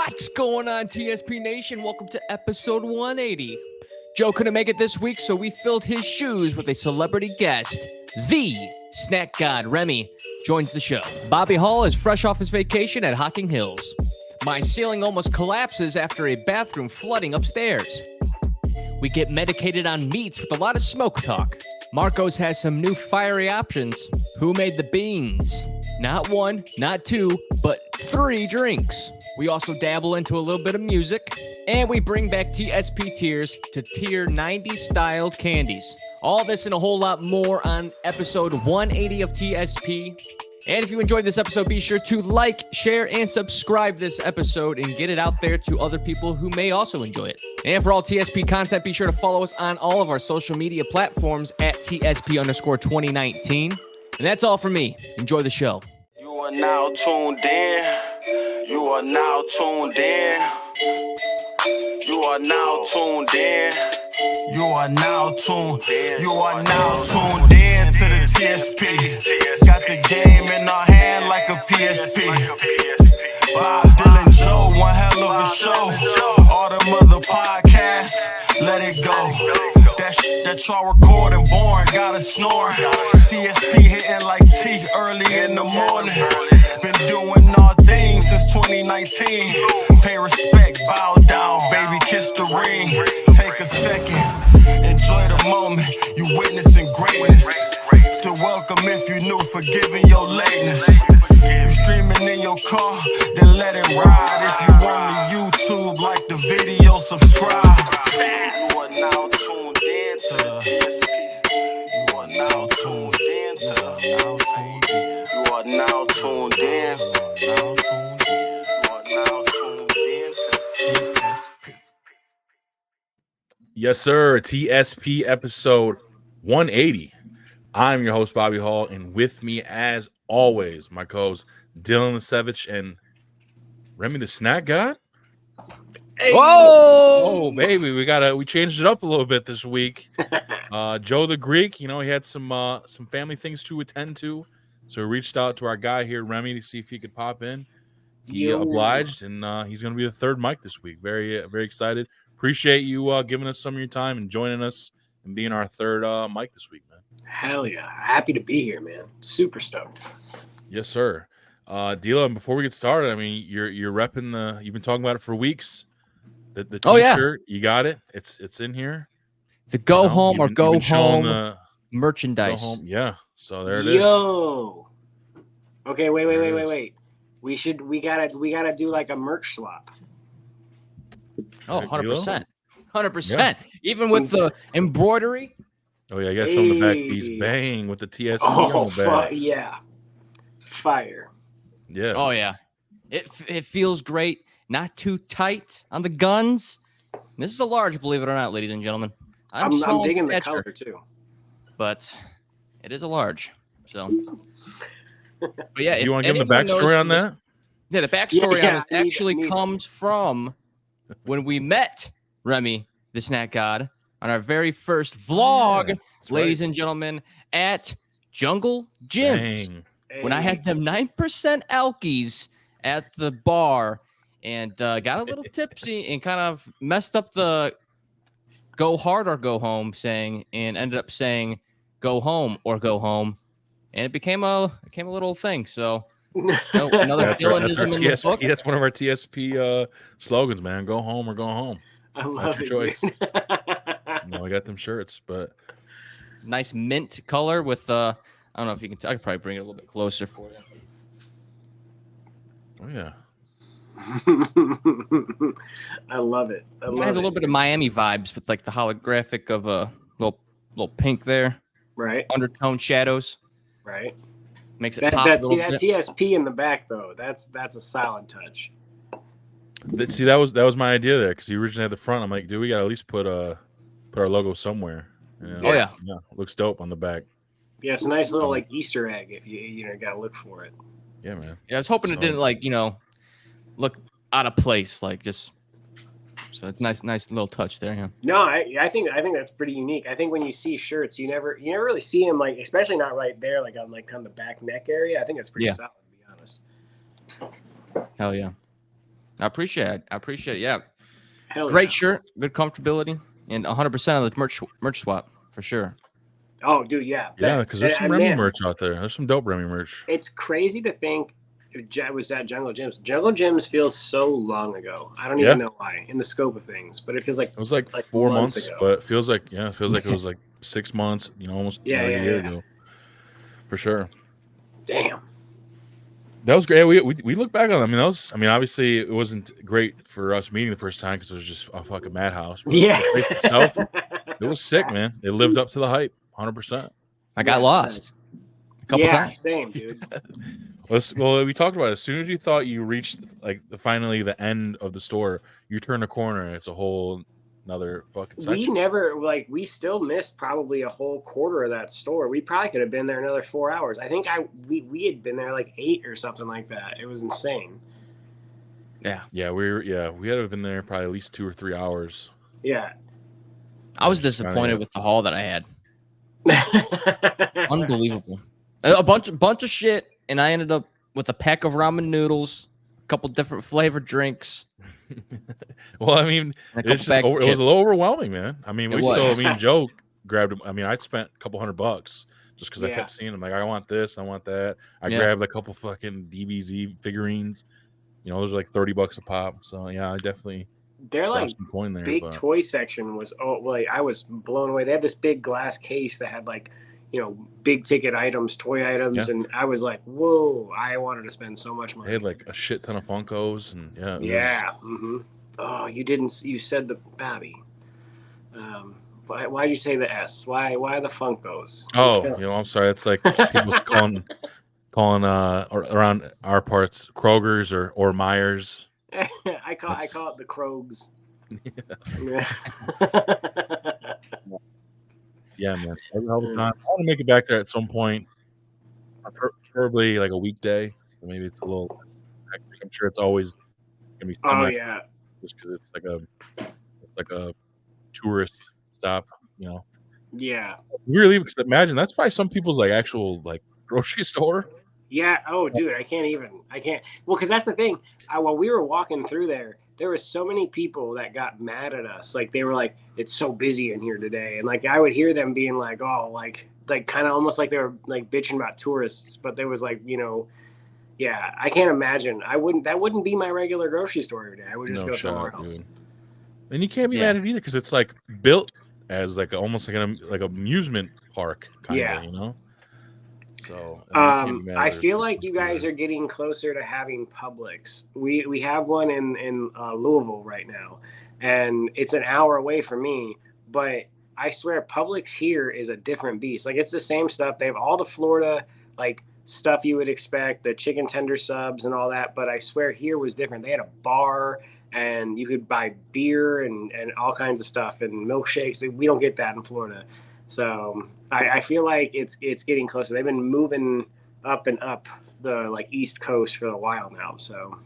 What's going on, TSP Nation? Welcome to episode 180. Joe couldn't make it this week, so we filled his shoes with a celebrity guest. The snack god, Remy, joins the show. Bobby Hall is fresh off his vacation at Hocking Hills. My ceiling almost collapses after a bathroom flooding upstairs. We get medicated on meats with a lot of smoke talk. Marcos has some new fiery options. Who made the beans? Not one, not two, but 3 drinks. We also dabble into a little bit of music, and we bring back TSP tiers to tier 90 styled candies. All this and a whole lot more on episode 180 of TSP. And if you enjoyed this episode, be sure to like, share, and subscribe this episode and get it out there to other people who may also enjoy it. And for all TSP content, be sure to follow us on all of our social media platforms at TSP_2019. And that's all for me. Enjoy the show. You are now tuned in. You are now tuned in. You are now tuned in. You are now tuned in. You are now tuned in to the TSP. Got the game in our hand like a PSP. Bob Dylan Joe, one hell of a show. All them other podcasts, let it go. That y'all recording boring, gotta snore. TSP hitting like T early in the morning. Been doing all things since 2019. Pay respect, bow down, baby, kiss the ring. Take a second, enjoy the moment. You witnessing greatness. Still welcome if you new, forgiving your lateness. You streaming in your car, then let it ride. If you on the YouTube, like the video, subscribe. You are now tuned in to the TSP. You are now tuned in to the You are now tuned in. You are now tuned in to TSP. Yes, sir. TSP episode 180. I'm your host, Bobby Hall, and with me, as always, my co-host Dylan Lasevich and Remy the Snack God. Hey. Whoa, baby, we changed it up a little bit this week. Joe the Greek, he had some family things to attend to, so we reached out to our guy here, Remy, to see if he could pop in. He obliged, and he's going to be the third mic this week. Very, very excited. Appreciate you giving us some of your time and joining us and being our third mic this week, man. Hell yeah. Happy to be here, man. Super stoked. Yes, sir. Dylan, before we get started, I mean, you're repping you've been talking about it for weeks. The t-shirt, You got it. It's in here. The go home or go home the merchandise. Go home. Yeah. So there it is. Yo. Okay, wait. We gotta do like a merch swap. Oh, 100%. 100%. Yeah. Even with the embroidery. Oh, yeah. I got to show them the back piece. Bang with the TSP on the back. Yeah. Fire. Yeah. Oh, yeah. It feels great. Not too tight on the guns. This is a large, believe it or not, ladies and gentlemen. I'm digging the color, too. But it is a large. So. But yeah, you want to give them the backstory on that? Yeah, the backstory on this actually comes from when we met Remy, the Snack God, on our very first vlog, ladies and gentlemen, at Jungle Gyms. When I had them 9% Alkies at the bar and got a little tipsy and kind of messed up the go hard or go home saying and ended up saying go home or go home. And it became a little thing. So another Dylanism in the book. That's one of our TSP slogans, man. Go home or go home. I love it, choice. I got them shirts, but nice mint color with I don't know if you can. I could probably bring it a little bit closer for you. Oh yeah. I love it. It has a little bit of Miami vibes with like the holographic of a little pink there. Right. Undertone shadows. Right. Makes it pop a little bit. That TSP in the back though. That's a solid touch. See, that was my idea there because he originally had the front. I'm like, dude, we got to at least put our logo somewhere. Oh yeah, it looks dope on the back. Yeah, it's a nice little like Easter egg if you got to look for it. Yeah, man. Yeah, I was hoping it didn't look out of place, like just. So it's nice little touch there. Yeah. No, I think that's pretty unique. I think when you see shirts, you never really see them like, especially not right there, like on the back neck area. I think that's pretty solid, to be honest. Hell yeah. I appreciate it. Yeah. Hell Great yeah. shirt, good comfortability, and 100% of the merch swap for sure. Oh, dude, yeah. Yeah, because there's some And Remy man, merch out there. There's some dope Remy merch. it's crazy to think it was at Jungle Gyms. Jungle Gyms feels so long ago. I don't even know why in the scope of things, but it feels like It was like 4 months ago. but it feels like it was like 6 months, almost like a year ago. For sure. Damn. That was great. We look back on it. Obviously it wasn't great for us meeting the first time because it was just a fucking madhouse. But Yeah. the place itself, it was sick, man. It lived up to the hype, 100%. I got lost a couple times. Same, dude. Well, we talked about it. As soon as you thought you reached finally the end of the store, you turn a corner and it's a whole another fucking section. We still missed probably a whole quarter of that store. We probably could have been there another 4 hours. I think we had been there like 8 or something like that. It was insane. Yeah, we had to have been there probably at least 2 or 3 hours. Yeah. I was disappointed with the haul that I had. Unbelievable. A bunch of shit, and I ended up with a pack of ramen noodles, a couple different flavored drinks. Well, it was a little overwhelming, man. Me and Joe grabbed him. I spent a couple $100 just because I kept seeing them. Like, I want this, I want that. I grabbed a couple fucking DBZ figurines. Those are like $30 a pop. So yeah, I definitely. They're like some coin there, big toy section was I was blown away. They had this big glass case that had like, big ticket items, toy items, and I was like, whoa! I wanted to spend so much money. They had like a shit ton of Funkos and Mm-hmm. Oh, you said the Babby. Why'd you say the S? Why the Funkos? Oh, I'm sorry. It's like people calling around our parts Kroger's or Myers. I call it the Krogs. Yeah, man. All the time. I want to make it back there at some point. Preferably like a weekday. So maybe it's a little hectic. I'm sure it's always gonna be. Oh yeah. Just because it's like a tourist stop, Yeah. Really, because imagine that's probably some people's like actual like grocery store. Yeah. Oh, dude, I can't. Well, because that's the thing. While we were walking through there were so many people that got mad at us. Like, they were like, "It's so busy in here today," and like I would hear them being like, "Oh, like kind of almost like they were like bitching about tourists," but there was like, yeah, I can't imagine. That wouldn't be my regular grocery store every day. I would just go somewhere else. Dude. And you can't be mad at it either because it's like built as like almost like an amusement park kind of, So I feel like you guys are getting closer to having Publix. We have one in Louisville right now, and it's an hour away from me. But I swear, Publix here is a different beast. Like, it's the same stuff. They have all the Florida like stuff you would expect, the chicken tender subs and all that. But I swear, here was different. They had a bar, and you could buy beer and all kinds of stuff and milkshakes. We don't get that in Florida. So I feel like it's getting closer. They've been moving up and up the like East Coast for a while now. So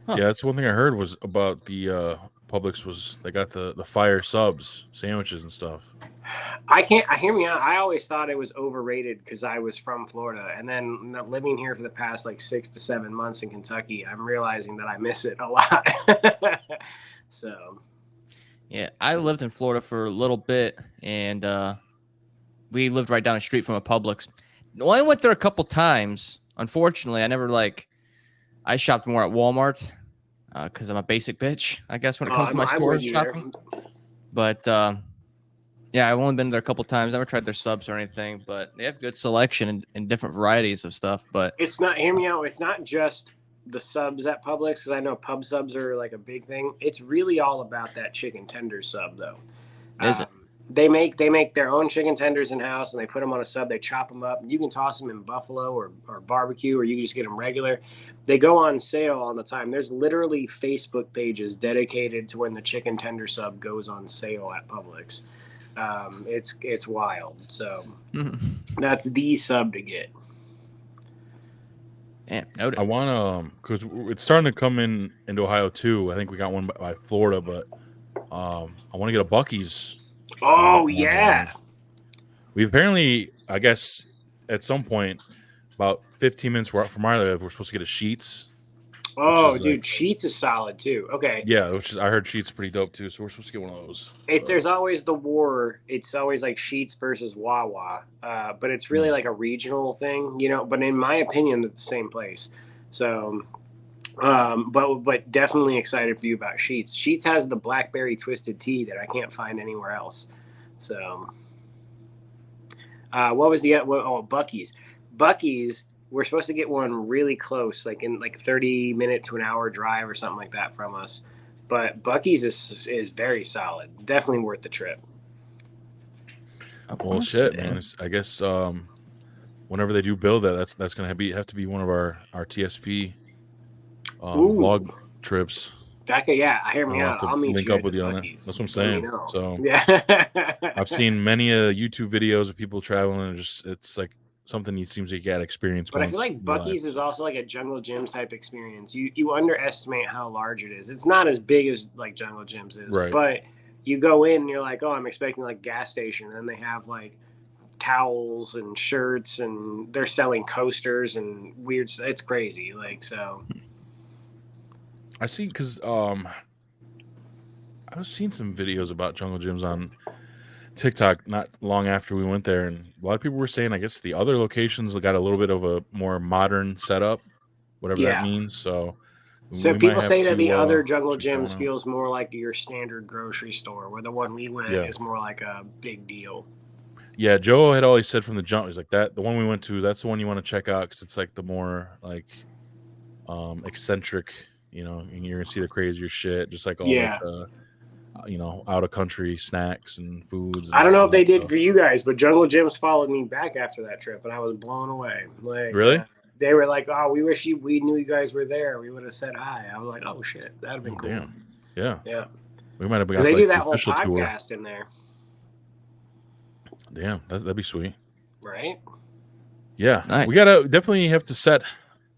yeah, that's one thing I heard was about the Publix was they got the fire subs, sandwiches and stuff. Hear me out. I always thought it was overrated because I was from Florida, and then living here for the past like 6 to 7 months in Kentucky, I'm realizing that I miss it a lot. So. Yeah, I lived in Florida for a little bit, and we lived right down the street from a Publix. I went there a couple times. Unfortunately, I shopped more at Walmart because I'm a basic bitch, I guess, when it comes to my store shopping. But yeah, I've only been there a couple times. Never tried their subs or anything, but they have good selection and different varieties of stuff. But it's not. Hear me out. It's not just the subs at Publix, because I know pub subs are like a big thing. It's really all about that chicken tender sub, though. Is it? They make their own chicken tenders in house, and they put them on a sub. They chop them up. You can toss them in buffalo or barbecue, or you can just get them regular. They go on sale all the time. There's literally Facebook pages dedicated to when the chicken tender sub goes on sale at Publix. It's wild. So that's the sub to get. Yeah, noted. I want to, because it's starting to come into Ohio too. I think we got one by Florida, but I want to get a Buc-ee's. Oh yeah. We apparently, I guess, at some point, about 15 minutes from where I live, we're supposed to get a Sheetz. Oh, is dude, like, Sheets is solid too. Okay. yeah, I heard Sheets pretty dope too. So we're supposed to get one of those. There's always the war. It's always like Sheets versus Wawa, but it's really like a regional thing, you know. But in my opinion, they're the same place. So, but definitely excited for you about Sheets. Sheets has the blackberry twisted tea that I can't find anywhere else. So, what was the oh, Bucky's? Bucky's. We're supposed to get one really close, like in like 30-minute to an hour drive or something like that from us. But Bucky's is very solid. Definitely worth the trip. Well, shit, man. I guess whenever they do build that, that's gonna have to be one of our TSP vlog trips. Becca, yeah, hear me out. I'll meet link you up with you on that. That's what I'm saying. So yeah, I've seen many YouTube videos of people traveling, and it's like something it seems like you got to experience. But I feel like Bucky's is also like a Jungle Gyms type experience. You underestimate how large it is. It's not as big as like Jungle Gyms is, right? But you go in and you're like, oh, I'm expecting like gas station, and they have like towels and shirts, and they're selling coasters and weird. It's crazy, like so. I see, because I was seeing some videos about Jungle Gyms on TikTok not long after we went there, and a lot of people were saying, I guess the other locations got a little bit of a more modern setup, whatever that means. So people say that the other Jungle Gyms feels more like your standard grocery store, where the one we went is more like a big deal. Yeah, Joe had always said from the jump, he's like, that the one we went to, that's the one you want to check out, because it's like the more like eccentric, you know, and you're gonna see the crazier shit, just like all like the out of country snacks and foods. And I don't know if they did for you guys, but Jungle Gyms followed me back after that trip, and I was blown away. Like, really? They were like, "Oh, we wish we knew you guys were there. We would have said hi." I was like, "Oh shit, that'd have been cool." Damn. Yeah. Yeah. We might have got they like, do that whole podcast in there. Damn, that'd be sweet. Right? Yeah. Nice. We gotta definitely have to set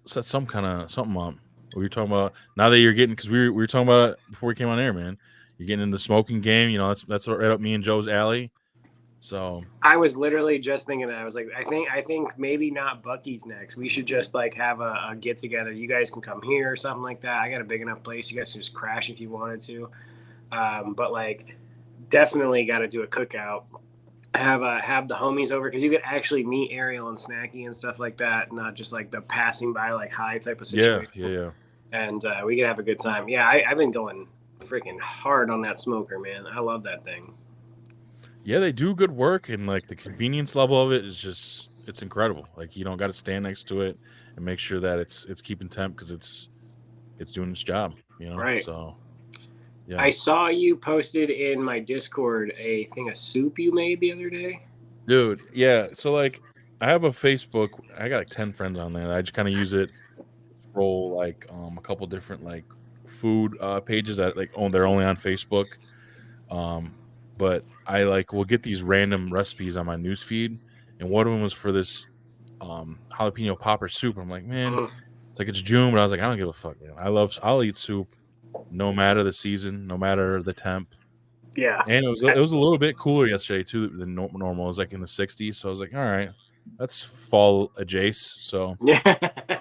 some kind of something up. We were talking about now that you're getting, because we were talking about it before we came on air, man. You're getting in the smoking game, you know. That's right up me and Joe's alley. So I was literally just thinking that. I was like, I think maybe not Bucky's next. We should just like have a get together. You guys can come here or something like that. I got a big enough place. You guys can just crash if you wanted to. But like, definitely got to do a cookout. Have the homies over, because you could actually meet Ariel and Snacky and stuff like that, not just like the passing by like hi type of situation. Yeah. And we could have a good time. Yeah, I've been going freaking hard on that smoker, man. I love that thing. Yeah, they do good work, and like the convenience level of it is just, it's incredible. Like, you don't got to stand next to it and make sure that it's keeping temp, because it's doing its job, you know. Right. So yeah. I saw you posted in my Discord a thing of soup you made the other day. Dude, yeah. So like, I have a Facebook. I got like 10 friends on there. I just kind of use it, roll like a couple different like food pages that like they're only on Facebook. But I like will get these random recipes on my news feed, and one of them was for this jalapeno popper soup. I'm like, man, it's like it's June, but I was like, I don't give a fuck, man. I'll eat soup, no matter the season, no matter the temp. Yeah. And it was a little bit cooler yesterday too than normal. It was like in the 60s, so I was like, all right, that's fall adjacent. So yeah,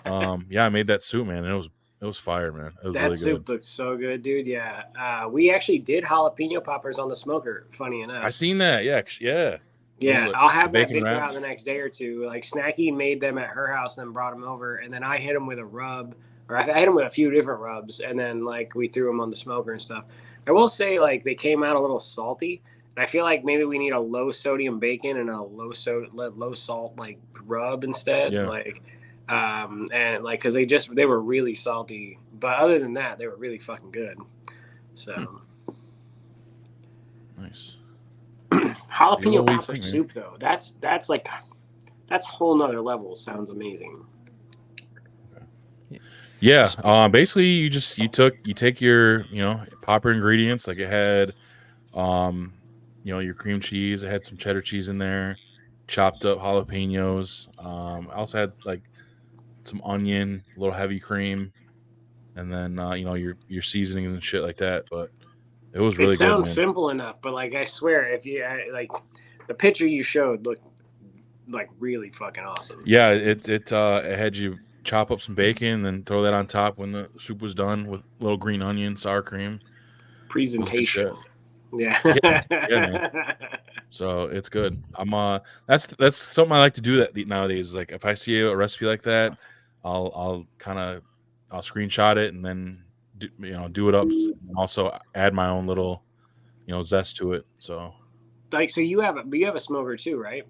I made that soup, man, and it was fire, man. It was that really soup good. Looks so good, dude. Yeah. We actually did jalapeno poppers on the smoker, funny enough. I seen that. Yeah. Yeah, I'll have that video out the next day or two. Like, Snacky made them at her house and then brought them over, and then I hit them with a rub, or I hit them with a few different rubs, and then like we threw them on the smoker and stuff. I will say, like, they came out a little salty, and I feel like maybe we need a low sodium bacon and a low salt like rub instead. Yeah. Like, and like, because they were really salty, but other than that, they were really fucking good. So nice. Jalapeno popper soup, though, that's whole nother level. Sounds amazing. Yeah. Basically, you take your popper ingredients. Like, it had your cream cheese. It had some cheddar cheese in there, chopped up jalapenos. I also had like some onion, a little heavy cream, and then your seasonings and shit like that. But it was really good. It sounds simple enough, but like, I swear, if you like, the picture you showed looked like really fucking awesome. Yeah, it had you chop up some bacon and then throw that on top when the soup was done with little green onion, sour cream. Presentation. Yeah. Yeah, man. So it's good. That's something I like to do nowadays. Like if I see a recipe like that, I'll screenshot it and then do it up and also add my own little zest to it. So like, so you have a smoker too, right?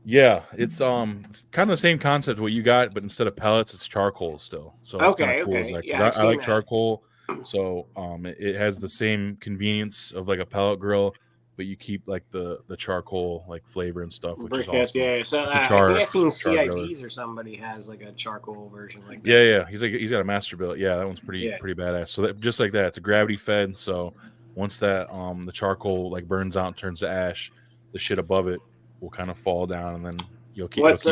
yeah, it's kind of the same concept what you got, but instead of pellets, it's charcoal still. So it's kind of cool. Okay. Like, Yeah, I've I like seen that. charcoal, so it has the same convenience of like a pellet grill, but you keep like the charcoal like flavor and stuff, which is Briquettes, awesome. yeah. So With the I think I've seen char griller. CIPs or somebody has like a charcoal version like that. Yeah. He's got a master built. Yeah, that one's pretty Yeah. badass. So that, just like that, it's a gravity fed. So once that the charcoal like burns out and turns to ash, the shit above it will kind of fall down, and then you'll keep. What's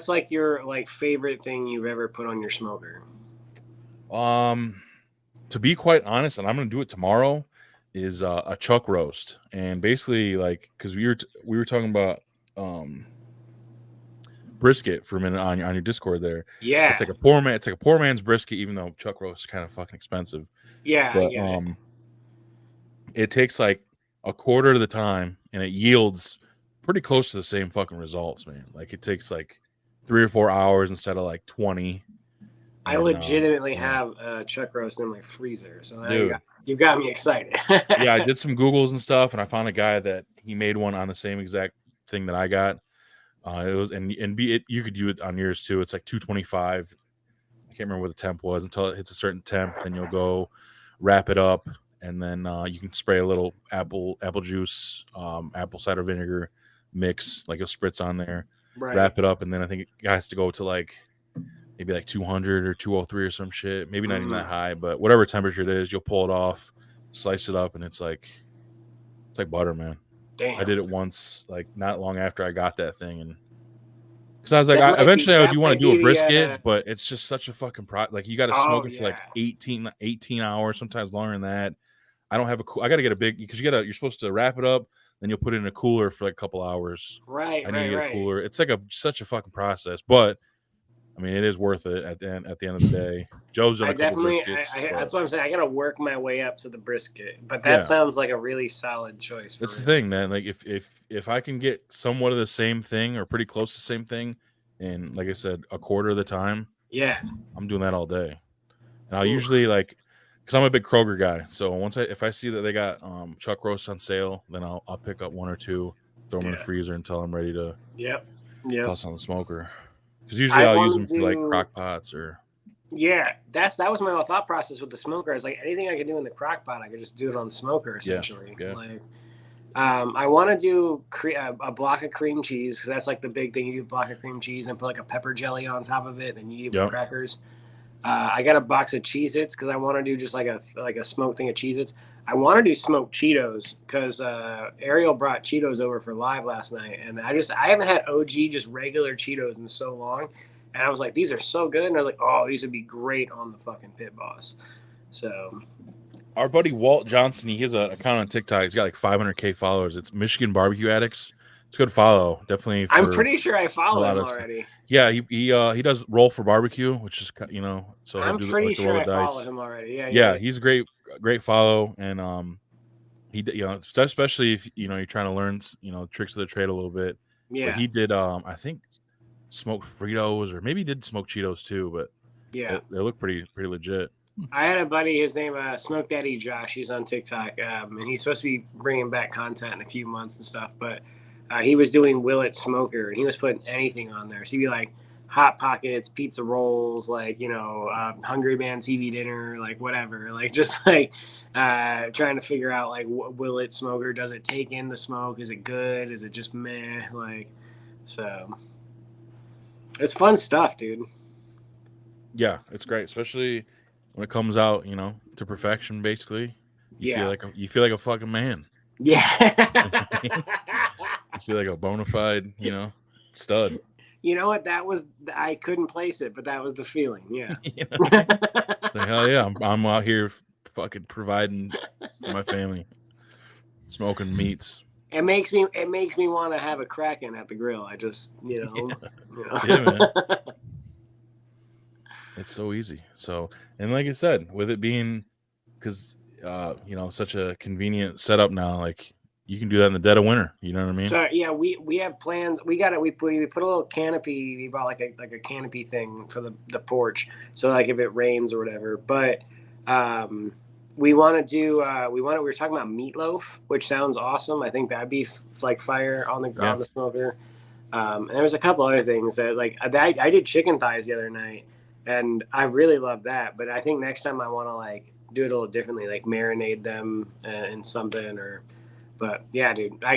like your like favorite thing you've ever put on your smoker? To be quite honest, and I'm gonna do it tomorrow, is a chuck roast. And basically, like, because we were talking about brisket for a minute on your Discord there. Yeah. It's like a poor man's brisket, even though chuck roast is kind of fucking expensive. Yeah. But it takes like a quarter of the time and it yields pretty close to the same fucking results, man. Like it takes like 3 or 4 hours instead of like 20. I legitimately have a chuck roast in my freezer, so you got me excited. Yeah, I did some Googles and stuff, and I found a guy that he made one on the same exact thing that I got. It was you could do it on yours too. It's like 225. I can't remember what the temp was until it hits a certain temp. Then you'll go wrap it up, and then you can spray a little apple juice, apple cider vinegar mix, like a spritz on there. Right. Wrap it up, and then I think it has to go to like maybe like 200 or 203 or some shit. Maybe not even that high, but whatever temperature it is, you'll pull it off, slice it up, and it's like butter, man. Damn. I did it once, like not long after I got that thing, and because I was like, eventually I do want to do a brisket, but it's just such a fucking like you got to smoke it for like 18 hours, sometimes longer than that. I don't have I got to get a big, because you're supposed to wrap it up, then you'll put it in a cooler for like a couple hours. Right. I need to get a cooler. It's like such a fucking process, but I mean, it is worth it at the end of the day. Joe's done a couple briskets. That's what I'm saying. I gotta work my way up to the brisket, but that sounds like a really solid choice. That's the thing, man. Like if I can get somewhat of the same thing or pretty close to the same thing, and like I said, a quarter of the time, I'm doing that all day. And I'll usually because I'm a big Kroger guy, so if I see that they got chuck roasts on sale, then I'll pick up 1 or 2, throw them in the freezer until I'm ready to toss on the smoker. Because usually I'll use them for like crock pots or. Yeah, that was my whole thought process with the smoker. I was like, anything I could do in the crock pot, I could just do it on the smoker essentially. Yeah. Like, I want to do a block of cream cheese, because that's like the big thing. You do a block of cream cheese and put like a pepper jelly on top of it, and you eat with crackers. I got a box of Cheez-Its because I want to do just like a smoked thing of Cheez-Its. I want to do smoked Cheetos because Ariel brought Cheetos over for live last night, and I haven't had OG just regular Cheetos in so long, and I was like, these are so good, and I was like, oh, these would be great on the fucking Pit Boss. So our buddy Walt Johnson, he has an account on TikTok. He's got like 500K followers. It's Michigan Barbecue Addicts. It's a good follow, definitely. I'm pretty sure I follow him already. Yeah, he does roll for barbecue, which is So I'm pretty sure I follow him already. Yeah. He's a great follow, and he especially if you're trying to learn tricks of the trade a little bit. Yeah. But he did I think smoked Fritos, or maybe he did smoked Cheetos too. But they look pretty legit. I had a buddy, his name Smoke Daddy Josh. He's on TikTok, and he's supposed to be bringing back content in a few months and stuff, but. He was doing Willet Smoker, and he was putting anything on there. So he'd be like Hot Pockets, pizza rolls, like, Hungry Man TV dinner, like whatever. Like just like trying to figure out like what Willet Smoker, does it take in the smoke? Is it good? Is it just meh? Like, so it's fun stuff, dude. Yeah, it's great, especially when it comes out, to perfection. Basically, you feel like a fucking man. Yeah. You feel like a bona fide, stud. You know what? I couldn't place it, but that was the feeling. Yeah. It's like, hell yeah, I'm out here fucking providing for my family, smoking meats. It makes me want to have a Kraken at the grill. I just, Yeah, man. It's so easy. So, and like I said, with it being, because such a convenient setup now, like you can do that in the dead of winter. You know what I mean? So yeah, we have plans. We got it. We put a little canopy. We bought like a canopy thing for the porch. So like if it rains or whatever. But we want to do. We were talking about meatloaf, which sounds awesome. I think that'd be like fire on the smoker. And there was a couple other things that like I did chicken thighs the other night, and I really love that. But I think next time I want to like do it a little differently, like marinate them in something or. But yeah, dude, I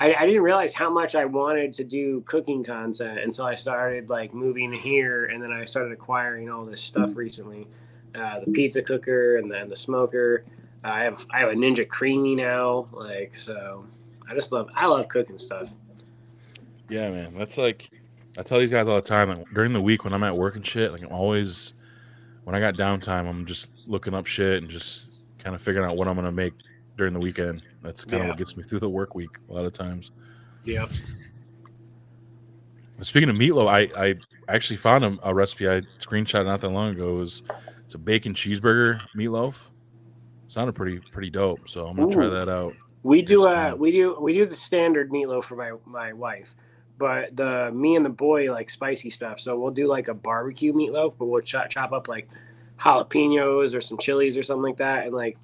didn't realize how much I wanted to do cooking content until I started like moving here, and then I started acquiring all this stuff recently, the pizza cooker and then the smoker. I have a Ninja Creamy now, like so. I love cooking stuff. Yeah, man. That's like I tell these guys all the time. Like, during the week when I'm at work and shit, like I'm always when I got downtime, I'm just looking up shit and just kind of figuring out what I'm gonna make during the weekend. That's kind of what gets me through the work week a lot of times. Yep. Speaking of meatloaf, I actually found a recipe I screenshot not that long ago. It's a bacon cheeseburger meatloaf. It sounded pretty dope. So I'm gonna try that out. We do the standard meatloaf for my wife, but me and the boy like spicy stuff. So we'll do like a barbecue meatloaf, but we'll chop up like jalapenos or some chilies or something like that, and like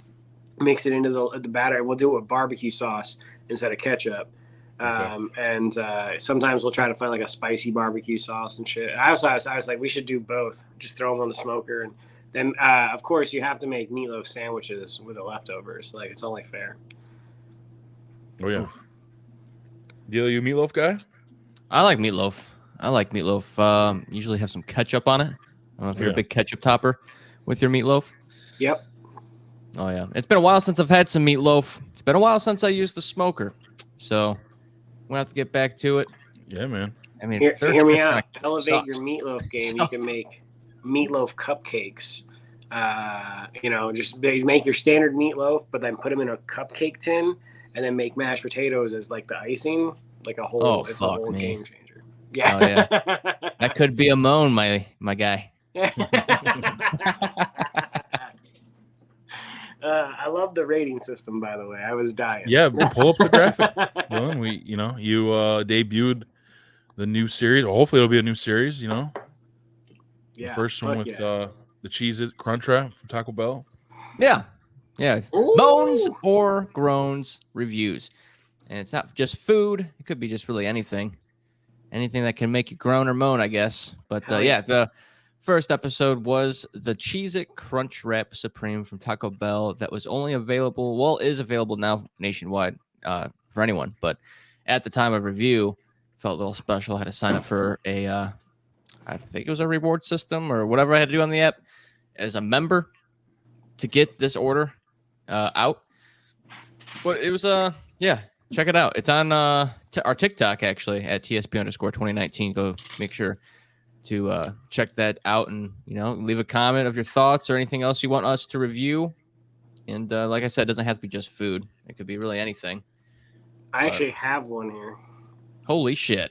mix it into the batter. We'll do it with barbecue sauce instead of ketchup. And sometimes we'll try to find like a spicy barbecue sauce and shit. I was like, we should do both. Just throw them on the smoker, and then of course you have to make meatloaf sandwiches with the leftovers. Like it's only fair. Oh yeah. Deal, you meatloaf guy? I like meatloaf. Usually have some ketchup on it. I don't know if you're a big ketchup topper with your meatloaf. Yep. Oh yeah, it's been a while since I've had some meatloaf. It's been a while since I used the smoker, so we'll have to get back to it. Yeah, man. I mean, hear me out. Elevate your meatloaf game. You can make meatloaf cupcakes. Just make your standard meatloaf, but then put them in a cupcake tin, and then make mashed potatoes as like the icing, like a whole. It's a whole game changer. Yeah. Oh, yeah. That could be a moan, my guy. I love the rating system, by the way. I was dying. Yeah, pull up the graphic. Well, you debuted the new series. Hopefully, it'll be a new series. Yeah. The first one with the cheese crunch wrap from Taco Bell. Yeah. Ooh. Moans or groans reviews, and it's not just food. It could be just really anything that can make you groan or moan, I guess. But the first episode was the Cheez-It Crunch Wrap Supreme from Taco Bell that was only available, is available now nationwide for anyone. But at the time of review, felt a little special. I had to sign up for I think it was a reward system or whatever I had to do on the app as a member to get this order out. But it was, check it out. It's on our TikTok, actually, at TSP_2019. Go make sure to check that out and leave a comment of your thoughts or anything else you want us to review. And like I said, it doesn't have to be just food. It could be really anything. I actually have one here. Holy shit.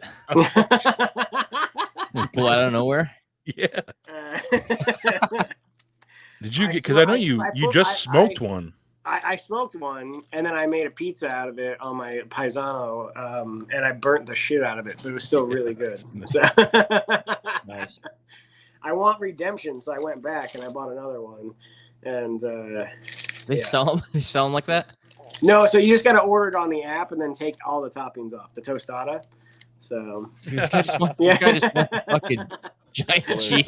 Pull out of nowhere? Yeah. Did you get, because I know you just smoked one. I smoked one, and then I made a pizza out of it on my Paisano, and I burnt the shit out of it, but it was still really good. So Nice. I want redemption, so I went back and I bought another one. And they sell them? They sell them like that? No, so you just got to order it on the app and then take all the toppings off the tostada. So this guy just wants a fucking giant cheese.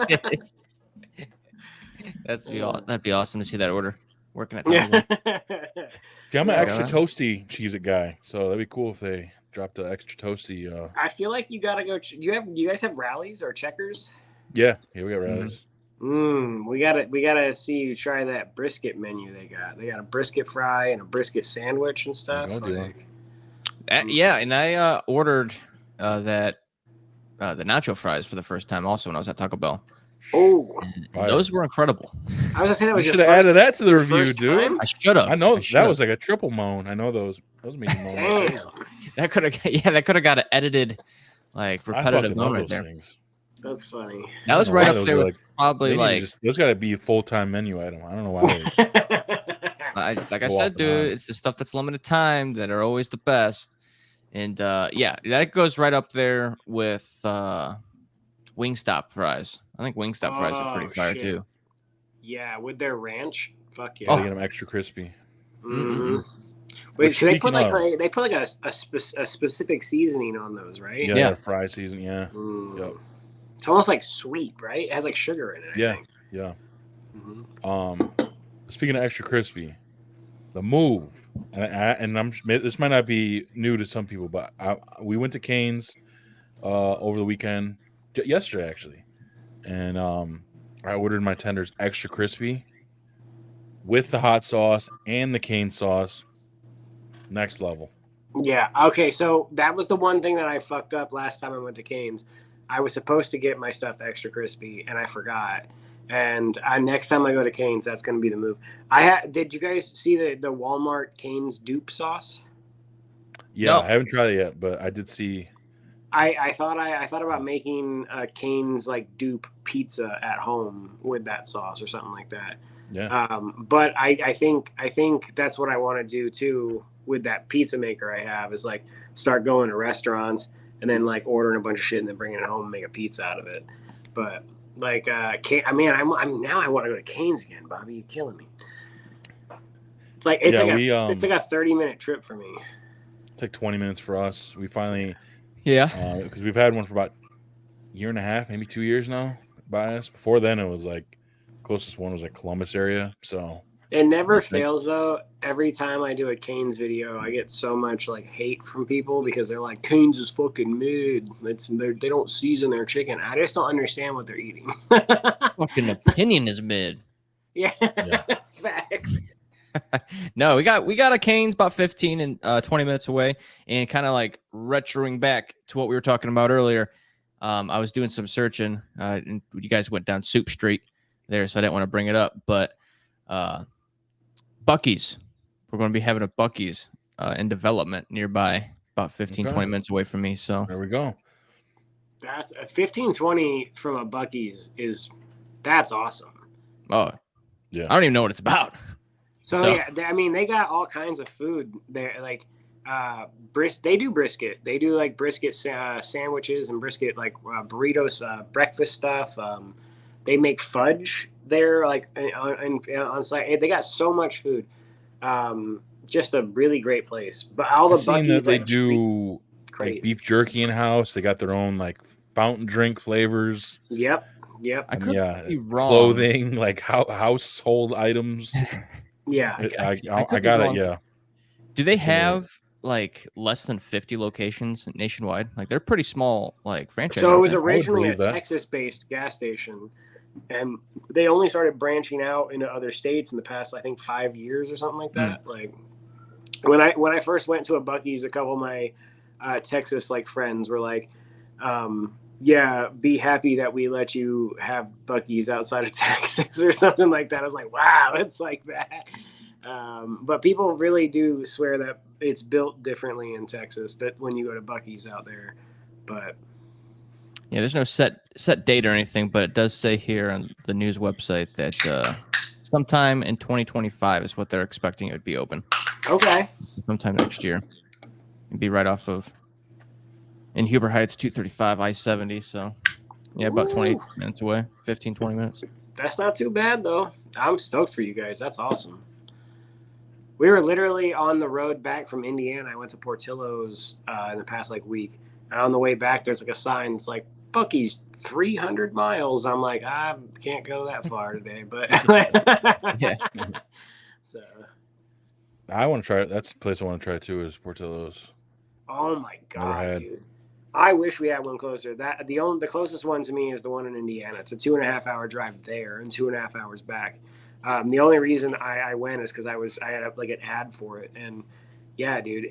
That'd be awesome to see that order working at Taco Bell. See, I'm an extra toasty Cheez-It guy, so that'd be cool if they dropped the extra toasty. I feel like you gotta go. You guys have rallies or checkers? Yeah, we got rallies. We gotta see you try that brisket menu they got. They got a brisket fry and a brisket sandwich and stuff. And I ordered the nacho fries for the first time also when I was at Taco Bell. Oh, those were incredible. I was gonna say that was you should have added that to the review, dude. Time? I should have. I know that was like a triple moan. I know those made you moan. That could have got an edited, like repetitive moan right there. That's funny. That was right up there with probably like there's got to be a full-time menu item. I don't know why. like I Go off said, and dude, on. it's the stuff that's limited time that are always the best. And yeah, that goes right up there with Wingstop fries. I think Wingstop fries are pretty fire shit. too. Yeah, with their ranch. Fuck yeah. Gotta get them extra crispy. Mm-hmm. Which, Wait, so they put speaking they put like a specific seasoning on those, right? Yeah, fry season. Yeah. Mm. Yep. It's almost like sweet, right? It has like sugar in it. I think. Yeah. Mm-hmm. Speaking of extra crispy, the move, and this might not be new to some people, but we went to Cane's over the weekend, yesterday actually, and I ordered my tenders extra crispy with the hot sauce and the cane sauce. Next level. Yeah. Okay. So that was the one thing that I fucked up last time I went to Cane's. I was supposed to get my stuff extra crispy, and I forgot. And next time I go to Cane's, that's going to be the move. Did you guys see the Walmart Cane's dupe sauce? Yeah, I haven't tried it yet, but I did see. I thought about making a Cane's like dupe pizza at home with that sauce or something like that. Yeah. But I think that's what I want to do too with that pizza maker I have, is like start going to restaurants and then like ordering a bunch of shit and then bringing it home and make a pizza out of it. But like, I'm now I want to go to Cane's again, Bobby. You're killing me. It's like it's like a 30-minute trip for me. It's like 20 minutes for us. We finally, because we've had one for about a year and a half, maybe 2 years now by us. Before then, it was like closest one was like Columbus area. So it never fails though. Every time I do a Cane's video, I get so much like hate from people because they're like, Cane's is fucking mid. They don't season their chicken. I just don't understand what they're eating. Fucking opinion is mid. Yeah. Facts. No, we got a Cane's about 15 and 20 minutes away, and kind of like retroing back to what we were talking about earlier. I was doing some searching, and you guys went down Soup Street there, so I didn't want to bring it up, but Buc-ee's. We're going to be having a Buc-ee's in development nearby, about 15, 20 minutes away from me. So there we go. That's a 15-20 from a Buc-ee's that's awesome. Oh, yeah. I don't even know what it's about. So yeah, they got all kinds of food there. Like they do brisket. They do like brisket sandwiches and brisket like burritos, breakfast stuff. They make fudge there, like on site. They got so much food. Just a really great place. But all the Buc-ee's they do like beef jerky in house. They got their own like fountain drink flavors. Yep. I could be wrong. Clothing, like household items. Yeah, I got it. Yeah. Do they have like less than 50 locations nationwide? Like they're pretty small, like franchise. So it was originally a Texas-based gas station, and they only started branching out into other states in the past, I think, 5 years or something like that. Like when I first went to a Buc-ee's, a couple of my Texas like friends were like, yeah, be happy that we let you have Buc-ee's outside of Texas or something like that. I was like, wow, it's like that. But people really do swear that it's built differently in Texas, that when you go to Buc-ee's out there. But yeah, there's no set date or anything, but it does say here on the news website that sometime in 2025 is what they're expecting it would be open. Okay. Sometime next year. It'd be right off of in Huber Heights, 235 I-70. So yeah, about 20 minutes away, 15, 20 minutes. That's not too bad though. I'm stoked for you guys. That's awesome. We were literally on the road back from Indiana. I went to Portillo's in the past like week. And on the way back, there's like a sign. It's like Buc-ee's 300 miles. I'm like, I can't go that far today, but yeah. So I want to try it. That's the place I want to try too. Is Portillo's. Oh my god, dude! I wish we had one closer. The closest one to me is the one in Indiana. It's a 2.5-hour drive there and 2.5 hours back. The only reason I went is because I had like an ad for it, and yeah, dude,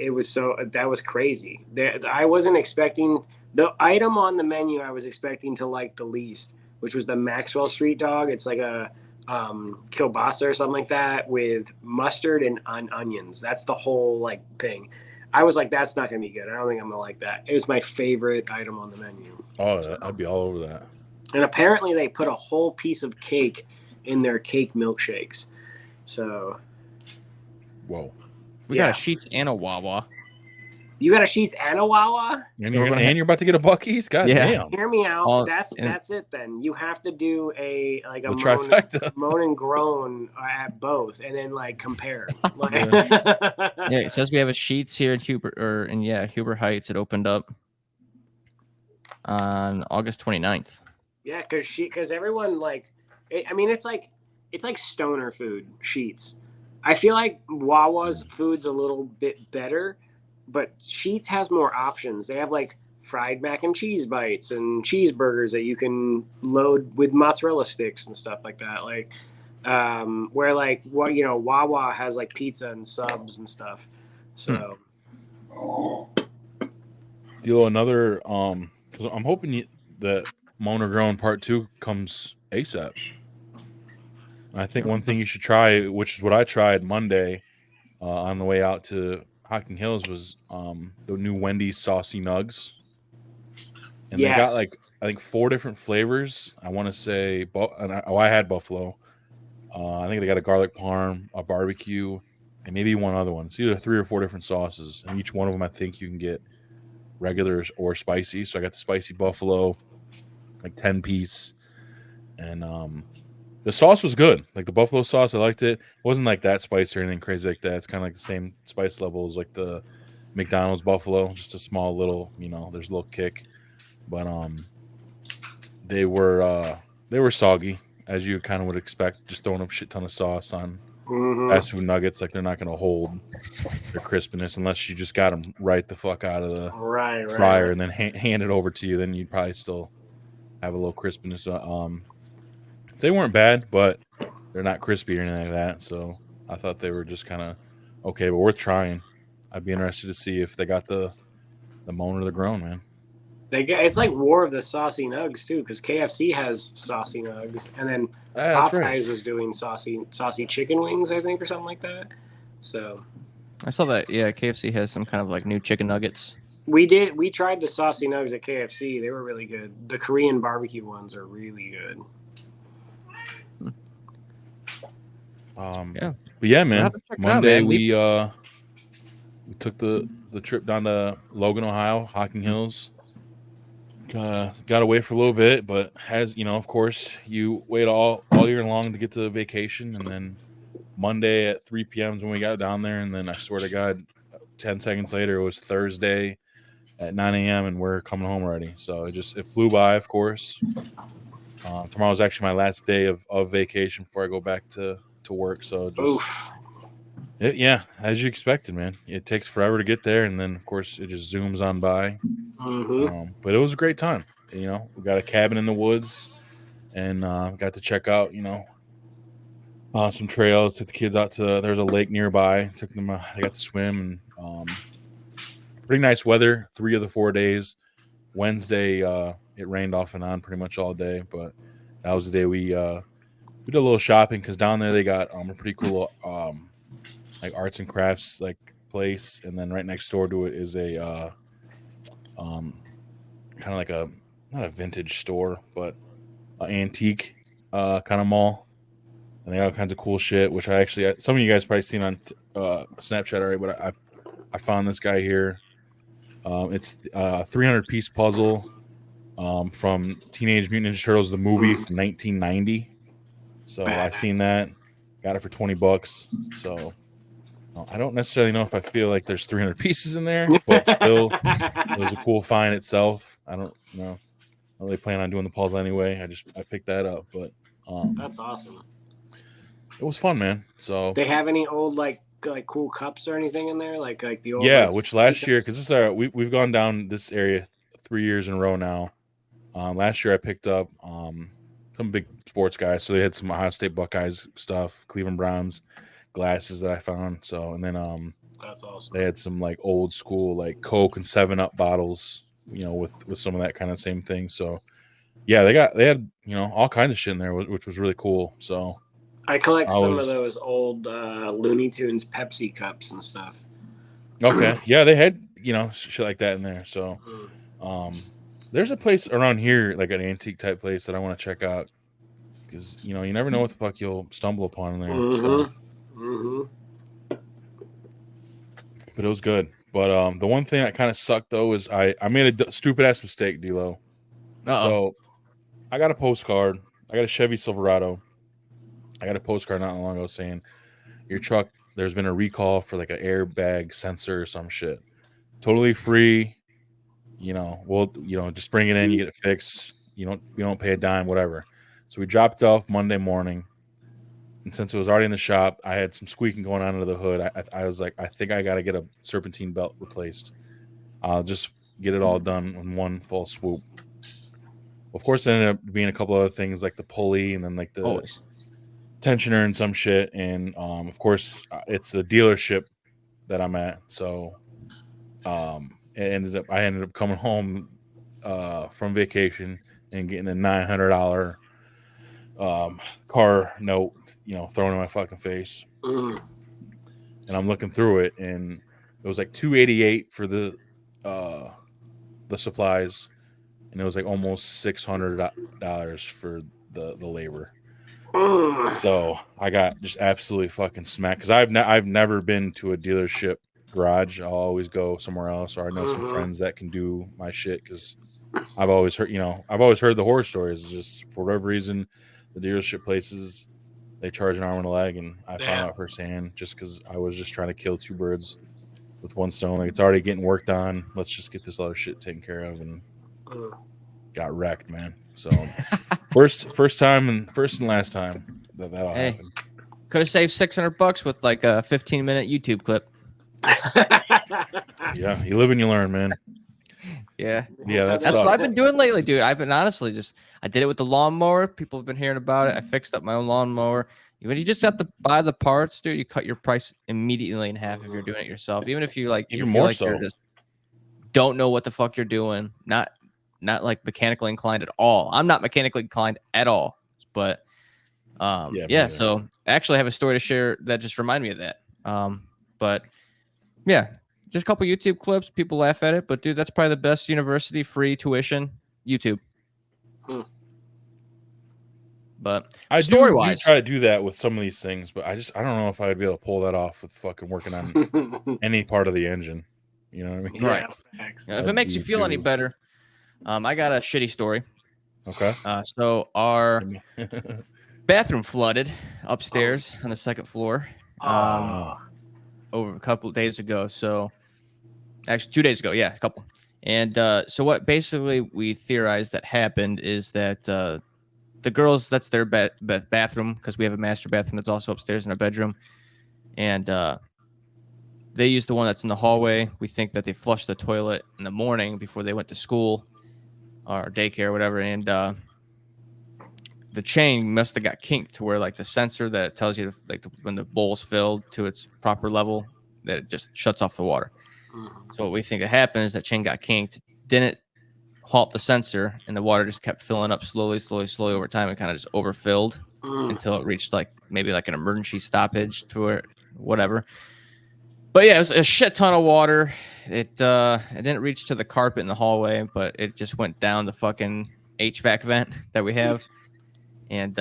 that was crazy. I wasn't expecting the item on the menu. I was expecting to like the least, which was the Maxwell Street Dog. It's like a kielbasa or something like that with mustard and onions. That's the whole like thing. I was like, that's not gonna be good. I don't think I'm gonna like that. It was my favorite item on the menu. Oh, I'd be all over that. And apparently they put a whole piece of cake in their cake milkshakes. So Whoa. We got a Sheets and a Wawa. You got a Sheets and a Wawa? And So you're about to get a Buc-ee's? God damn. Hear me out. All- That's it then. You have to do a trifecta. moan and groan at both, and then like compare. Like, Yeah, it says we have a Sheets here in Huber Heights. It opened up on August 29th. Yeah, because everyone it's like stoner food. Sheets. I feel like Wawa's food's a little bit better, but Sheets has more options. They have like fried mac and cheese bites and cheeseburgers that you can load with mozzarella sticks and stuff like that. Like, where like Wawa has like pizza and subs and stuff. So, Another because I'm hoping that Moan or Groan Part 2 comes ASAP. And I think one thing you should try, which is what I tried Monday on the way out to Hocking Hills, was the new Wendy's Saucy Nugs. And they got like, I think 4 different flavors. I want to say, I had buffalo. I think they got a garlic parm, a barbecue, and maybe one other one. It's either 3 or 4 different sauces. And each one of them, I think you can get regular or spicy. So I got the spicy buffalo, like 10-piece. And the sauce was good. Like the buffalo sauce, I liked it. It wasn't like that spicy or anything crazy like that. It's kind of like the same spice level as like the McDonald's buffalo, just a small little, there's a little kick. But they were soggy, as you kind of would expect, just throwing up a shit ton of sauce on fast food nuggets. Like they're not going to hold their crispiness unless you just got them right the fuck out of the fryer and then hand it over to you. Then you'd probably still have a little crispiness. They weren't bad, but they're not crispy or anything like that. So I thought they were just kind of okay, but worth trying. I'd be interested to see if they got the Moan or the Groan, man. It's like War of the Saucy Nugs too, because KFC has Saucy Nugs, and then Popeyes was doing saucy chicken wings, I think, or something like that. So I saw that. Yeah, KFC has some kind of like new chicken nuggets. We tried the Saucy Nugs at KFC. They were really good. The Korean barbecue ones are really good. Yeah. But yeah, man. Monday we took the trip down to Logan, Ohio, Hocking Hills. Got away for a little bit, but of course, you wait all year long to get to vacation, and then Monday at 3 p.m. is when we got down there, and then I swear to God, 10 seconds later it was Thursday at 9 a.m. and we're coming home already. So it flew by, of course. Tomorrow's actually my last day of vacation before I go back to work. So as you expected, man. It takes forever to get there, and then of course it just zooms on by. But it was a great time. We got a cabin in the woods, and got to check out some trails. Took the kids out to there's a lake nearby. Took them. They got to swim, and pretty nice weather 3 of the 4 days. Wednesday it rained off and on pretty much all day, but that was the day we did a little shopping, because down there they got a pretty cool like arts and crafts like place, and then right next door to it is a kind of like not a vintage store, but an antique kind of mall, and they got all kinds of cool shit, which some of you guys probably seen on Snapchat already, but I found this guy here. It's a 300-piece puzzle from Teenage Mutant Ninja Turtles, the movie from 1990. So I've seen that. Got it for $20. So I don't necessarily know if I feel like there's 300 pieces in there, but still, it was a cool find itself. I don't really plan on doing the puzzle anyway. I picked that up, but that's awesome. It was fun, man. So they have any old like cool cups or anything in there, like the old which last year, because we've gone down this area 3 years in a row now. Last year I picked up some big sports guys, so they had some Ohio State Buckeyes stuff, Cleveland Browns glasses that I found. So, and then that's awesome. They had some like old school like Coke and 7-Up bottles, with some of that kind of same thing. So yeah, they had all kinds of shit in there, which was really cool. So I collect some of those old Looney Tunes Pepsi cups and stuff. Okay, yeah, they had shit like that in there. So There's a place around here, like an antique type place that I want to check out because you never know what the fuck you'll stumble upon in there. So, but it was good. But the one thing that kind of sucked though is I made a stupid ass mistake, D-Lo. So I got a postcard. I got a Chevy Silverado. I got a postcard not long ago saying your truck, there's been a recall for like an airbag sensor or some shit. Totally free. We'll just bring it in, you get it fixed. You don't pay a dime, whatever. So we dropped it off Monday morning. And since it was already in the shop, I had some squeaking going on under the hood. I was like, I think I got to get a serpentine belt replaced. I'll just get it all done in one full swoop. Of course, it ended up being a couple other things like the pulley and then like the tensioner and some shit. And of course, it's the dealership that I'm at. So I ended up coming home from vacation and getting a $900 car note, thrown in my fucking face. And I'm looking through it, and it was like $288 for the supplies, and it was like almost $600 for the labor. So I got just absolutely fucking smacked because I've never been to a dealership garage. I'll always go somewhere else, or I know some friends that can do my shit because I've always heard the horror stories. Just for whatever reason, the dealership places, they charge an arm and a leg, and I found out firsthand just because I was just trying to kill two birds with one stone. Like, it's already getting worked on. Let's just get this other shit taken care of, and got wrecked, man. So first time and last time that all happened. Could have saved $600 with like a 15-minute YouTube clip. Yeah, you live and you learn, man. Yeah, that's what I've been doing lately, dude. I've been honestly I did it with the lawnmower. People have been hearing about it. I fixed up my own lawnmower. When you just have to buy the parts, dude, you cut your price immediately in half if you're doing it yourself. Even if you you just don't know what the fuck you're doing, not like mechanically inclined at all. I'm not mechanically inclined at all, but so I actually have a story to share that just reminded me of that. But yeah, just a couple YouTube clips. People laugh at it, but dude, that's probably the best university free tuition. YouTube. But I do try to do that with some of these things, but I don't know if I would be able to pull that off with fucking working on any part of the engine. You know what I mean? Right. If it makes you feel any better, I got a shitty story. Okay. So our bathroom flooded upstairs on the second floor over a couple of days ago. So actually 2 days ago. Yeah, a couple. And so what basically we theorized that happened is that the girls, that's their bathroom, because we have a master bathroom that's also upstairs in our bedroom. And they use the one that's in the hallway. We think that they flushed the toilet in the morning before they went to school or daycare or whatever. And the chain must have got kinked to where like the sensor that tells you when the bowl's filled to its proper level, that it just shuts off the water. So what we think that happened is that chain got kinked, didn't halt the sensor, and the water just kept filling up slowly over time, and kind of just overfilled until it reached like maybe like an emergency stoppage to it, whatever. But yeah, it was a shit ton of water. It didn't reach to the carpet in the hallway, but it just went down the fucking HVAC vent that we have, and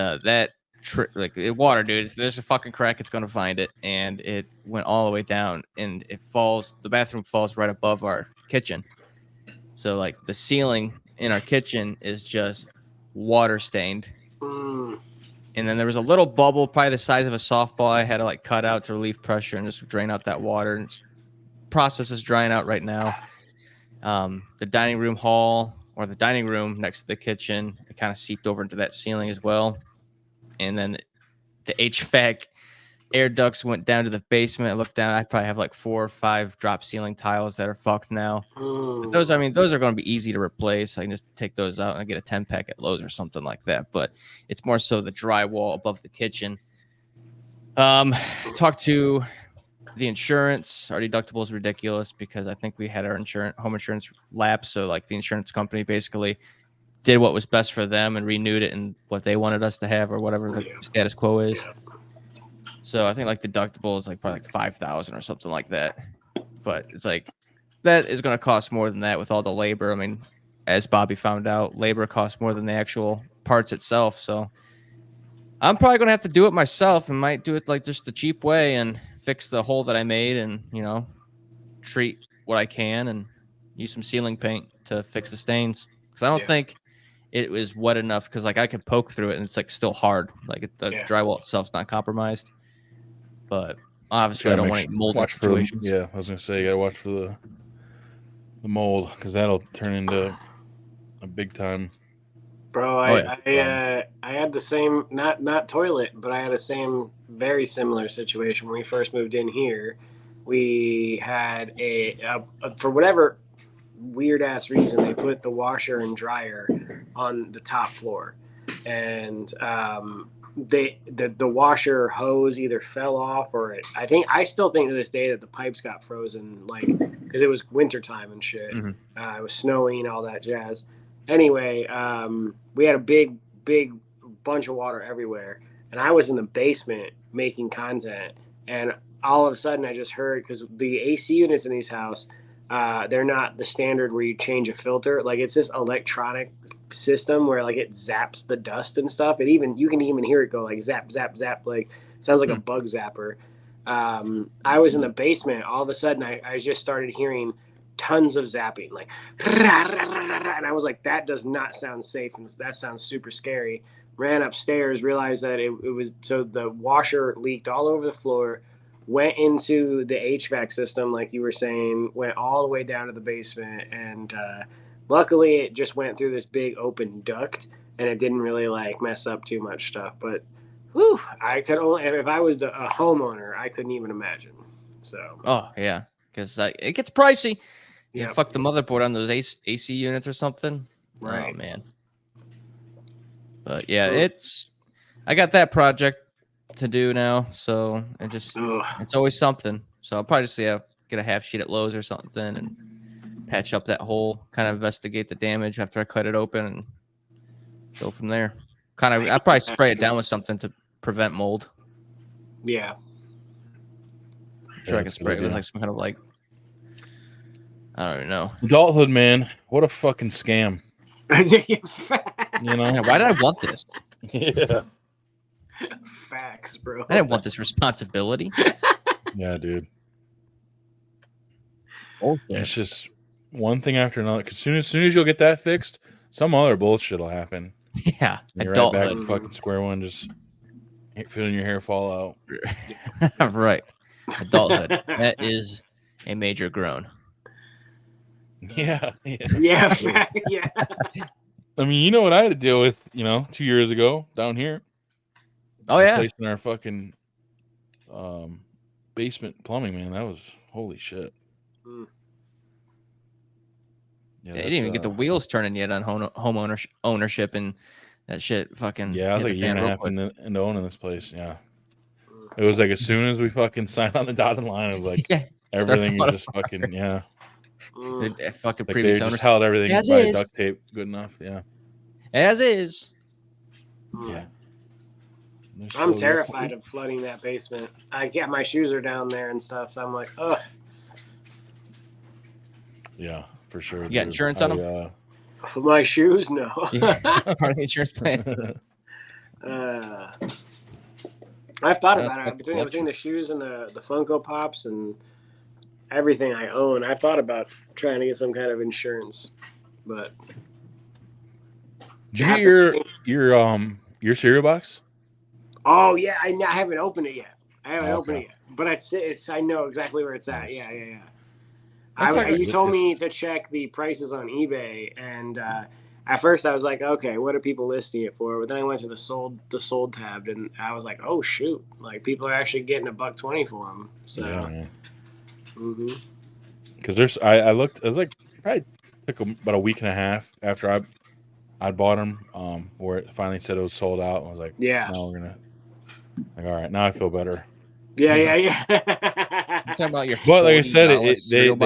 water, dude. There's a fucking crack. It's gonna find it, and it went all the way down, and it falls. The bathroom falls right above our kitchen. So like the ceiling in our kitchen is just water stained. And then there was a little bubble, probably the size of a softball, I had to like cut out to relieve pressure and just drain out that water. And process is drying out right now. The dining room hall, or the dining room next to the kitchen, it kind of seeped over into that ceiling as well. And then the HVAC air ducts went down to the basement. I looked down. I probably have like 4 or 5 drop ceiling tiles that are fucked now. But those are going to be easy to replace. I can just take those out and get a 10-pack at Lowe's or something like that. But it's more so the drywall above the kitchen. Talked to the insurance. Our deductible is ridiculous because I think we had our home insurance lapse. So like the insurance company basically did what was best for them and renewed it in what they wanted us to have or whatever the status quo is. So I think like deductible is like probably like $5,000 or something like that. But it's like that is going to cost more than that with all the labor. I mean, as Bobby found out, labor costs more than the actual parts itself. So I'm probably gonna have to do it myself, and might do it like just the cheap way and fix the hole that I made, and treat what I can and use some ceiling paint to fix the stains. Because I don't think it was wet enough. Because like I could poke through it and it's like still hard. Like the drywall itself's not compromised. But obviously, I don't want any molded situations. I was gonna say you gotta watch for the mold, because that'll turn into a big time. Bro, I had the same not toilet, but I had the same very similar situation when we first moved in here. We had a for whatever weird ass reason they put the washer and dryer on the top floor, and the washer hose either fell off or I still think to this day that the pipes got frozen, like because it was wintertime and shit. It was snowing, all that jazz. Anyway, we had a big bunch of water everywhere, and I was in the basement making content, and all of a sudden I just heard, because the AC units in these houses, they're not the standard where you change a filter. Like it's this electronic system where like it zaps the dust and stuff. You can even hear it go like zap zap zap, like sounds like a bug zapper. I was in the basement. All of a sudden I just started hearing tons of zapping, like, and I was like, that does not sound safe, and that sounds super scary. Ran upstairs, realized that it was, so the washer leaked all over the floor, went into the HVAC system, like you were saying, went all the way down to the basement, and luckily it just went through this big open duct, and it didn't really like mess up too much stuff. But whew, I could only, if I was a homeowner, I couldn't even imagine. So because it gets pricey. Fuck the motherboard on those AC units or something. Right. Oh man. But yeah, I got that project to do now, so it's always something. So I'll probably just get a half sheet at Lowe's or something and patch up that hole, kind of investigate the damage after I cut it open and go from there. I'll probably spray it down with something to prevent mold. Yeah. I'm sure I can spray it with like some kind of like, I don't even know. Adulthood, man. What a fucking scam. Why did I want this? Yeah. Facts, bro. I didn't want this responsibility. Yeah, dude. Okay. It's just one thing after another. As soon as you'll get that fixed, some other bullshit will happen. Yeah. You're right back to fucking square one, just feeling your hair fall out. Right. Adulthood. That is a major groan. Yeah. Yeah. I mean, you know what I had to deal with, 2 years ago down here. Oh yeah. Replacing our fucking basement plumbing, man. That was holy shit. Yeah, they didn't even get the wheels turning yet on home ownership, and that shit fucking. Yeah, I was like a year and a half into owning this place. Yeah. It was like as soon as we fucking signed on the dotted line of like everything was just fucking The fucking like previous they owners just held everything by duct tape good enough. Yeah. As is. Yeah. I'm terrified of flooding that basement. My shoes are down there and stuff, so I'm like, ugh. Yeah, for sure. You got insurance on them? My shoes? No. Part of the insurance plan. I've thought about it. Between the shoes and the Funko Pops and everything I own, I thought about trying to get some kind of insurance, but. Did you get your cereal box? Oh yeah, I haven't opened it yet. Opened it yet, but it's I know exactly where it's at. Nice. Yeah. You told me to check the prices on eBay, and at first I was like, okay, what are people listing it for? But then I went to the sold tab, and I was like, oh shoot, like people are actually getting $120 for them. So. Yeah. Because I looked. It was like probably took about a week and a half after I bought them, where it finally said it was sold out. I was like, yeah. Now we're gonna. Like, all right, now I feel better. Yeah. You're talking about your. But like I said, they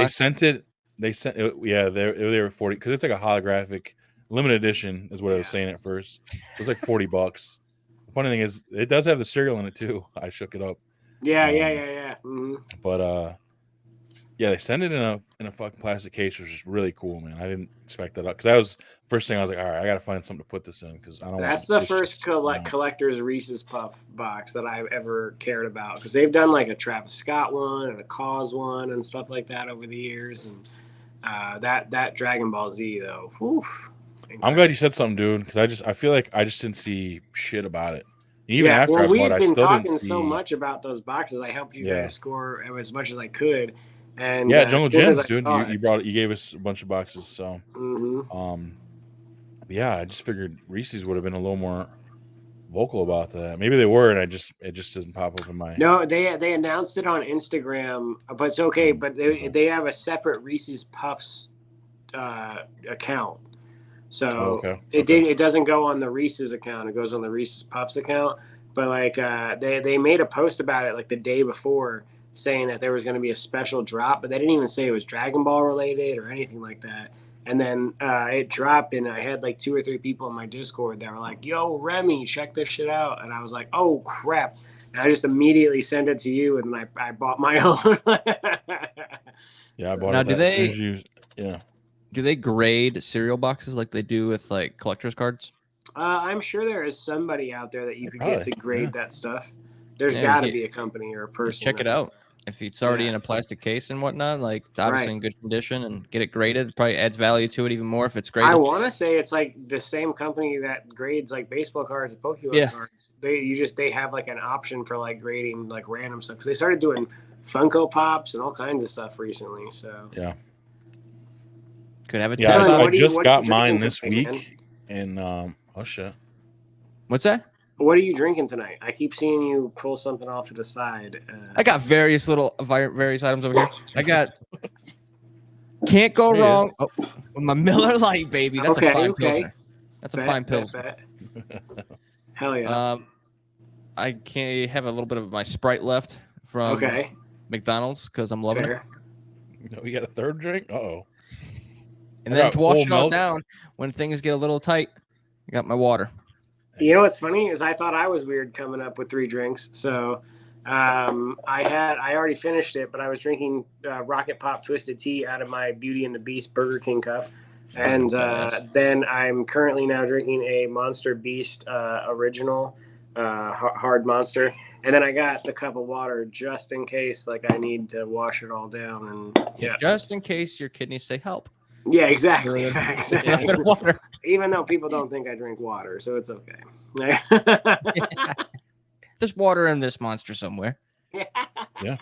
sent it. They sent it. Yeah, they were 40 because it's like a holographic limited edition is what I was saying at first. It was like $40. The funny thing is, it does have the cereal in it too. I shook it up. Yeah. But Yeah, they send it in a fucking plastic case, which is really cool, man. I didn't expect that because that was first thing I was like, all right, I gotta find something to put this in because I don't want. That's the it's first just, collector's Reese's Puff box that I've ever cared about because they've done like a Travis Scott one and a Cause one and stuff like that over the years. And that Dragon Ball Z though, whew, I'm glad you said something, dude, because I feel like I just didn't see shit about it. Even yeah, after well, I we bought it, had I been still didn't talking see. so much about those boxes. I helped you guys score as much as I could. And Yeah, Jungle as soon as Gems, I dude. saw You gave us a bunch of boxes, so yeah, I just figured Reese's would have been a little more vocal about that. Maybe they were, and it just doesn't pop up in my. No, they announced it on Instagram, but it's okay. But they have a separate Reese's Puffs account, so it doesn't go on the Reese's account. It goes on the Reese's Puffs account. But like they made a post about it like the day before, saying that there was going to be a special drop, but they didn't even say it was Dragon Ball related or anything like that. And then it dropped, and I had like 2 or 3 people in my Discord that were like, "Yo, Remy, check this shit out." And I was like, "Oh crap!" And I just immediately sent it to you, and I bought my own. Yeah, I bought Now, it. As soon as you, yeah. Do they grade cereal boxes like they do with like collector's cards? I'm sure there is somebody out there that you could get to grade that stuff. There's got to be a company or a person. Check it out. If it's already in a plastic case and whatnot, like it's obviously in good condition, and get it graded, it probably adds value to it even more if it's graded. I want to say it's like the same company that grades like baseball cards and Pokemon cards. They have like an option for like grading like random stuff because they started doing Funko Pops and all kinds of stuff recently. So yeah, could have a yeah. I just got mine this week, and oh shit. What's that? What are you drinking tonight? I keep seeing you pull something off to the side. I got various items over here. I got can't go wrong with my Miller Lite, baby. That's a fine Pilsner. That's a fine Pilsner. Hell yeah. I can't have a little bit of my Sprite left from McDonald's because I'm loving it. No, we got a third drink? Uh-oh. And then to wash it all down when things get a little tight, I got my water. You know what's funny is I thought I was weird coming up with 3 drinks. So I already finished it, but I was drinking Rocket Pop Twisted Tea out of my Beauty and the Beast Burger King cup. And then I'm currently now drinking a Monster Beast original hard monster. And then I got the cup of water just in case like I need to wash it all down. And just in case your kidneys say help. Yeah, exactly. Water. Even though people don't think I drink water, so it's okay. There's water in this monster somewhere. Yeah.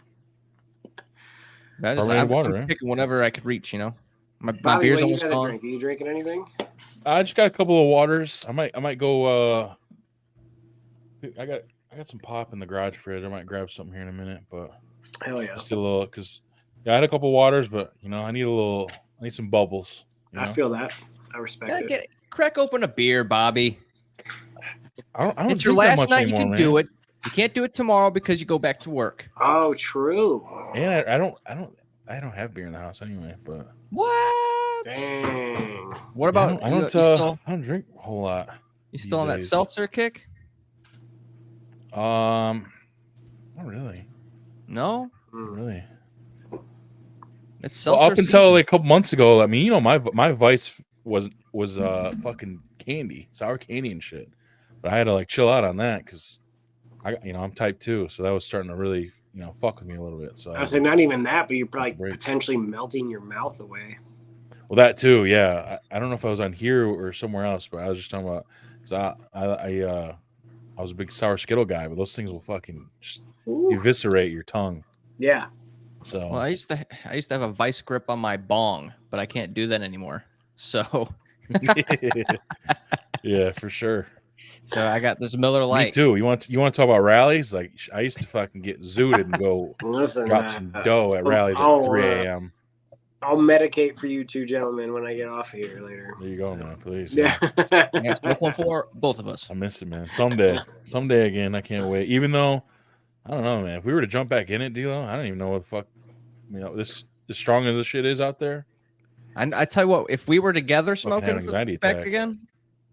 I'm picking whatever I could reach, you know. My Bobby, beer's almost gone. Are you drinking anything? I just got a couple of waters. I might go. I got some pop in the garage fridge. I might grab something here in a minute, but hell yeah, just a little because I had a couple of waters, but you know I need some bubbles. I feel that. I respect it. Crack open a beer, Bobby. I don't it's your last night. You can do it. You can't do it tomorrow because you go back to work. Oh, true. And I don't have beer in the house anyway. But what? Dang. What about? I don't drink a whole lot. You still on that seltzer kick? Not really. No. Really. It's seltzer up until like a couple months ago. I mean, you know, my vice was fucking candy, sour candy and shit. But I had to like chill out on that because I'm type 2, so that was starting to really fuck with me a little bit. So I was saying not even that, but you're probably potentially melting your mouth away. Well, that too, yeah. I don't know if I was on here or somewhere else, but I was just talking about because I was a big sour Skittle guy, but those things will fucking just eviscerate your tongue. Yeah. So well, I used to have a vice grip on my bong, but I can't do that anymore. So yeah, for sure. So I got this Miller Lite. Me too. You want to talk about rallies? Like I used to fucking get zooted and go drop some dough at rallies at 3 a.m. I'll medicate for you 2 gentlemen when I get off of here later. There you go, man. Please. Yeah. Smoke one for both of us. I miss it, man. Someday again. I can't wait. Even though I don't know, man. If we were to jump back in it, D-Lo, I don't even know what the fuck. This as strong as this shit is out there. I tell you what, if we were together smoking back again,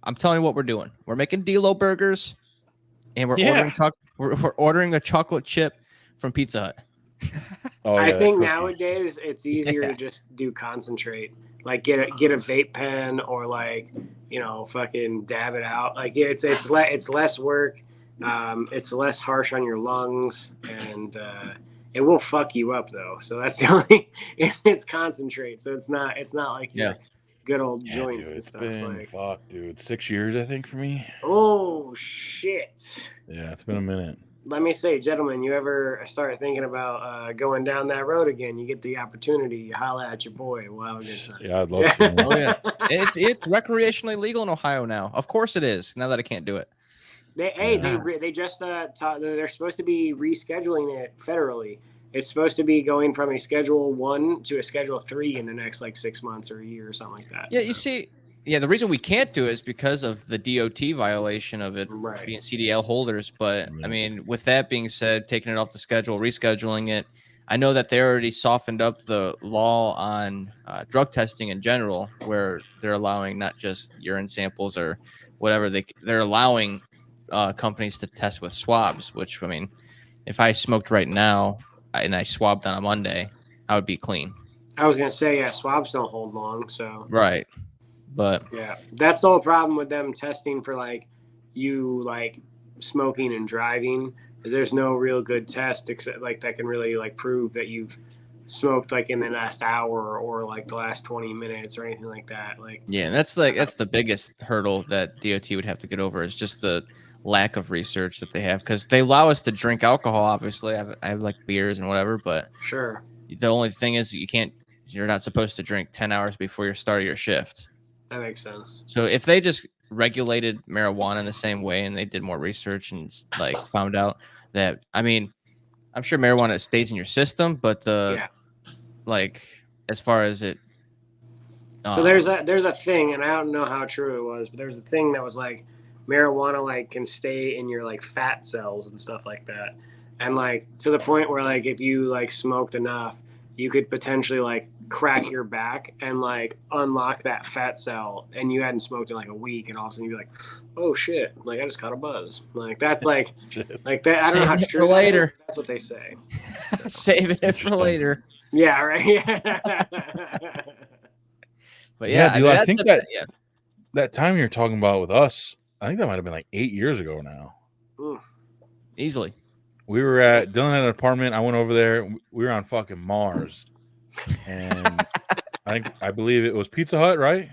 I'm telling you what we're doing. We're making D-Lo burgers, and we're ordering a chocolate chip from Pizza Hut. Oh, I yeah, think cookie. nowadays it's easier to just do concentrate. Like get a vape pen or like fucking dab it out. Like it's less work. It's less harsh on your lungs, and it will fuck you up though. So that's the only. It's concentrate, so it's not like Yeah. your good old Yeah, joints dude, and it's stuff. been Like, fuck, dude, 6 years I think for me. oh shit. Yeah, it's been a minute. Let me say, gentlemen, you ever start thinking about going down that road again? You get the opportunity, you holla at your boy. We'll have a good time. Yeah, I'd love to. Man. Oh yeah, it's recreationally legal in Ohio now. Of course it is. Now that I can't do it. They just they're supposed to be rescheduling it federally. It's supposed to be going from a Schedule 1 to a Schedule 3 in the next like 6 months or a year or something like that. Yeah, you see, the reason we can't do it is because of the DOT violation of it Right. being CDL holders. But I mean, with that being said, taking it off the schedule, rescheduling it, I know that they already softened up the law on drug testing in general, where they're allowing not just urine samples or whatever they're allowing companies to test with swabs. Which I mean, if I smoked right now and I swabbed on a Monday, I would be clean. I was gonna say, yeah, swabs don't hold long, so Right. But yeah, that's the whole problem with them testing for like you like smoking and driving. Is there's no real good test except like that can really like prove that you've smoked like in the last hour or like the last 20 minutes or anything like that. Like, yeah, that's the biggest hurdle that DOT would have to get over is just the lack of research that they have because they allow us to drink alcohol. Obviously, I have like beers and whatever, but sure, the only thing is you're not supposed to drink 10 hours before you start your shift. that makes sense. So if they just regulated marijuana in the same way and they did more research and like found out that, I mean, I'm sure marijuana stays in your system, but like as far as it. So there's a thing, and I don't know how true it was, but there's a thing that was like marijuana like can stay in your like fat cells and stuff like that, and like to the point where like if you like smoked enough, you could potentially like crack your back and like unlock that fat cell, and you hadn't smoked in like a week, and all of a sudden you'd be like, oh shit, like I just caught a buzz. Like that's like like that. I don't know how Saving it true for that is, later. but that's what they say. Saving it for later. Yeah, right. But yeah, dude, I think yeah. that time you're talking about with us, I think that might have been like 8 years ago now. Easily. We were at Dylan had an apartment. I went over there. We were on fucking Mars, and I believe it was Pizza Hut, right?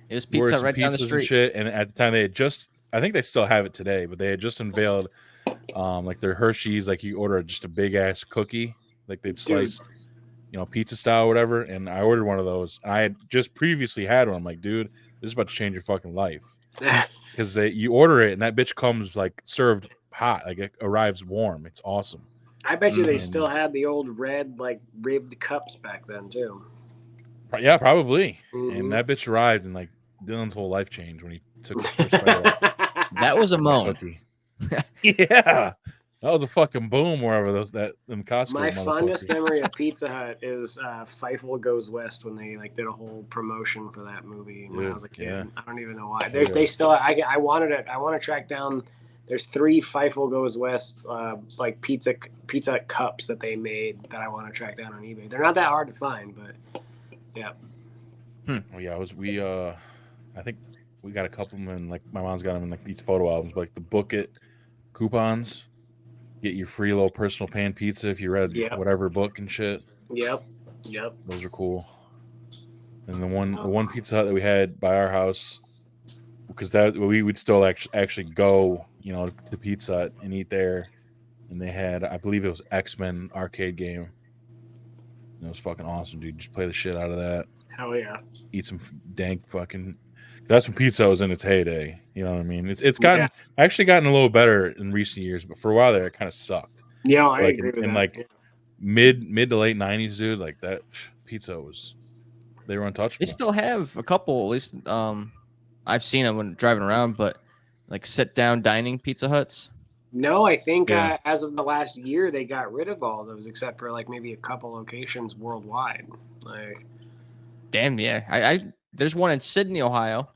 It was pizza right down the pizzas street. and shit. And at the time, they had just, I think they still have it today, but they had just unveiled like their Hershey's. Like you order just a big ass cookie, like they'd sliced, pizza style or whatever. And I ordered one of those. And I had just previously had one. I'm like, dude, this is about to change your fucking life. Because you order it and that bitch comes like served hot, like it arrives warm. It's awesome. I bet you they still had the old red like ribbed cups back then too. Yeah, probably. Mm-hmm. And that bitch arrived and like Dylan's whole life changed when he took his first bite. That was a moan. Yeah. That was a fucking boom wherever them Costco. My fondest memory of Pizza Hut is Feifel Goes West when they like did a whole promotion for that movie when I was a kid. Yeah. I don't even know why. They still I want to track down. There's 3 Feifel Goes West like pizza cups that they made that I want to track down on eBay. They're not that hard to find, but yeah. Well, yeah, I think we got a couple of them in, like my mom's got them in like these photo albums, like the Book It coupons. Get your free little personal pan pizza if you read whatever book and shit. Yep. Those are cool. And the one Pizza Hut that we had by our house, because that we would still actually go, to Pizza Hut and eat there. And they had, I believe it was X-Men arcade game. And it was fucking awesome, dude. Just play the shit out of that. Hell yeah. Eat some dank fucking. That's when pizza was in its heyday. You know what I mean? It's gotten actually gotten a little better in recent years, but for a while there, it kind of sucked. Yeah, I agree with that. Like mid to late 90s, dude, like that pizza they were untouchable. They still have a couple, at least. I've seen them when driving around, but like sit down dining Pizza Huts. No, I think as of the last year, they got rid of all those except for like maybe a couple locations worldwide. Like, damn, yeah. I there's one in Sydney, Ohio.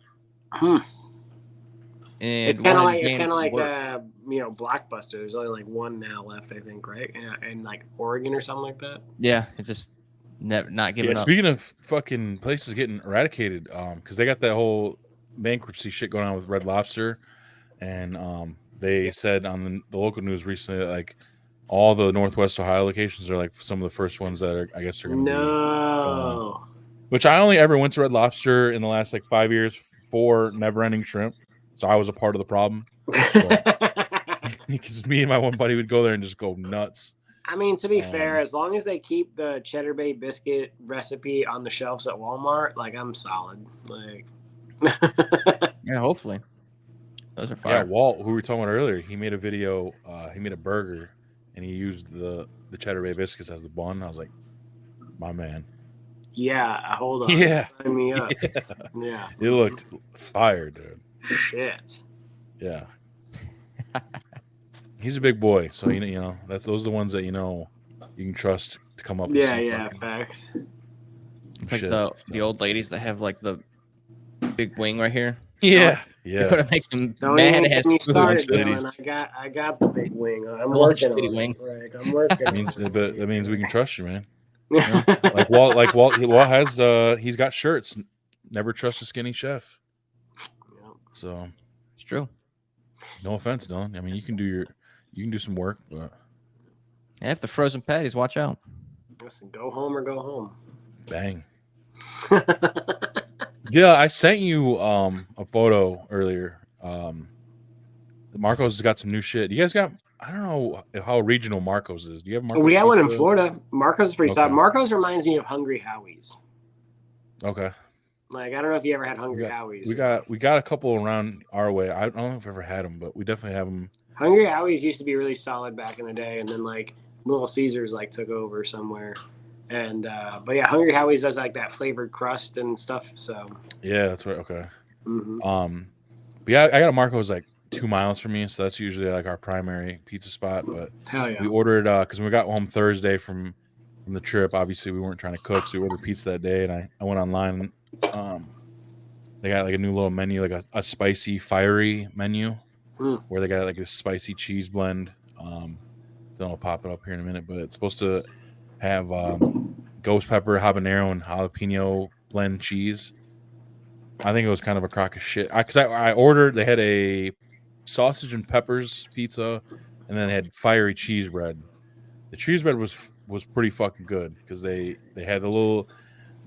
And It's kind of one like in Vanwart. Blockbuster. There's only like one now left, I think, right? And like Oregon or something like that. Yeah, it's just not giving up. Speaking of fucking places getting eradicated, because they got that whole bankruptcy shit going on with Red Lobster, and they said on the local news recently that like all the Northwest Ohio locations are like some of the first ones that I guess are going to be gone. Which I only ever went to Red Lobster in the last like 5 years for Never Ending Shrimp, so I was a part of the problem. Because me and my one buddy would go there and just go nuts. I mean, to be fair, as long as they keep the Cheddar Bay biscuit recipe on the shelves at Walmart, like I'm solid. Like, yeah, hopefully. Those are fire. Yeah, Walt, who we were talking about earlier, he made a video. He made a burger, and he used the Cheddar Bay biscuits as the bun. I was like, my man. Yeah, hold on. Yeah, sign me up. Yeah. It looked fire, dude. Shit. Yeah. He's a big boy, so you know those are the ones that you can trust to come up. Yeah, facts. It's like the old ladies that have like the big wing right here. Yeah. It makes them Don't mad. even It has get me started, ladies. Dylan. I got the big wing. I'm Lunch working City on wing. it. Right, I'm working. That means we can trust you, man. Yeah. Walt has he's got shirts. Never trust a skinny chef. Yeah. So it's true. No offense, Dylan. I mean, you can do some work, but yeah, if the frozen patties, watch out. Listen, go home or go home. Bang. Yeah, I sent you a photo earlier. Marco's got some new shit. You guys got? I don't know how regional Marco's is. Do you have Marco's? We got one in Florida. Marco's is pretty solid. Marco's reminds me of Hungry Howie's. Okay. Like, I don't know if you ever had Hungry Howie's. We got a couple around our way. I don't know if I've ever had them, but we definitely have them. Hungry Howie's used to be really solid back in the day, and then like Little Caesars like took over somewhere. And but yeah, Hungry Howie's does like that flavored crust and stuff. So yeah, that's right. Okay. Mm-hmm. But yeah, I got a Marco's like 2 miles from me, so that's usually like our primary pizza spot. But hell yeah, we ordered because when we got home Thursday from the trip, obviously we weren't trying to cook, so we ordered pizza that day. And I went online. They got like a new little menu, like a spicy, fiery menu, where they got like a spicy cheese blend. Then I'll pop it up here in a minute, but it's supposed to have ghost pepper, habanero, and jalapeno blend cheese. I think it was kind of a crock of shit. Because I ordered, they had a sausage and peppers pizza, and then they had fiery cheese bread. The cheese bread was pretty fucking good because they had the little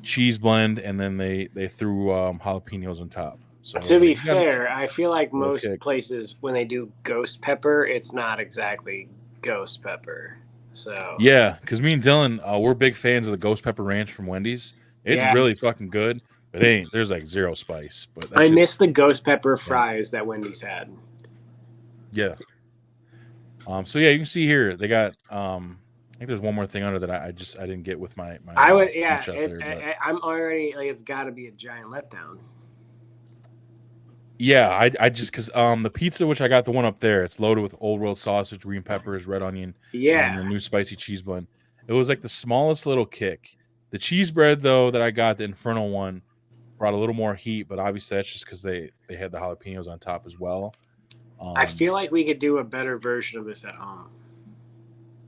cheese blend, and then they threw jalapenos on top. So to be fair, I feel like most places when they do ghost pepper, it's not exactly ghost pepper. So yeah, because me and Dylan, we're big fans of the ghost pepper ranch from Wendy's. It's really fucking good, but there's like zero spice. But I miss the ghost pepper fries that Wendy's had. Yeah. So yeah, you can see here they got. I think there's one more thing under that I didn't get with my. I would I'm already like it's got to be a giant letdown. Yeah, I just because the pizza which I got, the one up there, it's loaded with old world sausage, green peppers, red onion, and the new spicy cheese blend. It was like the smallest little kick. The cheese bread though that I got, the Infernal one, brought a little more heat, but obviously that's just because they had the jalapenos on top as well. I feel like we could do a better version of this at home.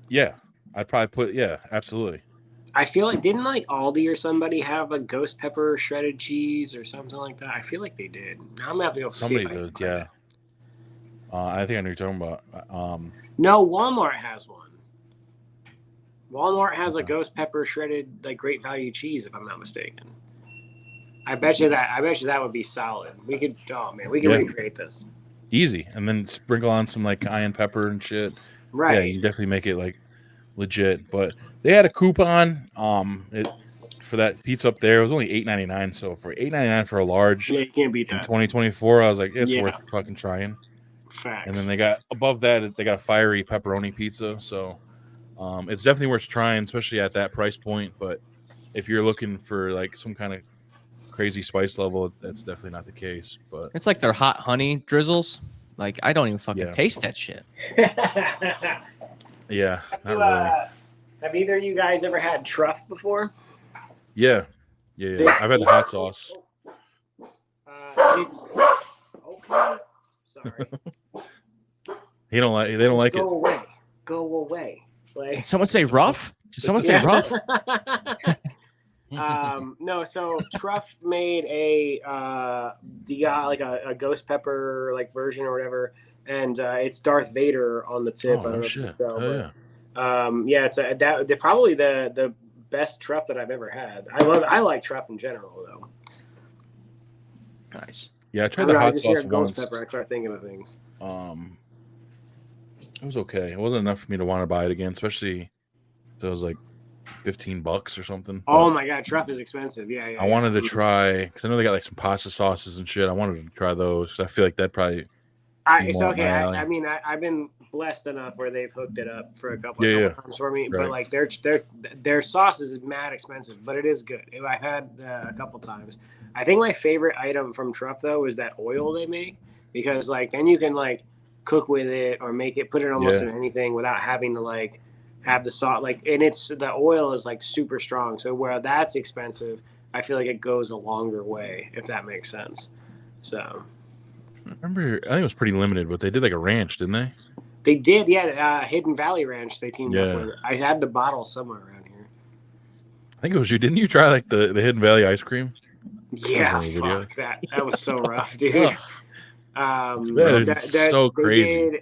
Yeah, I'd probably absolutely. I feel like didn't like Aldi or somebody have a ghost pepper shredded cheese or something like that? I feel like they did. Now I'm gonna have to go. Somebody did, yeah. I think I know what you're talking about. No, Walmart has one. Walmart has a ghost pepper shredded like great value cheese, if I'm not mistaken. I bet you that would be solid. We could recreate this. Easy, and then sprinkle on some like cayenne pepper and shit. Right. Yeah, you definitely make it like legit. But they had a coupon for that pizza up there. It was only $8.99. So for $8.99 for a large, you can't beat that. In 2024, I was like, it's worth fucking trying. Facts. And then they got above that, they got a fiery pepperoni pizza. So it's definitely worth trying, especially at that price point. But if you're looking for like some kind of crazy spice level, that's definitely not the case. But it's like their hot honey drizzles. Like I don't even fucking taste that shit. Yeah, not really. Have either of you guys ever had truff before? Yeah. I've had the hot sauce. Okay. Sorry. sorry. They don't like Go it. away. Go away. Like, Did someone say rough? Did someone say rough? No, so Truff made a like a ghost pepper like version or whatever, and it's Darth Vader on the tip. Oh, I don't no know if you shit. can tell, Oh, but yeah, it's they're probably the best Truff that I've ever had. I like Truff in general though. Nice. Yeah, I I tried don't the know, I hot just hear sauce ghost once. pepper, I start thinking of things. It was okay. It wasn't enough for me to want to buy it again, especially if it was like $15 or something. Oh But my god, Truff is expensive. Yeah, I wanted to try, because I know they got like some pasta sauces and shit. I wanted to try those. So I feel like that'd probably be It's more up okay. my alley. I mean, I've been blessed enough where they've hooked it up for a couple times for me. Right. But like their sauce is mad expensive, but it is good. I've had a couple times. I think my favorite item from Truff though is that oil they make, because like then you can like cook with it or make it, put it almost in anything without having to like have the sauce. Like, and it's the oil is like super strong. So where that's expensive, I feel like it goes a longer way, if that makes sense. So. I remember, I think it was pretty limited, but they did like a ranch, didn't they? They did, yeah. Hidden Valley Ranch they teamed up Yeah. with. I had the bottle somewhere around here. I think it was you. Didn't you try like the Hidden Valley ice cream? Yeah, one of the videos. fuck that. That was so rough, dude. It's so crazy.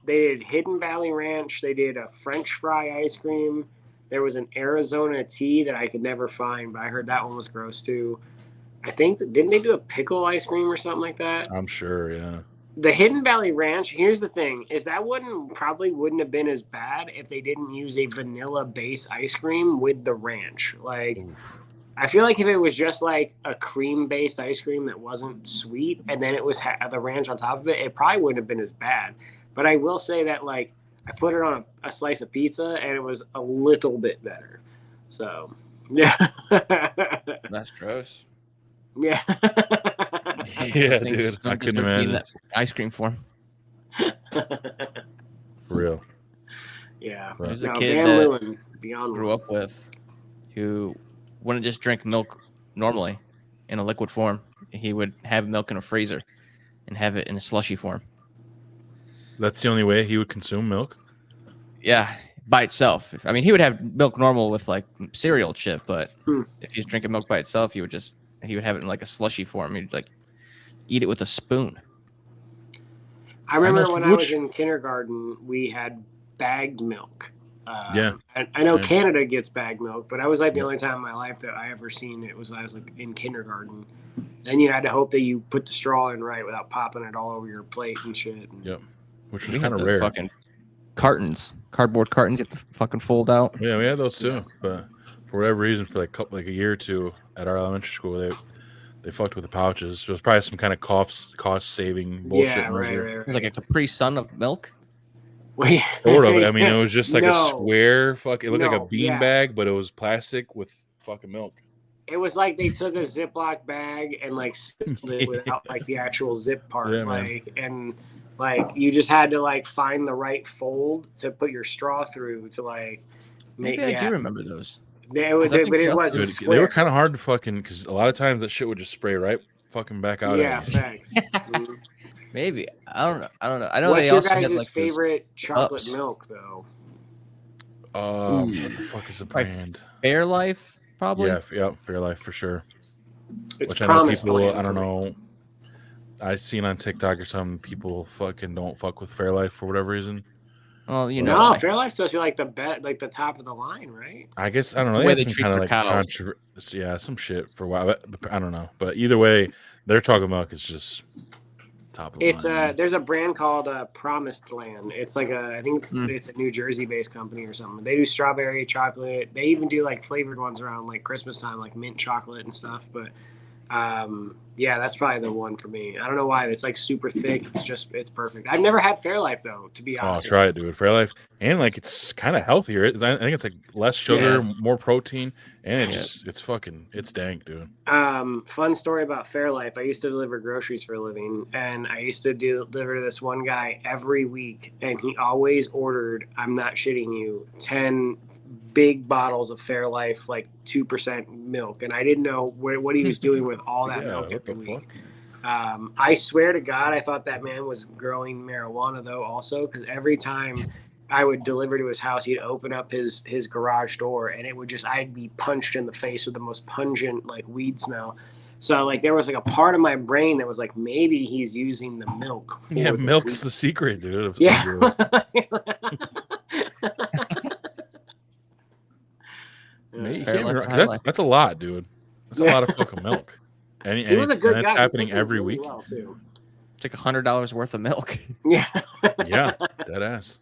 They did Hidden Valley Ranch. They did a French fry ice cream. There was an Arizona tea that I could never find, but I heard that one was gross too. I think didn't they do a pickle ice cream or something like that? I'm sure, yeah. The Hidden Valley Ranch, here's the thing, is that probably wouldn't have been as bad if they didn't use a vanilla base ice cream with the ranch. Like, Oof. I feel like if it was just like a cream based ice cream that wasn't sweet and then it was the ranch on top of it, it probably wouldn't have been as bad. But I will say that like I put it on a slice of pizza and it was a little bit better. So, yeah. That's gross. Yeah. Yeah, dude. I couldn't imagine. That ice cream form. For real. Yeah. There's a kid that Lewin, grew up with who wouldn't just drink milk normally in a liquid form. He would have milk in a freezer and have it in a slushy form. That's the only way he would consume milk? Yeah, by itself. I mean, he would have milk normal with like cereal chip, but if he's drinking milk by itself, he would have it in like a slushy form. He'd like eat it with a spoon. I remember when I was in kindergarten, we had bagged milk. Yeah. I know Canada gets bagged milk, but that was like the only time in my life that I ever seen it was when I was like in kindergarten. And you had to hope that you put the straw in right without popping it all over your plate and shit. Yep. Which was kind of rare. Fucking cardboard cartons, you have to fucking fold out. Yeah, we had those too. But for whatever reason, for like a year or two at our elementary school, they fucked with the pouches. It was probably some kind of cost saving bullshit measure. Right. It was like a Capri Sun of milk. Wait, sort of. I mean, it was just like a square it looked like a bean bag, but it was plastic with fucking milk. It was like they took a Ziploc bag and like sealed it without like the actual zip part. And like you just had to like find the right fold to put your straw through to like make. Maybe I do remember those. They were kind of hard to fucking, because a lot of times that shit would just spray right fucking back out. Yeah, thanks. Maybe I don't know. I know What's they your also guys' had like favorite chocolate milk though? What the fuck is the brand? Fairlife, probably. Yeah, Fairlife for sure. It's which I know people. I don't know. I've seen on TikTok or something, people fucking don't fuck with Fairlife for whatever reason. Well, you know, Fairlife's supposed to be like the top of the line, right? I guess I don't know. They had some kind of like controversy, some shit for a while. But I don't know. But either way, their chocolate milk is just top of the line. There's a brand called Promised Land. It's like I think it's a New Jersey-based company or something. They do strawberry chocolate. They even do like flavored ones around like Christmas time, like mint chocolate and stuff. But yeah, that's probably the one for me. I don't know why. It's like super thick. It's perfect. I've never had Fairlife though, to be honest. Oh, try it, dude. Fairlife, and like it's kind of healthier. I think it's like less sugar, more protein, and it's dank, dude. Fun story about Fairlife. I used to deliver groceries for a living, and I used to deliver to this one guy every week, and he always ordered, I'm not shitting you, 10 big bottles of Fairlife, like 2% milk, and I didn't know what he was doing with all that milk every week. I swear to God, I thought that man was growing marijuana though, also, because every time I would deliver to his house, he'd open up his garage door, and it would just I'd be punched in the face with the most pungent like weed smell. So like there was like a part of my brain that was like maybe he's using the milk. For Yeah, the milk's weed. the secret, dude. Yeah. You Fair can't be life, wrong, high 'cause life. that's a lot, dude. That's a lot of fucking milk. And He was a good and guy. it's He happening cooked every really week. well, too. It's like $100 worth of milk. Yeah. Yeah, dead ass.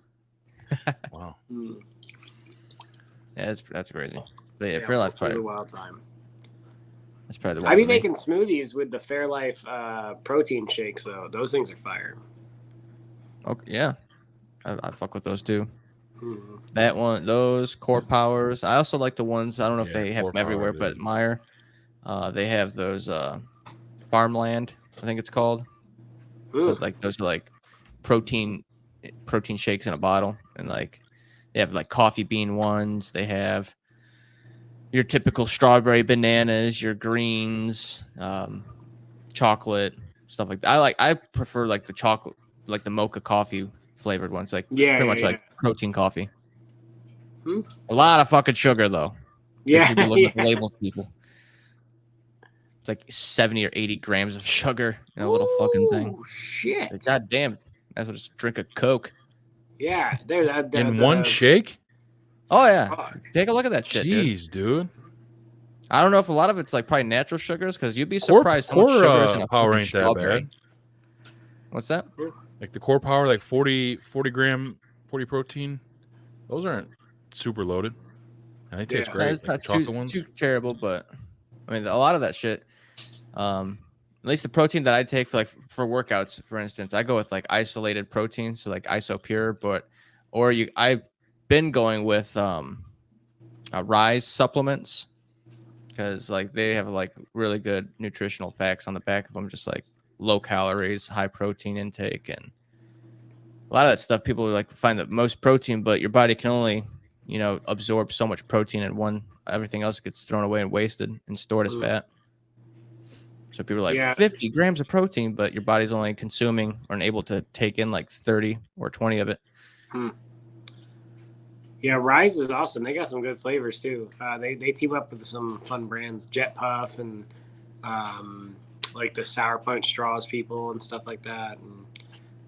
Wow. Mm. Yeah, that's crazy. But yeah, Yeah, Fairlife it was a probably wild time. that's probably the one I be for me. making smoothies with the Fairlife protein shakes, though. Those things are fire. Okay, yeah, I fuck with those too. Mm. That one, those Core Powers. I also like the ones. I don't know if Yeah, they have Core them everywhere, Power, but dude. Meyer, they have those Farmland. I think it's called. But Mm. like those are like protein shakes in a bottle, and like they have like coffee bean ones. They have your typical strawberry bananas, your greens, chocolate stuff like that. I prefer like the chocolate, like the mocha coffee flavored ones, like Yeah, pretty yeah, much yeah. like protein coffee. Hmm? A lot of fucking sugar though. Make Yeah, sure you be looking at the yeah. labels, people. It's like 70 or 80 grams of sugar in a little fucking thing. Ooh, shit. It's like, God damn, that's what just drink a Coke. Yeah, there. In one shake? Oh yeah, Fuck. take a look at that shit, dude. Jeez, dude. I don't know if a lot of it's like probably natural sugars, because you'd be Core surprised how much sugar is in a Power fucking ain't that strawberry. bad. What's that? Like the Core Power, like 40 gram, 40 protein. Those aren't super loaded. And they taste Yeah. great. It's Like not the chocolate ones. too terrible, but I mean a lot of that shit. At least the protein that I take for for workouts, for instance, I go with like isolated protein, so like IsoPure, I've been going with Rise supplements, because like they have like really good nutritional facts on the back of them, just like low calories, high protein intake, and a lot of that stuff. People like find the most protein, but your body can only absorb so much protein in one. Everything else gets thrown away and wasted and stored as fat. So people are like Yeah. 50 grams of protein, but your body's only consuming or able to take in like 30 or 20 of it. Yeah, Rise is awesome. They got some good flavors too. They team up with some fun brands, Jet Puff and like the Sour Punch Straws people and stuff like that.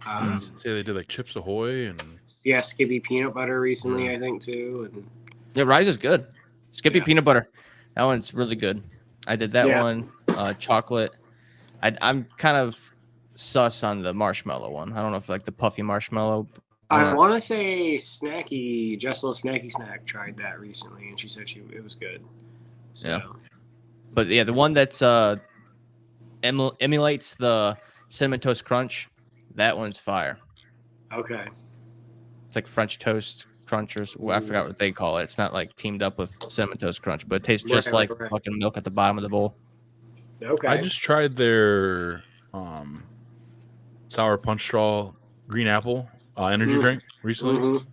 And Say they did like Chips Ahoy and yeah, Skippy Peanut Butter recently, I think too. And Yeah, Rise is good. Skippy peanut butter, that one's really good. I did that one. Chocolate. I'm kind of sus on the marshmallow one. I don't know if like the puffy marshmallow. I want to say Snacky, Just a Little Snacky Snack tried that recently, and she said it was good. So. Yeah. But yeah, the one that's emulates the Cinnamon Toast Crunch, that one's fire. Okay. It's like French Toast Crunchers. I forgot what they call it. It's not like teamed up with Cinnamon Toast Crunch, but it tastes just like fucking milk at the bottom of the bowl. Okay. I just tried their Sour Punch Straw Green Apple energy drink recently. It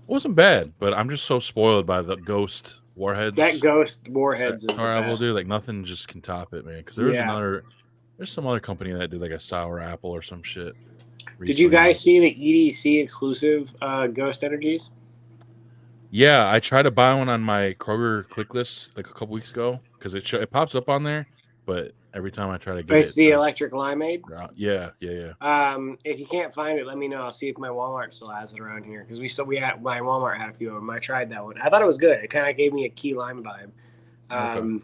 wasn't bad, but I'm just so spoiled by the Ghost Warheads. That Ghost Warheads is the best. Dude, like nothing just can top it, man. Because there's some other company that did like a sour apple or some shit. Recently. Did you guys see the EDC exclusive Ghost Energies? Yeah, I tried to buy one on my Kroger click list like a couple weeks ago because it pops up on there, but every time I try to get it's the electric limeade. Yeah. If you can't find it, let me know. I'll see if my Walmart still has it around here because my Walmart had a few of them. I tried that one. I thought it was good. It kind of gave me a key lime vibe.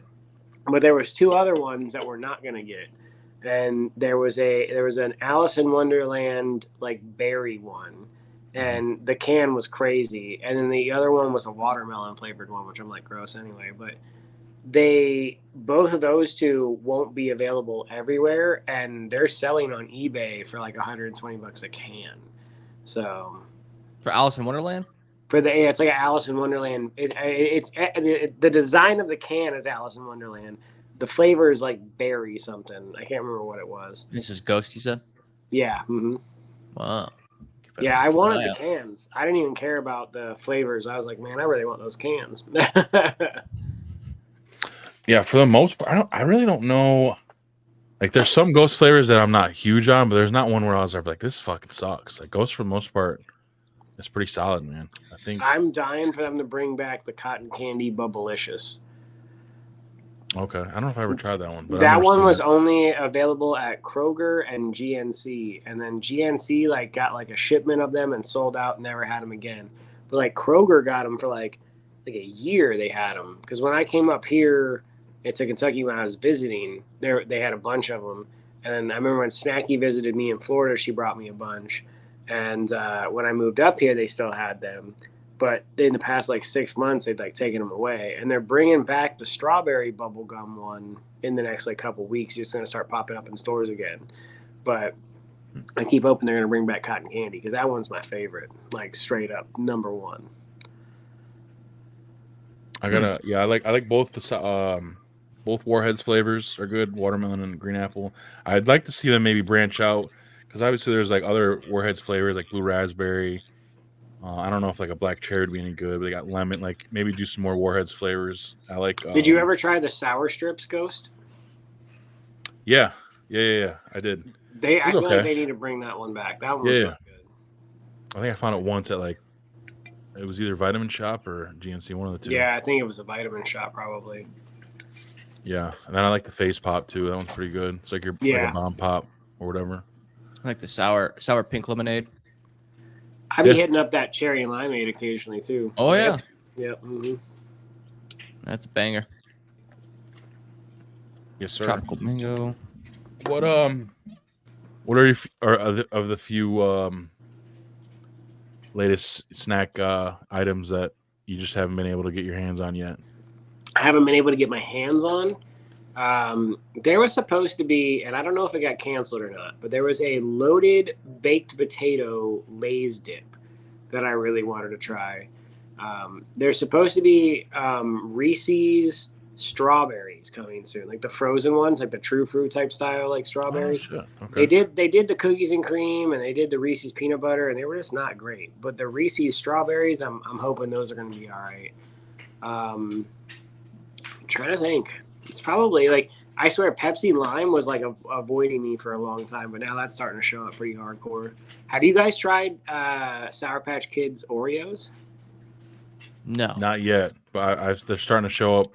But there was two other ones that we're not gonna get, and there was an Alice in Wonderland like berry one, and the can was crazy, and then the other one was a watermelon flavored one, which I'm like gross anyway, but. Both of those two won't be available everywhere, and they're selling on eBay for like $120 a can. So for Alice in Wonderland, it's like an Alice in Wonderland. The design of the can is Alice in Wonderland. The flavor is like berry something. I can't remember what it was. This is Ghost, you said? Yeah. Wow. Yeah, I wanted the cans. I didn't even care about the flavors. I was like, man, I really want those cans. Yeah, for the most part, I really don't know. Like there's some Ghost flavors that I'm not huge on, but there's not one where I was like, this fucking sucks. Like Ghost for the most part is pretty solid, man. I think I'm dying for them to bring back the cotton candy Bubblicious. Okay. I don't know if I ever tried that one, but That one was only available at Kroger and GNC, and then GNC like got like a shipment of them and sold out, and never had them again. But like Kroger got them for like a year. They had them because when I came up here to Kentucky when I was visiting, they had a bunch of them. And I remember when Snacky visited me in Florida, she brought me a bunch. And when I moved up here, they still had them. But in the past like 6 months, they'd like taken them away, and they're bringing back the strawberry bubblegum one in the next like couple weeks. It's going to start popping up in stores again. But I keep hoping they're going to bring back cotton candy because that one's my favorite, like straight up number one. I like both the both Warheads flavors are good, watermelon and green apple. I'd like to see them maybe branch out because obviously there's like other Warheads flavors like blue raspberry. I don't know if like a black cherry would be any good, but they got lemon. Like maybe do some more Warheads flavors. I like. Did you ever try the sour strips, Ghost? Yeah. I did. I feel like they need to bring that one back. That one was not good. I think I found it once at like it was either Vitamin Shop or GNC, one of the two. Yeah, I think it was a Vitamin Shop probably. Yeah, and then I like the face pop too. That one's pretty good. It's like like a bomb pop or whatever. I like the sour pink lemonade. I be hitting up that cherry and limeade occasionally too. Oh yeah, yeah. Mm-hmm. That's a banger. Yes, sir. Tropical mango. What are of the few latest snack items that you just haven't been able to get your hands on yet? I haven't been able to get my hands on. There was supposed to be, and I don't know if it got canceled or not, but there was a loaded baked potato Lay's dip that I really wanted to try. There's supposed to be Reese's strawberries coming soon, like the frozen ones, like the true fruit type style, like strawberries. Oh, okay. They did the cookies and cream, and they did the Reese's peanut butter, and they were just not great. But the Reese's strawberries, I'm hoping those are going to be all right. I'm trying to think. It's probably like, I swear Pepsi Lime was like avoiding me for a long time, but now that's starting to show up pretty hardcore. Have you guys tried Sour Patch Kids Oreos? No, not yet, but they're starting to show up.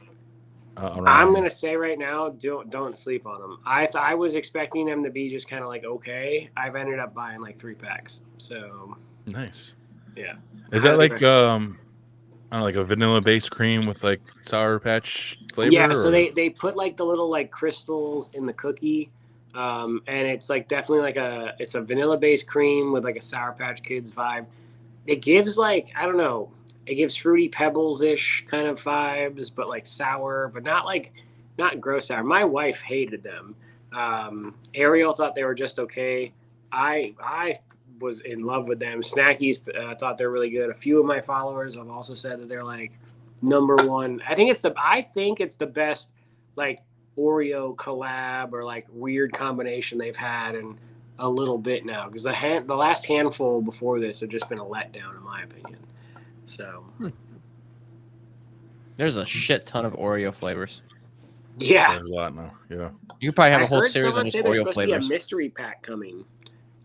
I'm gonna say right now, don't sleep on them. I was expecting them to be just kind of like okay. I've ended up buying like 3 packs. So nice. Yeah. Is that like I don't know, like a vanilla based cream with like Sour Patch flavor? Yeah. So they put like the little like crystals in the cookie, and it's like definitely like it's a vanilla based cream with like a Sour Patch Kids vibe. It gives like, I don't know. It gives Fruity Pebbles-ish kind of vibes, but like sour, but not gross sour. My wife hated them. Ariel thought they were just okay. I was in love with them. Snackies thought they're really good. A few of my followers have also said that they're like number one. I think it's the best like Oreo collab or like weird combination they've had in a little bit now, because the last handful before this have just been a letdown in my opinion. So there's a shit ton of Oreo flavors. Yeah, there's a lot now. Yeah, you could probably have a whole series on just Oreo flavors. To be a mystery pack coming,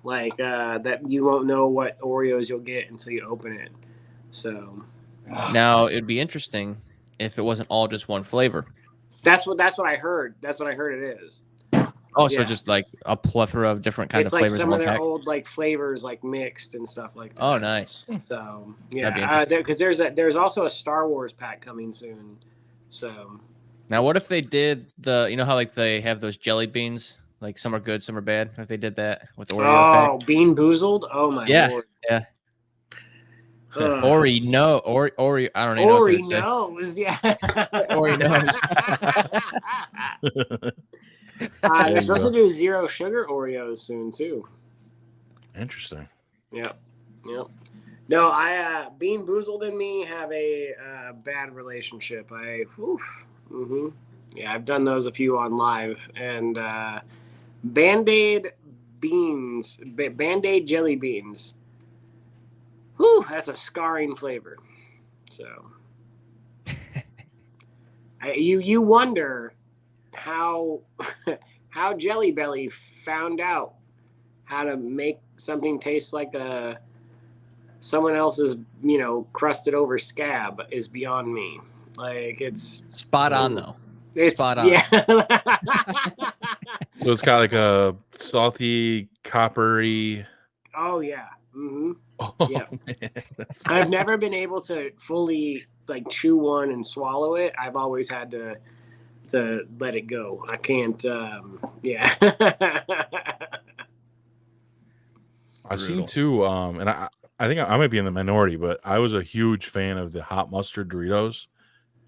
like that you won't know what Oreos you'll get until you open it. So now it'd be interesting if it wasn't all just one flavor. That's what I heard. That's what I heard it is. Oh, so just like a plethora of different kinds of flavors. It's like some of their old like flavors like mixed and stuff like that. Oh, nice. So yeah, because there's also a Star Wars pack coming soon. So now, what if they did how like they have those jelly beans, like some are good, some are bad. If they did that with Oreo pack. Bean Boozled. Oh my lord. Yeah. Ori no, Ori. I don't even know what to say. Knows, yeah. Ori knows. They're supposed to do 0 sugar Oreos soon too. Interesting. Yep. No, Bean Boozled and me have a bad relationship. Yeah, I've done those a few on live, and Band-Aid beans, Band-Aid jelly beans. Whew, that's a scarring flavor. So, you wonder how how Jelly Belly found out how to make something taste like someone else's, crusted over scab is beyond me. Like it's Spot on though. It's Spot on. Yeah. So it's got like a salty, coppery. Oh yeah. Mm-hmm. Oh, Yeah. man, that's I've never been able to fully like chew one and swallow it. I've always had to let it go. I can't. Yeah. I've seen Brutal. too, and I think I might be in the minority, but I was a huge fan of the hot mustard Doritos,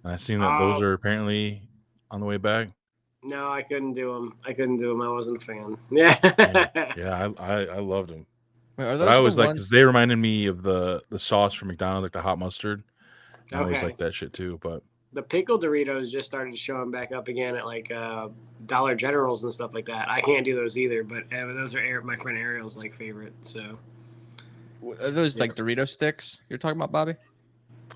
and I've seen that those Oh. are apparently on the way back. No, I couldn't do them. I wasn't a fan. Yeah. Yeah, I loved them. Wait, are But I those always the like ones? because they reminded me of the sauce from McDonald's, like the hot mustard. I always Okay. like that shit too. But The pickle Doritos just started showing back up again at like Dollar Generals and stuff like that. I can't do those either, but those are my friend Ariel's like favorite. So Are those like Dorito sticks you're talking about, Bobby?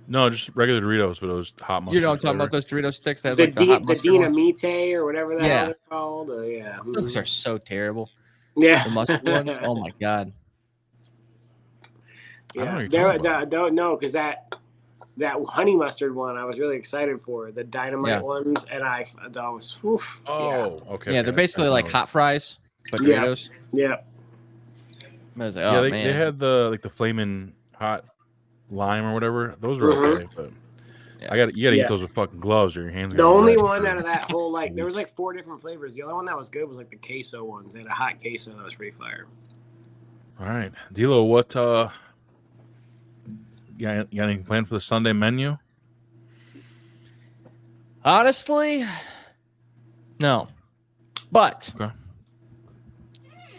no, just regular Doritos, but it was hot mustard. You know what I'm talking flavor. about? Those Dorito sticks that have the like the hot the mustard ones? Dinamite or whatever the Yeah. hell they're called. Yeah. Those are so terrible. Yeah. The mustard ones. Oh my god. I don't know Yeah. what you're talking about. Don't know because that honey mustard one I was really excited for. The dynamite ones, and that was. Oof, Oh, okay. Yeah, they're basically like hot fries, but Yeah. Doritos. Yeah. I was like, Yeah, oh they man. had the flaming hot lime or whatever. Those were Mhm. okay, but Yeah. you gotta Yeah. eat those with fucking gloves or your hands. The gonna be only red one for out of that whole a like there week. was like 4 different flavors. The only one that was good was like the queso ones. They had a hot queso that was pretty fire. All right, D'Lo, what you got anything planned for the Sunday menu? Honestly, no. But Okay.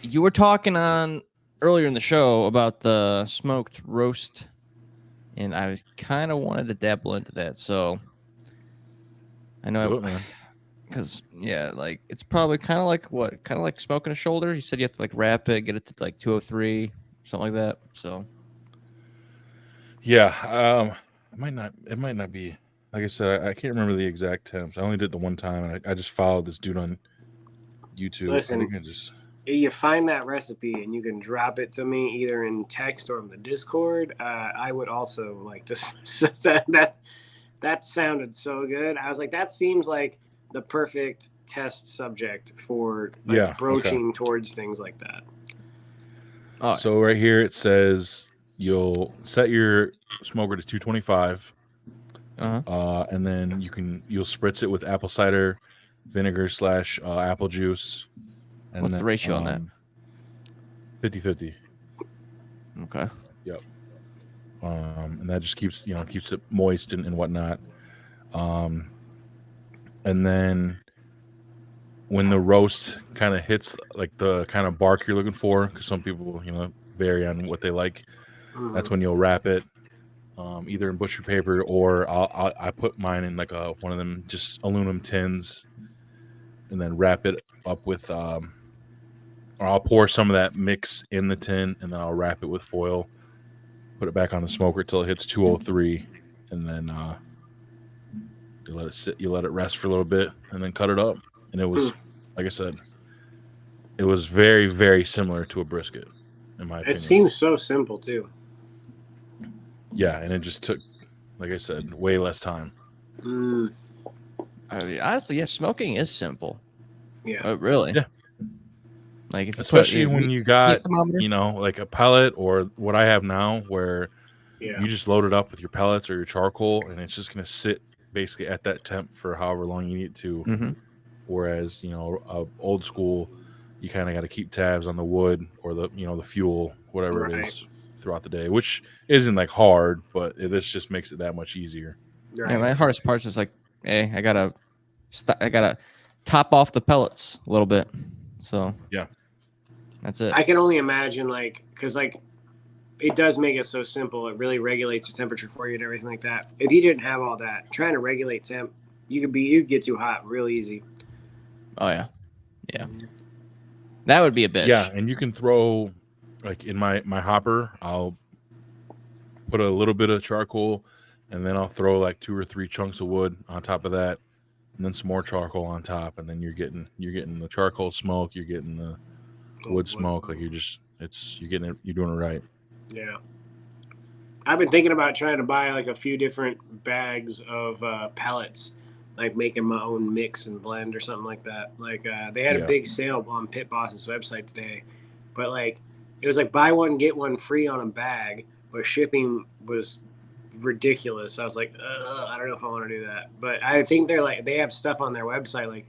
you were talking on earlier in the show about the smoked roast, and I was kind of wanted to dabble into that. So I know Do it, man. because like it's probably kind of like smoking a shoulder. You said you have to like wrap it, get it to like 203, something like that. So Yeah, it might not be. Like I said, I can't remember the exact temps. I only did the one time, and I just followed this dude on YouTube. Listen. I think I just If you find that recipe and you can drop it to me either in text or in the Discord, I would also like this. That sounded so good. I was like, that seems like the perfect test subject for like broaching towards things like that. oh, So right here it says you'll set your smoker to 225, and then you'll spritz it with apple cider vinegar / apple juice. And what's the ratio on that? 50-50. Okay. Yep. And that just keeps it moist and whatnot. And then when the roast kind of hits like the kind of bark you're looking for, because some people vary on what they like, that's when you'll wrap it, either in butcher paper or I put mine in like one of them just aluminum tins, and then wrap it up with or I'll pour some of that mix in the tin, and then I'll wrap it with foil, put it back on the smoker till it hits 203, and then you let it sit, you let it rest for a little bit, and then cut it up. And it was, like I said, it was very, very similar to a brisket, in my opinion. It seems so simple too. Yeah, and it just took, like I said, way less time. I mean, honestly, yeah, smoking is simple. Yeah. Really. Yeah. Like if you Especially when you got, thermometer? like a pellet or what I have now, where Yeah. you just load it up with your pellets or your charcoal, and it's just going to sit basically at that temp for however long you need it to. Mhm. Whereas, old school, you kind of got to keep tabs on the wood or the fuel, whatever it is, throughout the day, which isn't like hard, but this just makes it that much easier. Right. Yeah, my hardest part is like, hey, I gotta top off the pellets a little bit. So yeah, that's it. I can only imagine because it does make it so simple. It really regulates the temperature for you and everything like that. If you didn't have all that, trying to regulate temp, you'd get too hot real easy. Oh yeah, that would be a bitch. Yeah, and you can throw like in my hopper, I'll put a little bit of charcoal, and then I'll throw like 2 or 3 chunks of wood on top of that, and then some more charcoal on top, and then you're getting the charcoal smoke, you're getting the wood smoke. Like you're getting it, you're doing it right. Yeah. I've been thinking about trying to buy like a few different bags of pellets, like making my own mix and blend or something like that. Like they had a big sale on Pit Boss's website today, but like it was like buy one get one free on a bag, but shipping was ridiculous. I was like, I don't know if I want to do that. But I think they have stuff on their website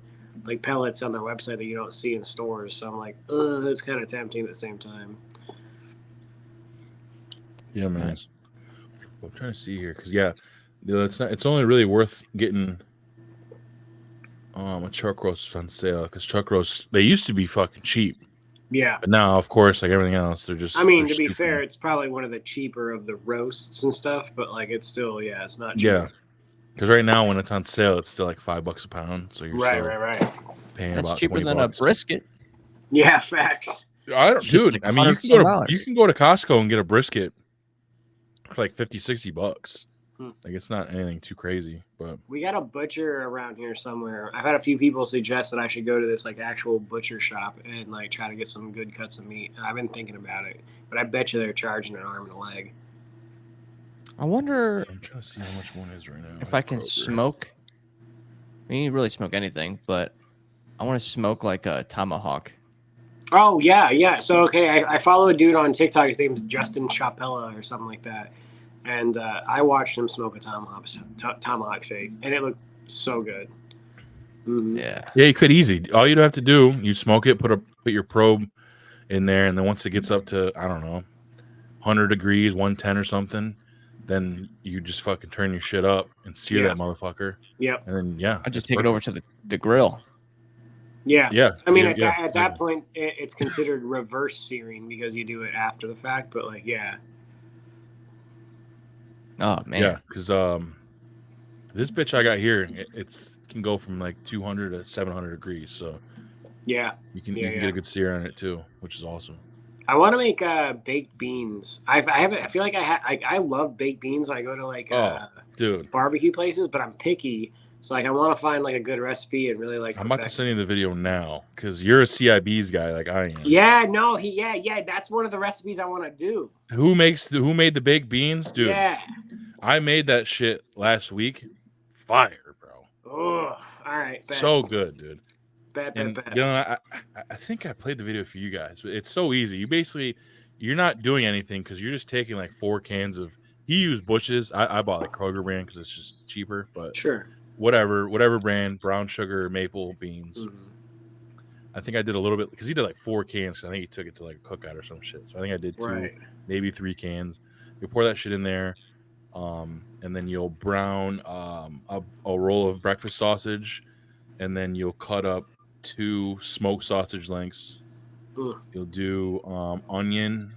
like pellets on their website that you don't see in stores. So I'm like, it's kind of tempting at the same time. Yeah, man. Nice. I'm trying to see here because it's only really worth getting a chuck roast on sale because chuck roasts, they used to be fucking cheap. Yeah. But now, of course, like everything else, they're just. I mean, to be fair, it's probably one of the cheaper of the roasts and stuff, but like it's still, it's not cheap. Yeah. Because right now, when it's on sale, it's still like $5 a pound. So you're right. Paying That's about cheaper $20. Than a brisket. Yeah, facts. Dude, like I mean, you can go to Costco and get a brisket for like $50-$60. Like it's not anything too crazy, but we got a butcher around here somewhere. I've had a few people suggest that I should go to this like actual butcher shop and like try to get some good cuts of meat. And I've been thinking about it, but I bet you they're charging an arm and a leg. I wonder. I'm trying to see how much one is right now. If I can smoke. I mean, you really smoke anything, but I want to smoke like a tomahawk. Oh yeah. So okay, I follow a dude on TikTok. His name's Justin Chapella or something like that. And I watched him smoke a tomahawk steak, and it looked so good. Mm-hmm. Yeah, you could easy. All you'd have to do, you smoke it, put your probe in there, and then once it gets up to 100 degrees, 110 or something, then you just fucking turn your shit up and sear that motherfucker. Yep. And then I just take it over to the grill. Yeah. I mean, at that point, it's considered reverse searing because you do it after the fact. But like, yeah. Oh man. Yeah, because this bitch I got here, it can go from like 200 to 700 degrees. So yeah, you can get a good sear on it too, which is awesome. I want to make baked beans. I feel like I love baked beans when I go to like barbecue places, but I'm picky. So like I want to find like a good recipe and really like. I'm about to send you the video now because you're a CIB's guy like I am. Yeah, no, that's one of the recipes I want to do. Who made the baked beans, dude? Yeah, I made that shit last week. Fire, bro. Oh, all right. Bet. So good, dude. Bet. I think I played the video for you guys. It's so easy. You're not doing anything because you're just taking like 4 cans of. He used Bush's. I bought like Kroger brand because it's just cheaper. But sure. Whatever brand, brown sugar, maple beans. Mm-hmm. I think I did a little bit because he did like 4 cans. I think he took it to like a cookout or some shit. So I think I did 2, maybe 3 cans. You pour that shit in there, and then you'll brown a roll of breakfast sausage, and then you'll cut up 2 smoked sausage links. You'll do onion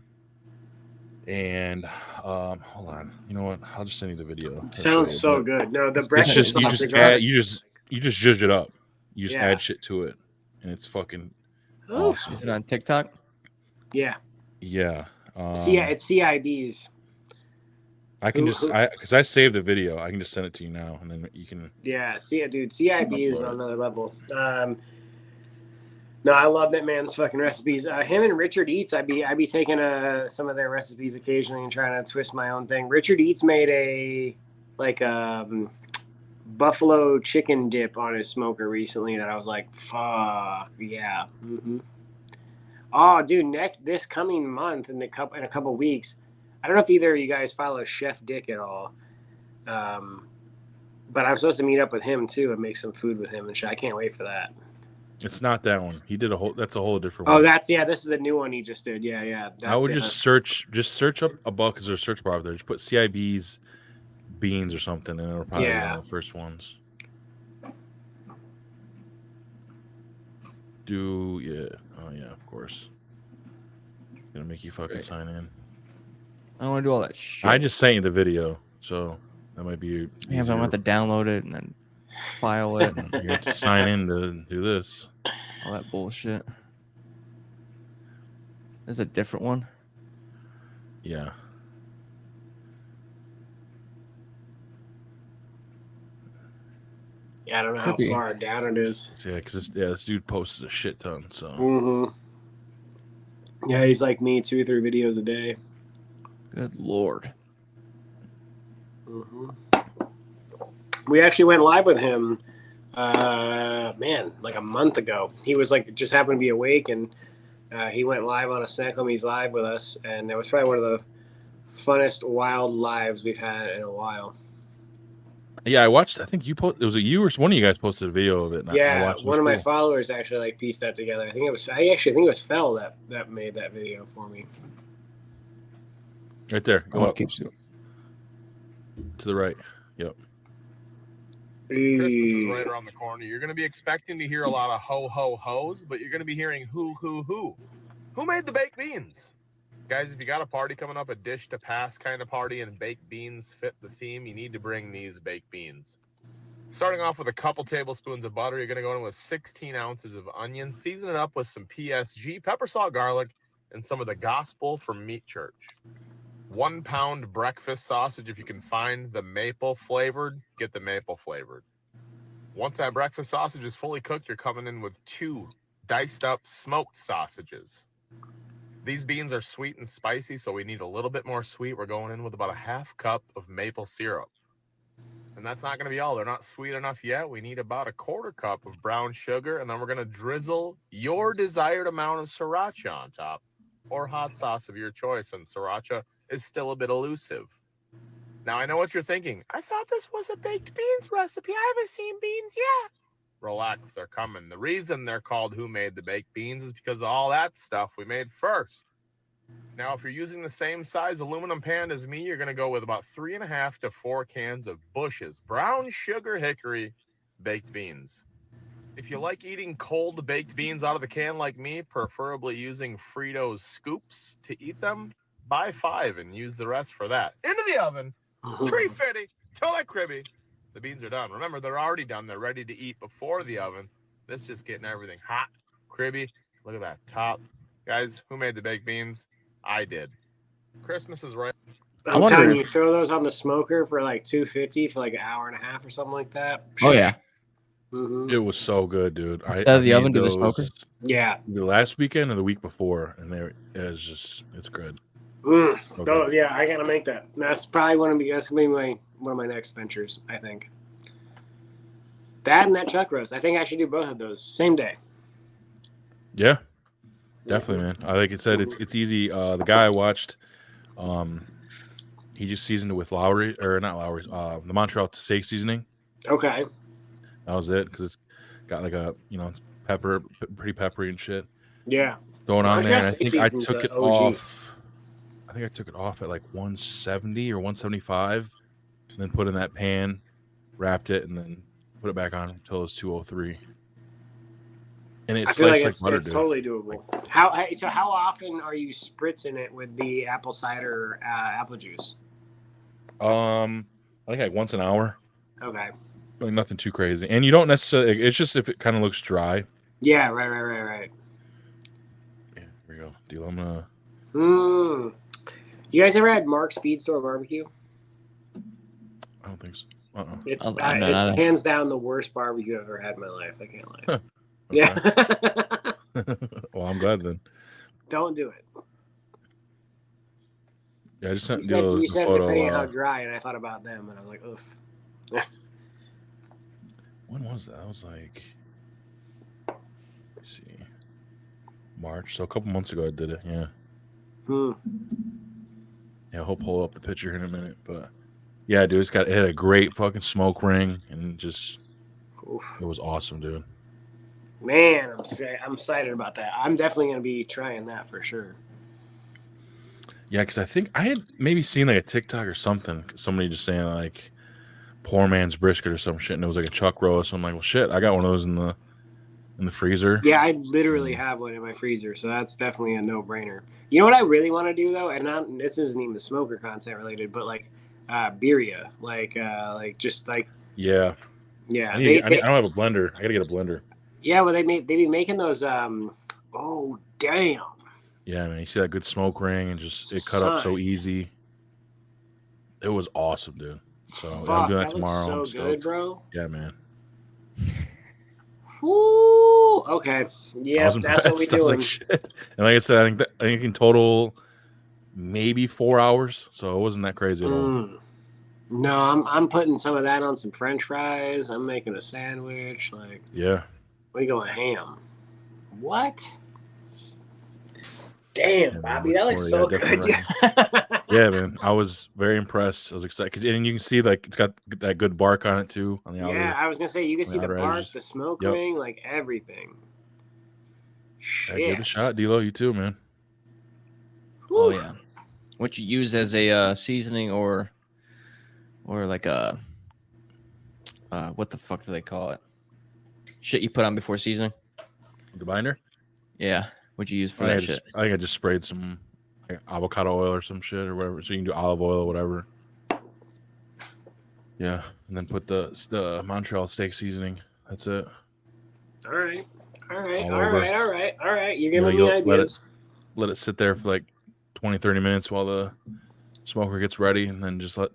and hold on. You know what? I'll just send you the video. Sounds so good. No, the breakfast sausage. You just zhuzh it up. You just add shit to it, and it's fucking awesome. Is it on TikTok? Yeah. Yeah. It's CIB's. I can because I saved the video. I can just send it to you now, and then you can. Yeah, dude, CIB is on another level. No, I love that man's fucking recipes. Him and Richard Eats, I'd be taking some of their recipes occasionally and trying to twist my own thing. Richard Eats made a buffalo chicken dip on his smoker recently that I was like, fuck yeah. Mm-hmm. Oh, dude, this coming month in a couple weeks. I don't know if either of you guys follow Chef Dick at all, but I'm supposed to meet up with him too and make some food with him and shit. I can't wait for that. It's not that one. He did that's a whole different one. Oh, this is the new one he just did. Yeah. I would just search up a buck because there's a search bar up there. Just put CIB's beans or something, and it'll probably be one of the first ones. Oh yeah, of course. It's gonna make you fucking sign in. I don't want to do all that shit. I just sent you the video, so that might be. Yeah, but I want to download it and then file it. And you have to sign in to do this. All that bullshit. There's a different one. Yeah. Yeah, I don't know Could be. how far down it is. Yeah, because this dude posts a shit ton. So Mm-hmm. Yeah, he's like me, 2 or 3 videos a day. Good Lord. Mm-hmm. We actually went live with him, like a month ago. He was like just happened to be awake, and he went live on a Snack Homies Live with us, and it was probably one of the funnest wild lives we've had in a while. Yeah, I watched. I think you posted. It was you or one of you guys posted a video of it. And I watched it. One of my followers actually like pieced that together. I actually think it was Fell that made that video for me. Right there. Go up. Keeps doing. To the right. Yep. Christmas is right around the corner. You're going to be expecting to hear a lot of ho, ho, ho's, but you're going to be hearing who. Who made the baked beans? Guys, if you got a party coming up, a dish to pass kind of party, and baked beans fit the theme, you need to bring these baked beans. Starting off with a couple tablespoons of butter, you're going to go in with 16 ounces of onions, season it up with some PSG, pepper, salt, garlic, and some of the gospel from Meat Church. 1 pound breakfast sausage. If you can find the maple flavored, get the maple flavored. Once that breakfast sausage is fully cooked, you're coming in with 2 diced up smoked sausages. These beans are sweet and spicy, so we need a little bit more sweet. We're going in with about a half cup of maple syrup. And that's not going to be all. They're not sweet enough yet. We need about a 1/4 cup of brown sugar, and then we're going to drizzle your desired amount of sriracha on top, or hot sauce of your choice, and sriracha is still a bit elusive. Now, I know what you're thinking. I thought this was a baked beans recipe. I haven't seen beans yet. Relax, they're coming. The reason they're called Who Made the Baked Beans is because of all that stuff we made first. Now, if you're using the same size aluminum pan as me, you're going to go with about 3.5 to 4 cans of Bush's brown sugar hickory baked beans. If you like eating cold baked beans out of the can like me, preferably using Fritos scoops to eat them, buy 5 and use the rest for that. Into the oven, 350 till they're cribby. The beans are done. Remember, they're already done. They're ready to eat before the oven. This is just getting everything hot, cribby. Look at that top. Guys, who made the baked beans? I did. Christmas is right. I'm telling you, throw those on the smoker for like 250 for like an hour and a half or something like that. Oh, yeah. Mm-hmm. It was so good, dude. Instead of the oven to the smoker? Yeah. The last weekend or the week before, and it's good. Those, yeah, I gotta make that. That's probably one of my next ventures, I think. That and that chuck roast. I think I should do both of those same day. Yeah, definitely, man. Like I said, it's easy. The guy I watched, he just seasoned it with the Montreal steak seasoning. Okay. That was it, because it's got like a pepper, pretty peppery and shit. Yeah. Going on there. And I think I took it off. I think I took it off at like 170 or 175, and then put in that pan, wrapped it, and then put it back on until it was 203. And it's sliced like butter, dude. Totally doable. How often are you spritzing it with the apple cider apple juice? I think like once an hour. Okay. Like nothing too crazy, and you don't necessarily. It's just if it kind of looks dry. Yeah. Right. Yeah. Here we go. Deal. I'm gonna. You guys ever had Mark's Speed Store barbecue? I don't think so. It's hands down the worst barbecue I've ever had in my life. I can't lie. Huh. Yeah. Well, I'm glad then. Don't do it. Yeah, I just sent you said depending on how dry, and I thought about them, and I was like, oof. When was that? I was like, let's see, March. So a couple months ago I did it. Yeah. Yeah, I'll pull up the picture here in a minute, but yeah, dude, it had a great fucking smoke ring, and just it was awesome, dude. Man, I'm excited about that. I'm definitely gonna be trying that for sure. Yeah, because I think I had maybe seen like a TikTok or something, somebody just saying like poor man's brisket or some shit, and it was like a chuck roast. So I'm like, well, shit, I got one of those in the freezer. Yeah, I literally have one in my freezer, so that's definitely a no-brainer. You know what I really want to do though, and this isn't even the smoker content related, but like birria, yeah. I don't have a blender. I gotta get a blender. Yeah, well, they be making those. Oh damn. Yeah, man, you see that good smoke ring, and just it cut up so easy. It was awesome, dude. So I'm doing that tomorrow. So good, bro. Yeah, man. Woo! Okay. Yeah, was that's what we impressed. I was doing. like, shit. And like I said, I think in total maybe 4 hours, so it wasn't that crazy at all. No, I'm putting some of that on some French fries. I'm making a sandwich. Like, Yeah. we going ham. What? Damn, Yeah, Bobby, man, that looks so definitely good. Yeah, man, I was very impressed. I was excited, and you can see like it's got that good bark on it too on the outer. Yeah, I was gonna say you can on see the outer bark, edges. the smoke Yep. ring, like everything. Yeah, Shit. give it a shot, D-Lo. You too, man. Oh yeah. What you use as a seasoning or like a what the fuck do they call it? Shit you put on before seasoning? The binder. Yeah. What'd you use for that shit? I think I just sprayed some like, avocado oil or some shit or whatever, so you can do olive oil or whatever. Yeah, and then put the Montreal steak seasoning. That's it. All right. All over. You're giving me ideas. Let it sit there for like 20-30 minutes while the smoker gets ready, and then just let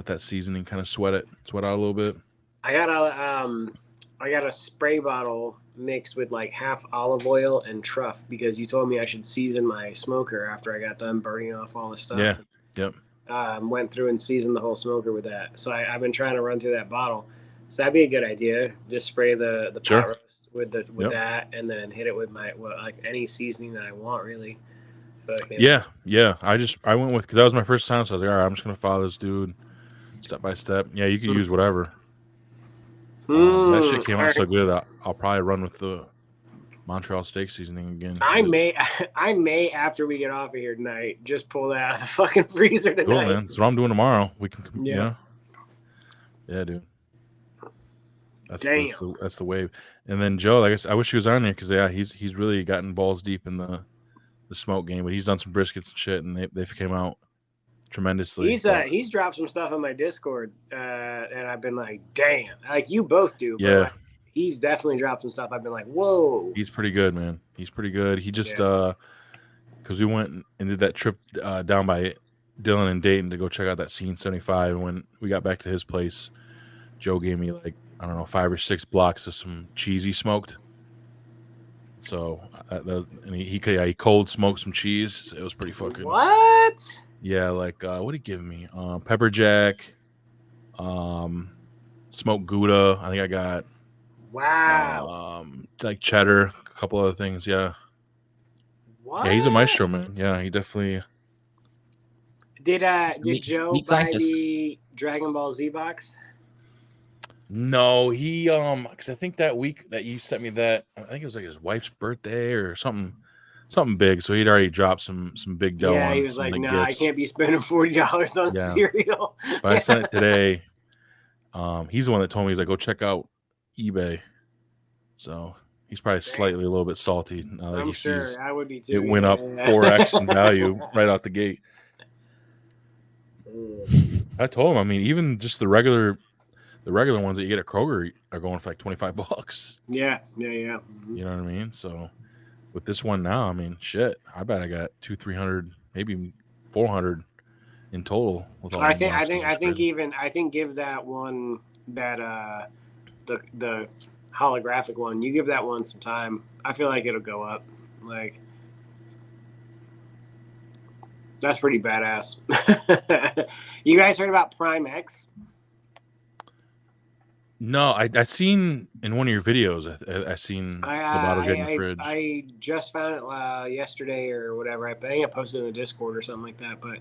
that seasoning kind of sweat out a little bit. I got a spray bottle mixed with like half olive oil and truff because you told me I should season my smoker after I got done burning off all the stuff. Yeah. Yep. Went through and seasoned the whole smoker with that. So I've been trying to run through that bottle. So that'd be a good idea. Just spray the Sure. pot roast with that, and then hit it with my like any seasoning that I want really. Yeah. I went with because that was my first time, so I was like, all right, I'm just gonna follow this dude step by step. Yeah, you can use whatever. That shit came out so good that I'll probably run with the Montreal steak seasoning again. I may after we get off of here tonight, just pull that out of the fucking freezer tonight. Cool, man. That's what I'm doing tomorrow. We can, Yeah, dude. That's the wave. And then Joe, I guess I wish he was on there because he's really gotten balls deep in the smoke game, but he's done some briskets and shit, and they've came out tremendously. He's dropped some stuff on my Discord, and I've been like, damn, like you both do. Yeah. But he's definitely dropped some stuff. I've been like, whoa. He's pretty good, man. He's pretty good. He just because we went and did that trip down by Dylan and Dayton to go check out that Scene 75, and when we got back to his place, Joe gave me like I don't know 5 or 6 blocks of some cheese he smoked. So and he cold smoked some cheese. It was pretty fucking. What? Yeah, like what did he give me? Pepper jack, smoked Gouda. I think I got. Wow. Like cheddar, a couple other things. Yeah. What? Yeah, he's a maestro, man. Yeah, he definitely. Did Joe buy the Dragon Ball Z box? No, he because I think that week that you sent me that, I think it was like his wife's birthday or something big. So he'd already dropped some big dough. Yeah, on he was some like, gifts. I can't be spending $40 on cereal. But I sent it today. He's the one that told me, he's like, go check out eBay. So he's probably slightly a little bit salty now that I'm he sure sees I would be too. it went up 4x in value right out the gate. I told him, I mean, even just the regular ones that you get at Kroger are going for like $25. Yeah. Mm-hmm. You know what I mean? So with this one now, I mean, shit, I bet I got 200-300, maybe 400 in total. With all I think give that one that the holographic one. You give that one some time. I feel like it'll go up. Like that's pretty badass. You guys heard about Prime X? No, I seen in one of your videos. I seen the bottles in the fridge. I just found it yesterday or whatever. I think I posted in the Discord or something like that. But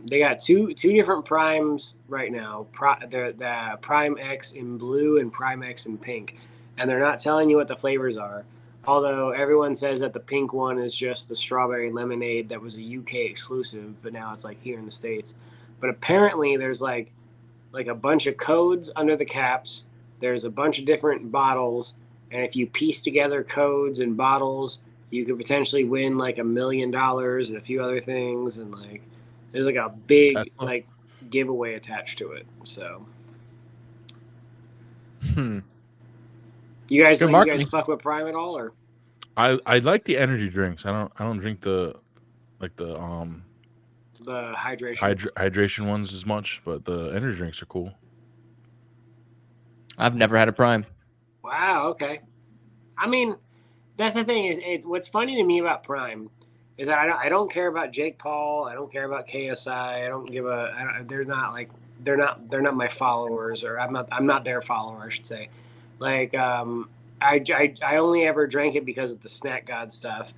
they got two different primes right now. The Prime X in blue and Prime X in pink, and they're not telling you what the flavors are. Although everyone says that the pink one is just the strawberry lemonade that was a UK exclusive, but now it's like here in the States. But apparently there's like a bunch of codes under the caps. There's a bunch of different bottles, and if you piece together codes and bottles, you could potentially win like $1 million and a few other things, and like there's like a big like giveaway attached to it. So you guys fuck with Prime at all, or? I like the energy drinks. I don't drink the hydration ones as much, but the energy drinks are cool. I've never had a Prime. Wow, Wow. Okay. I mean, that's the thing is, what's funny to me about Prime is that I don't care about Jake Paul. I don't care about KSI. I don't give a. They're not like they're not my followers, or I'm not their follower, I should say. Like I only ever drank it because of the Snack God stuff,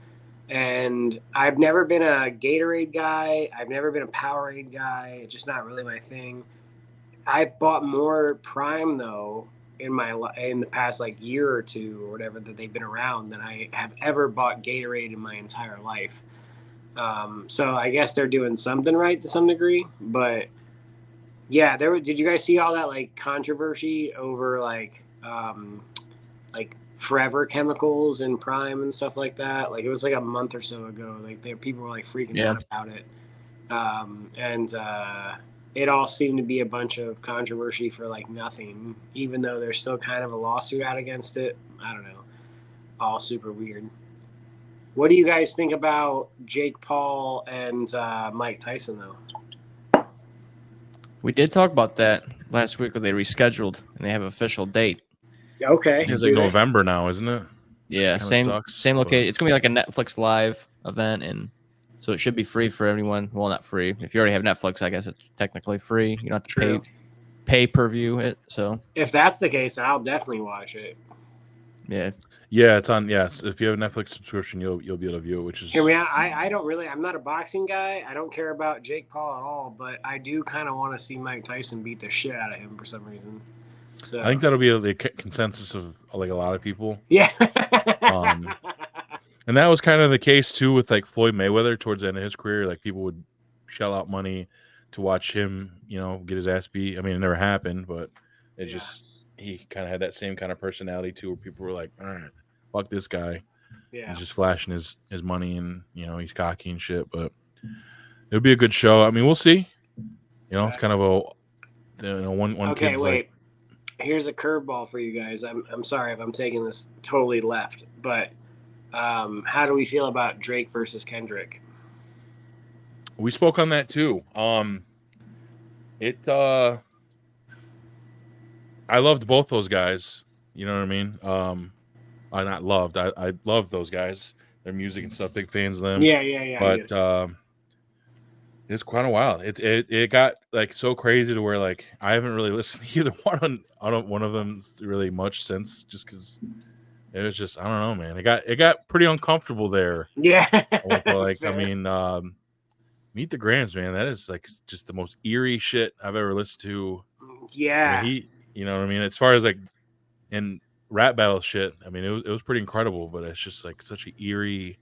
and I've never been a Gatorade guy. I've never been a Powerade guy. It's just not really my thing. I bought more Prime though in the past like year or two or whatever that they've been around than I have ever bought Gatorade in my entire life. So I guess they're doing something right to some degree, but yeah, did you guys see all that like controversy over like forever chemicals and Prime and stuff like that? Like it was like a month or so ago. Like people were like freaking out about it. And it all seemed to be a bunch of controversy for like nothing, even though there's still kind of a lawsuit out against it. I don't know. All super weird. What do you guys think about Jake Paul and Mike Tyson, though? We did talk about that last week when they rescheduled and they have an official date. Okay. It's like November now, isn't it? Yeah, same location. It's gonna be like a Netflix live event, and so it should be free for everyone. Well, not free. If you already have Netflix, I guess it's technically free. You don't have to pay per view it. So if that's the case, then I'll definitely watch it. Yeah. Yeah, it's on. Yes, if you have a Netflix subscription, you'll be able to view it. Which is. I don't really. I'm not a boxing guy. I don't care about Jake Paul at all. But I do kind of want to see Mike Tyson beat the shit out of him for some reason. So I think that'll be the consensus of like a lot of people. Yeah. And that was kind of the case too with like Floyd Mayweather towards the end of his career. Like people would shell out money to watch him, get his ass beat. I mean, it never happened, but it just he kind of had that same kind of personality too, where people were like, "All right, fuck this guy." Yeah. He's just flashing his money and he's cocky and shit. But it would be a good show. I mean, we'll see. It's kind of one okay, kid's wait. like. Here's a curveball for you guys. I'm sorry if I'm taking this totally left, but how do we feel about Drake versus Kendrick? We spoke on that too. I loved both those guys. You know what I mean? I not loved. I loved those guys. Their music and stuff. Big fans of them. Yeah. But it's quite a while. It got like so crazy to where like I haven't really listened to either one of them really much since, just because it was just I don't know, man. It got pretty uncomfortable there. Yeah. Like I mean, Meet the Grams, man. That is like just the most eerie shit I've ever listened to. Yeah. I mean, you know what I mean? As far as like in rap battle shit, I mean it was pretty incredible, but it's just like such an eerie,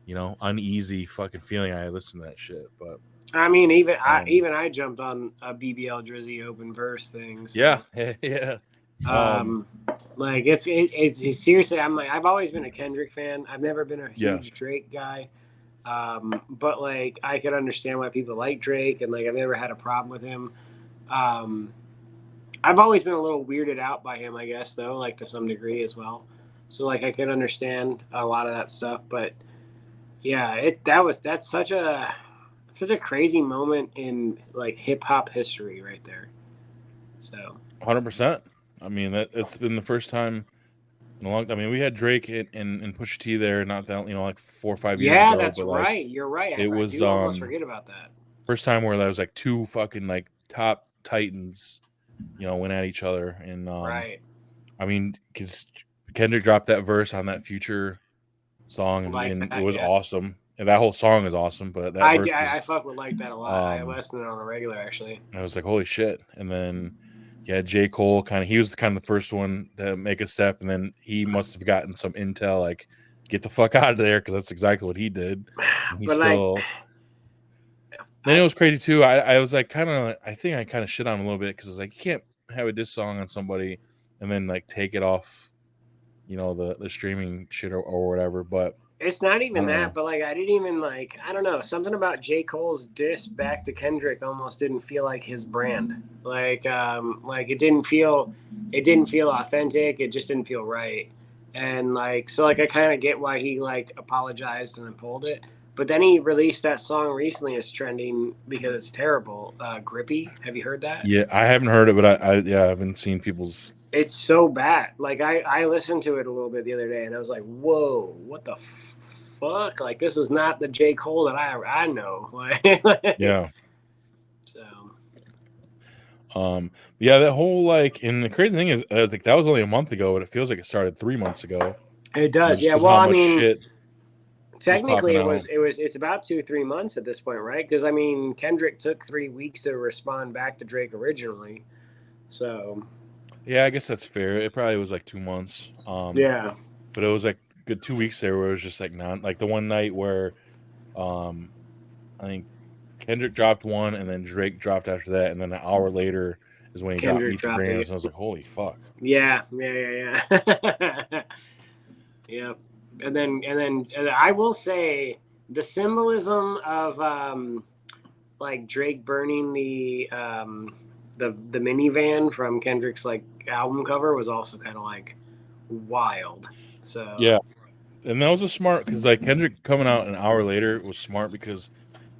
uneasy fucking feeling. I listened to that shit, but I mean, even I jumped on a BBL Drizzy open verse thing. So. Yeah. Like it's seriously. I'm like I've always been a Kendrick fan. I've never been a huge Drake guy. But like I could understand why people like Drake, and like I've never had a problem with him. I've always been a little weirded out by him, I guess, though, like to some degree as well. So like I could understand a lot of that stuff, but yeah, that's such a crazy moment in like hip hop history right there. So 100%. I mean it's been the first time in a long time. I mean we had Drake and Pusha T there not that like 4 or 5 years ago. Yeah, that's right. You're right. I do almost forget about that. First time where there was like two fucking like top titans, went at each other, and right. I mean, because Kendrick dropped that verse on that Future song, and it was awesome. And that whole song is awesome, but that verse I fuck with like that a lot. I listened to it on a regular actually. I was like, holy shit! And then J. Cole he was kind of the first one to make a step, and then he must have gotten some intel like, get the fuck out of there, because that's exactly what he did. And he but still. Then it was crazy too. I was like I think I kind of shit on him a little bit, because I was like, you can't have a diss song on somebody and then like take it off, the streaming shit or whatever. But it's not even that. But like I didn't even like I don't know, something about J. Cole's diss back to Kendrick almost didn't feel like his brand. Like it didn't feel authentic. It just didn't feel right. And like so like I kind of get why he like apologized and then pulled it. But then he released that song recently. It's trending because it's terrible. Grippy. Have you heard that? Yeah, I haven't heard it, but I've been seeing people's It's so bad. Like I listened to it a little bit the other day, and I was like, "Whoa, what the fuck? Like this is not the J. Cole that I know." Yeah. So. Yeah, that whole like, and the crazy thing is, like that was only a month ago, but it feels like it started 3 months ago. It does, Just yeah. 'cause Well, how I much mean, shit technically, was popping out. it's about 2-3 months at this point, right? Because I mean, Kendrick took 3 weeks to respond back to Drake originally, so Yeah, I guess that's fair. It probably was like 2 months. yeah, But it was like good 2 weeks there where it was just like like the one night where, I think Kendrick dropped one and then Drake dropped after that, and then an hour later is when he dropped Kendrick Meet the dropped Grams, it. and I was like, holy fuck. Yeah. Yeah. And then I will say the symbolism of like Drake burning the minivan from Kendrick's like album cover was also kind of like wild. So Yeah. And that was a smart, because like Kendrick coming out an hour later was smart because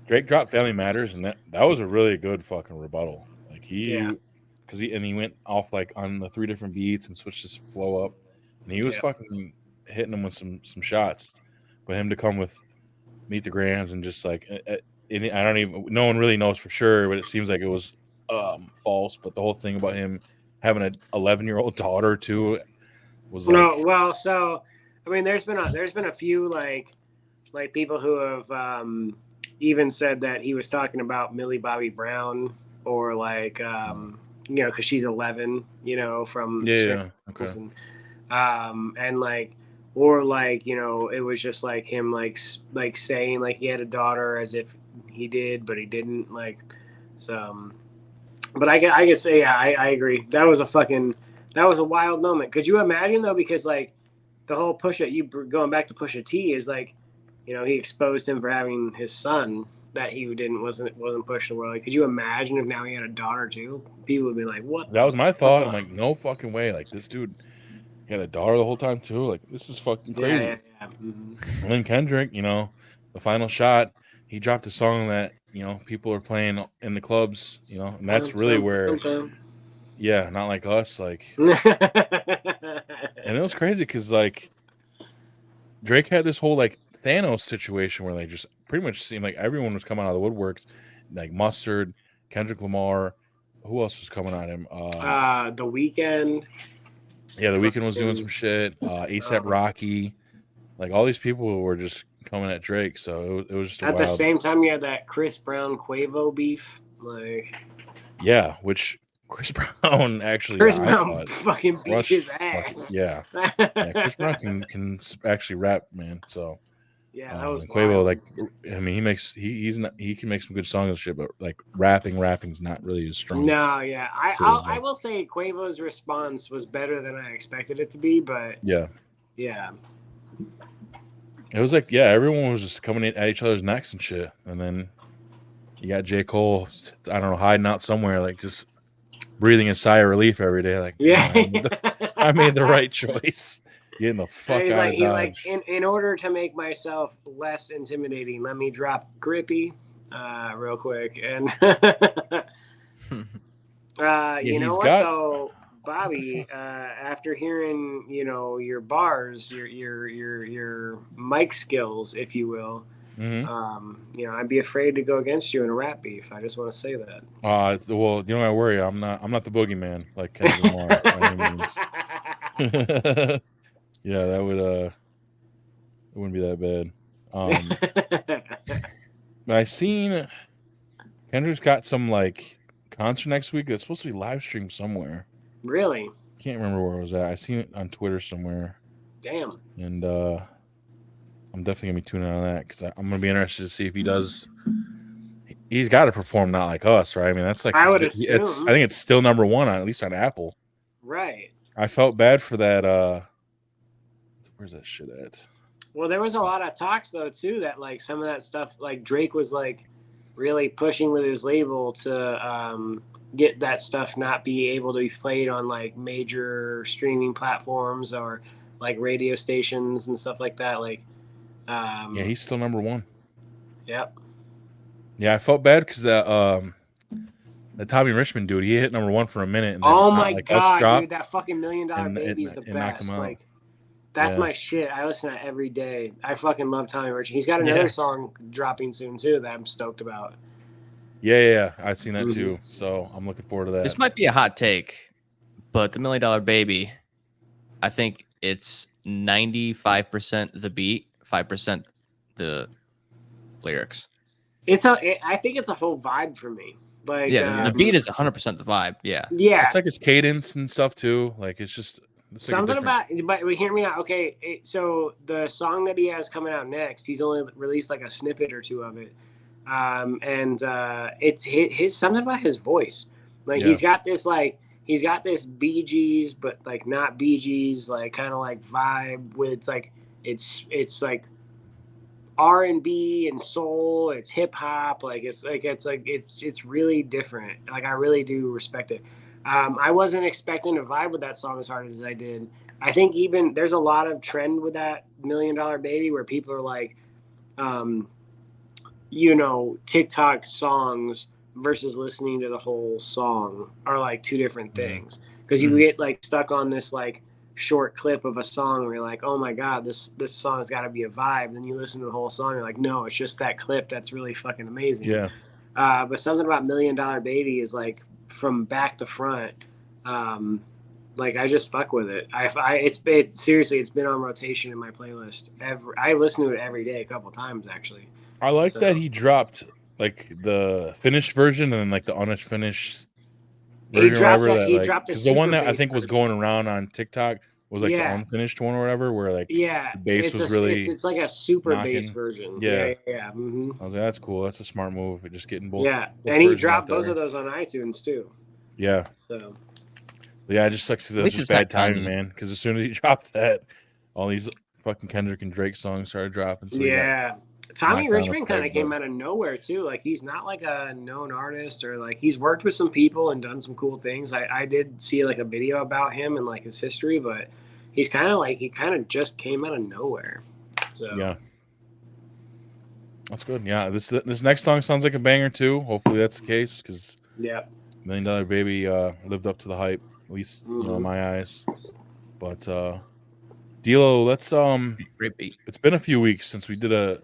Drake dropped Family Matters, and that was a really good fucking rebuttal. Like yeah, he went off like on the 3 different beats and switched his flow up, and he was yeah. fucking hitting them with some shots. But him to come with Meet the Grams and just like, I don't even, no one really knows for sure, but it seems like it was false. But the whole thing about him having an 11-year-old daughter too was No, like, well, so I mean, there's been a few like people who have even said that he was talking about Millie Bobby Brown or like you know, because she's 11, you know, from yeah, okay. Stranger and like, or like, you know, it was just like him like saying like he had a daughter as if he did, but he didn't, like, so. But I could say, yeah, I agree. That was a wild moment. Could you imagine though? Because like the whole going back to Pusha T is like, you know, he exposed him for having his son that he wasn't pushed the world. Like, could you imagine if now he had a daughter too? People would be like, "What That the was my thought. I'm fuck?" like, no fucking way. Like, this dude, he had a daughter the whole time too. Like, this is fucking Yeah. crazy. And then Kendrick, you know, the final shot, he dropped a song that, you know, people are playing in the clubs, you know, and that's really where, yeah, Not Like Us, like, and it was crazy because like Drake had this whole like Thanos situation where they just pretty much seemed like everyone was coming out of the woodworks, like Mustard, Kendrick Lamar, who else was coming at him? The Weeknd. Yeah, The Weeknd was doing some shit. A$AP Rocky, like all these people were just coming at Drake, so it was just a At the wild. same time, you had that Chris Brown Quavo beef, like. Yeah, which Chris Brown actually, Chris I Brown thought fucking beat crushed. his ass. Yeah, Chris Brown can actually rap, man. So Yeah, that was and Quavo, wild. like, I mean, he can make some good songs and shit, but like rapping's not really his strong. No, yeah, I like, will say Quavo's response was better than I expected it to be, but yeah, yeah, it was like, yeah, everyone was just coming at each other's necks and shit, and then you got J. Cole, I don't know, hiding out somewhere, like just breathing a sigh of relief every day, like, yeah. man, I made the right choice. Getting the fuck out of He's like, Dodge. in order to make myself less intimidating, let me drop Grippy, real quick, and you know what though, Bobby, after hearing, you know, your bars, your mic skills, if you will, you know, I'd be afraid to go against you in a rap beef. I just want to say that. Well, you know, I worry. I'm not the boogeyman like Kendrick Lamar by any means. Yeah, that would it wouldn't be that bad. But I seen Kendrick's got some like concert next week that's supposed to be live streamed somewhere. Really? Can't remember where it was at. I seen it on Twitter somewhere. Damn. And I'm definitely gonna be tuning in on that because I'm gonna be interested to see if he does. He's got to perform Not Like Us, right? I mean, that's like I would assume. I think it's still number one at least on Apple. Right. I felt bad for that. Where's that shit at? Well, there was a lot of talks though too that like some of that stuff, like Drake was like really pushing with his label to get that stuff not be able to be played on like major streaming platforms or like radio stations and stuff like that. Like, yeah, he's still number one. Yep. Yeah, I felt bad because that the Tommy Richmond dude, he hit number 1 for a minute. And then Oh my like, god, dropped, dude, that fucking $1 Million Baby is the it knocked him best. out. Like, that's Yeah. my shit. I listen to that every day. I fucking love Tommy Richmond. He's got another Yeah. song dropping soon too that I'm stoked about. Yeah. I've seen that too. So I'm looking forward to that. This might be a hot take, but the $1 Million Baby, I think it's 95% the beat, 5% the lyrics. I think it's a whole vibe for me. Like, Yeah, the beat is 100% the vibe. Yeah. Yeah. It's like his cadence and stuff too. Like it's just Something about, but hear me out. Okay, so the song that he has coming out next, he's only released like a snippet or two of it, and it's his something about his voice. Like he's got this Bee Gees, but like not Bee Gees, like kind of like vibe with it's like R&B and soul. It's hip hop. It's really different. Like I really do respect it. I wasn't expecting to vibe with that song as hard as I did. I think even there's a lot of trend with that $1 Million Baby where people are like, TikTok songs versus listening to the whole song are like two different things. Because you get like stuck on this like short clip of a song where you're like, oh my god, this song's got to be a vibe. Then you listen to the whole song, you're like, no, it's just that clip that's really fucking amazing. Yeah. But something about $1 Million Baby is like from back to front, like I just fuck with it. It's been on rotation in my playlist. I listen to it every day, a couple times actually. I like that he dropped like the finished version and then like the unfinished version. Because the one that I think was going around on TikTok was like the unfinished one or whatever, where like the bass was really it's like a super knocking. bass version. Yeah. Mm-hmm. I was like, that's cool. That's a smart move. But just getting both. Yeah, both and he versions dropped out both there. of those on iTunes too. Yeah. So. Yeah, it just sucks that it's just bad timing, man. Because as soon as he dropped that, all these fucking Kendrick and Drake songs started dropping. So Tommy Richmond kind of came out of nowhere too. Like he's not like a known artist, or like he's worked with some people and done some cool things. I did see like a video about him and like his history, but he's kind of just came out of nowhere. So yeah, that's good. Yeah, this next song sounds like a banger too. Hopefully that's the case, because $1 Million Baby lived up to the hype, at least in my eyes. But D'Lo, let's great beat. It's been a few weeks since we did a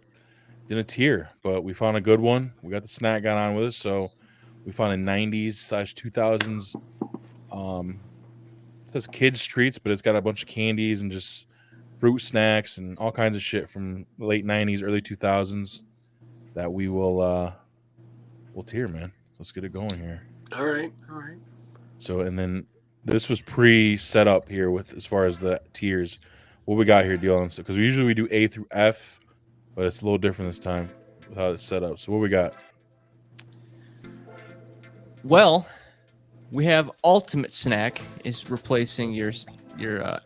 tier, but we found a good one. We got the snack got on with us, so we found a 90s/2000s. It says kids treats, but it's got a bunch of candies and just fruit snacks and all kinds of shit from the late 90s, early 2000s that we will we'll tier, man. Let's get it going here. All right. So, and then this was pre-set up here with as far as the tiers. What we got here, Dylan? So, because usually we do A through F, but it's a little different this time with how it's set up. So, what we got? Well, we have Ultimate Snack is replacing your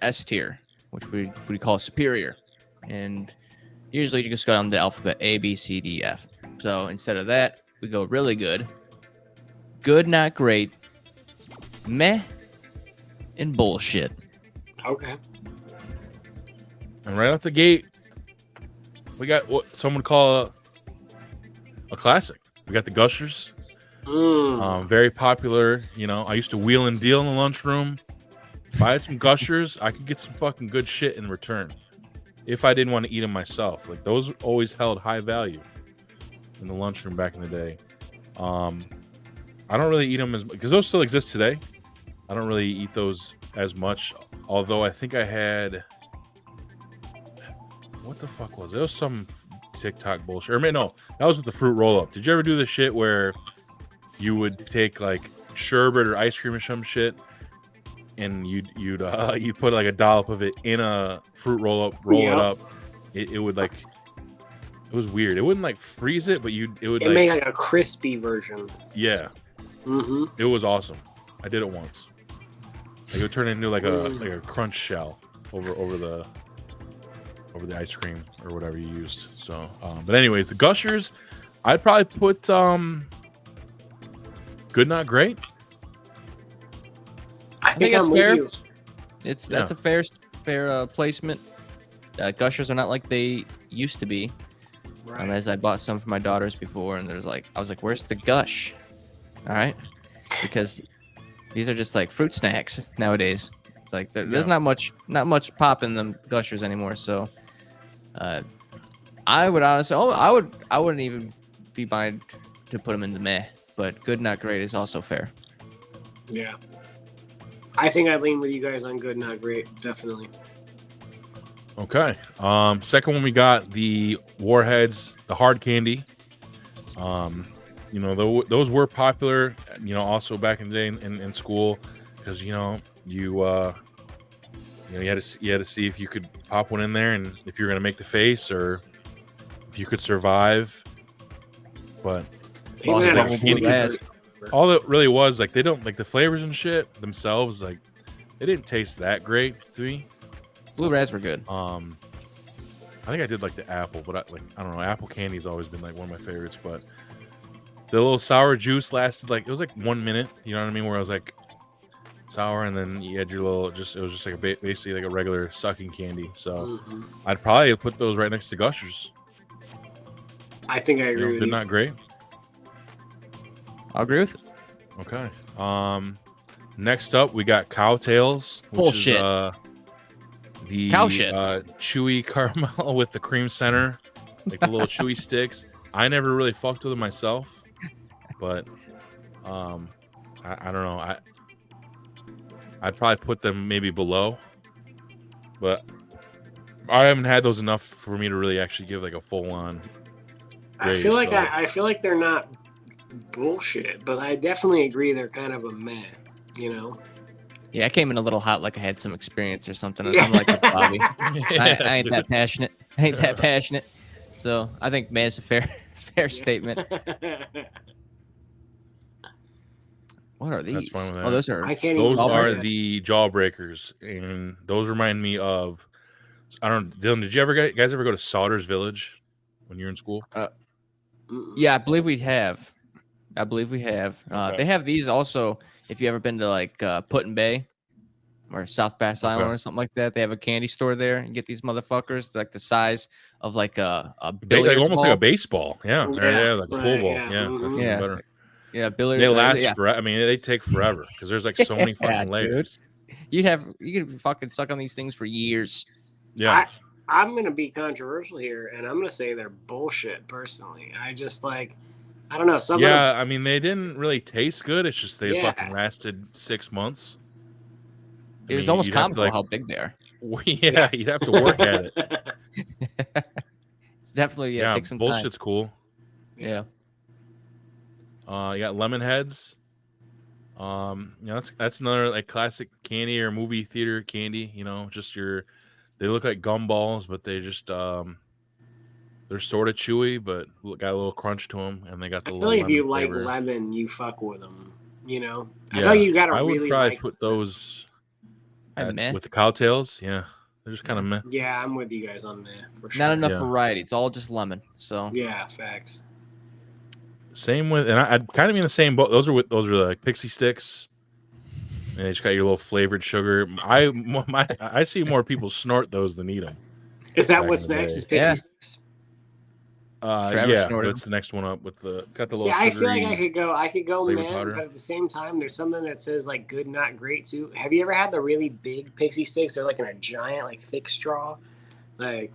S tier, which we call superior, and usually you just go down the alphabet A, B, C, D, F. So instead of that, we go really good, not great, meh, and bullshit. Okay. And right off the gate, we got what some would call a classic. We got the Gushers. Very popular. I used to wheel and deal in the lunchroom. If I had some Gushers, I could get some fucking good shit in return. If I didn't want to eat them myself. Like those always held high value in the lunchroom back in the day. I don't really eat them because those still exist today. I don't really eat those as much. Although I think I had, what the fuck was it? There was some TikTok bullshit. No, that was with the fruit roll up. Did you ever do the shit where you would take like sherbet or ice cream or some shit, and you'd put like a dollop of it in a fruit roll up, it up. It would like, it was weird. It wouldn't like freeze it, but it would make like a crispy version. Yeah. Mm-hmm. It was awesome. I did it once. Like it would turn into like a crunch shell over the ice cream or whatever you used. So, but anyways, the Gushers, I'd probably put good, not great. I think that's fair. That's a fair placement. Gushers are not like they used to be. Right. As I bought some for my daughters before, and I was like, where's the gush? All right. because these are just like fruit snacks nowadays. It's like there's not much pop in them Gushers anymore. So, I would honestly, I wouldn't even be mind to put them in the meh, but good not great is also fair. Yeah. I think I lean with you guys on good, not great. Definitely. Okay. Second one, we got the Warheads, the hard candy. Those were popular, also back in the day in school, because you had to see if you could pop one in there and if you're gonna make the face or if you could survive. But Boss level blue raz. all it really was, like, they don't like the flavors and shit themselves, like they didn't taste that great to me. Blue raz were good. I think I did like the apple, but I don't know. Apple candy's always been like one of my favorites. But the little sour juice lasted it was like 1 minute. You know what I mean? Where I was like sour, and then you had your little it was just like basically like a regular sucking candy. So I'd probably put those right next to Gushers. I think I agree with you. They're not great. I'll agree with it. Okay. Next up, we got Cowtails. Bullshit. The Cow shit. Chewy caramel with the cream center, like the little chewy sticks. I never really fucked with them myself, but I don't know. I'd probably put them maybe below, but I haven't had those enough for me to really actually give like a full on grade. I feel like they're not bullshit, but I definitely agree they're kind of a meh. Yeah, I came in a little hot, like I had some experience or something. I'm like this, Bobby. I ain't that passionate. So I think meh is a fair statement. What are these? Oh, those are. Those are the Jawbreakers, and those remind me of. I don't. Dylan, did you guys ever go to Sauter's Village when you were in school? Yeah, I believe we have. Okay. They have these also. If you ever been to like Put-in-Bay or South Bass Island or something like that, they have a candy store there and get these motherfuckers like the size of like a billiards almost ball. like a baseball. Yeah, like a pool ball. Yeah, that's even better. Yeah, billiards. They last forever. I mean, they take forever because there's like so many fucking layers. Dude. You could fucking suck on these things for years. Yeah. I'm gonna be controversial here, and I'm gonna say they're bullshit. Personally, I just like. I don't know. I mean, they didn't really taste good. It's just they fucking lasted 6 months. It was almost comical how big they are. Yeah, you'd have to work at it. It's definitely take some time. Bullshit's cool. Yeah. You got lemon heads. That's another like classic candy or movie theater candy. They look like gumballs, but they just they're sort of chewy, but got a little crunch to them, and they got the little. I feel like if you flavor. like lemon, you fuck with them. I feel like you gotta. I would really probably put those with the Cowtails. Yeah, they're just kind of meh. Yeah, I'm with you guys on that. For sure. Not enough variety. It's all just lemon. So yeah, facts. Same with, and I'd kind of be in the same boat. Those are like pixie sticks, and they just got your little flavored sugar. I see more people snort those than eat them. Is that what snacks is? Pixie sticks. That's the next one up with got the little. I feel like I could go man, but at the same time, there's something that says like good, not great too. Have you ever had the really big pixie sticks? They're like in a giant, like thick straw. Like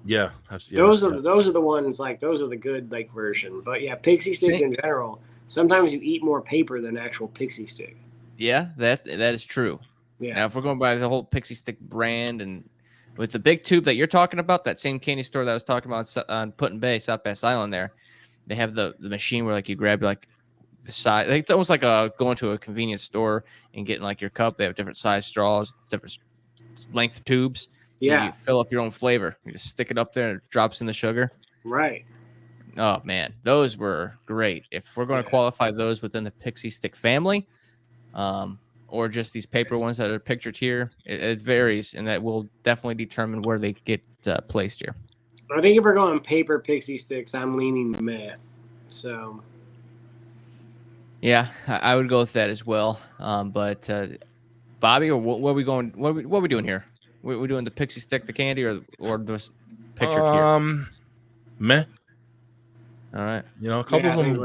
I've seen those are the ones like those are the good like version. But yeah, pixie sticks in general. Sometimes you eat more paper than actual pixie stick. Yeah, that is true. Yeah. Now if we're going by the whole pixie stick brand and with the big tube that you're talking about, that same candy store that I was talking about on Put-in-Bay, South Bass Island there, they have the machine where like you grab like the size. Like, it's almost like going to a convenience store and getting like your cup. They have different size straws, different length tubes. Yeah. You fill up your own flavor. You just stick it up there and it drops in the sugar. Right. Oh, man. Those were great. If we're going to qualify those within the Pixie Stick family, or just these paper ones that are pictured here, it varies, and that will definitely determine where they get placed here. I think if we're going paper pixie sticks, I'm leaning meh. So, yeah, I would go with that as well. But Bobby, or what are we going? What are we doing here? We're doing the pixie stick, the candy, or this pictured here? Meh. All right. A couple of them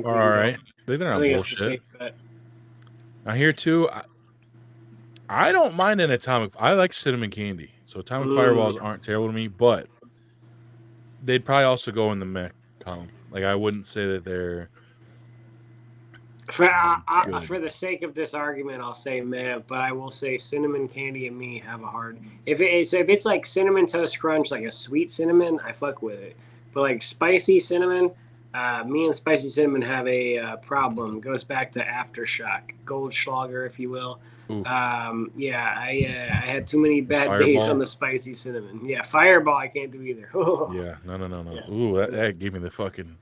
are all right. They're not bullshit. Now here too, I don't mind an atomic. I like cinnamon candy, so atomic fireballs aren't terrible to me, but they'd probably also go in the meh column. Like I wouldn't say that they're good. For the sake of this argument, I'll say meh, but I will say cinnamon candy and me have a hard. If it's like cinnamon toast crunch, like a sweet cinnamon, I fuck with it. But like spicy cinnamon, me and spicy cinnamon have a problem. It goes back to aftershock, Goldschlager, if you will. Oof. Yeah, I had too many bad days on the spicy cinnamon. Yeah, Fireball I can't do either. Yeah, no. Yeah. Ooh, that gave me the fucking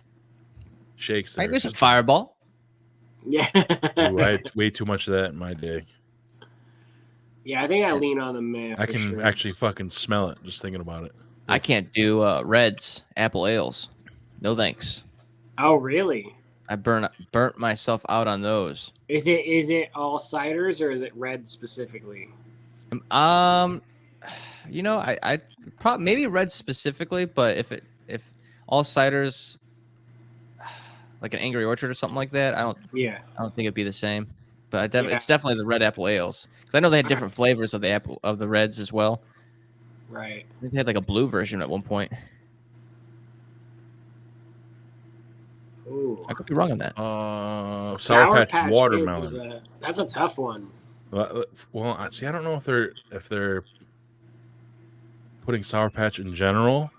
shakes. There. I guess a Fireball. Yeah. Ooh, I had way too much of that in my day. Yeah, I think I lean on the meh. I can actually fucking smell it just thinking about it. I can't do Reds, apple ales. No thanks. Oh, really? I burnt myself out on those. Is it all ciders or is it red specifically? I probably maybe red specifically, but if all ciders, like an Angry Orchard or something like that, I don't think it'd be the same. But it's definitely the red apple ales because I know they had different flavors of the reds as well. Right. I think they had like a blue version at one point. Ooh. I could be wrong on that. Sour Patch watermelon. That's a tough one. Well, see, I don't know if they're putting Sour Patch in general.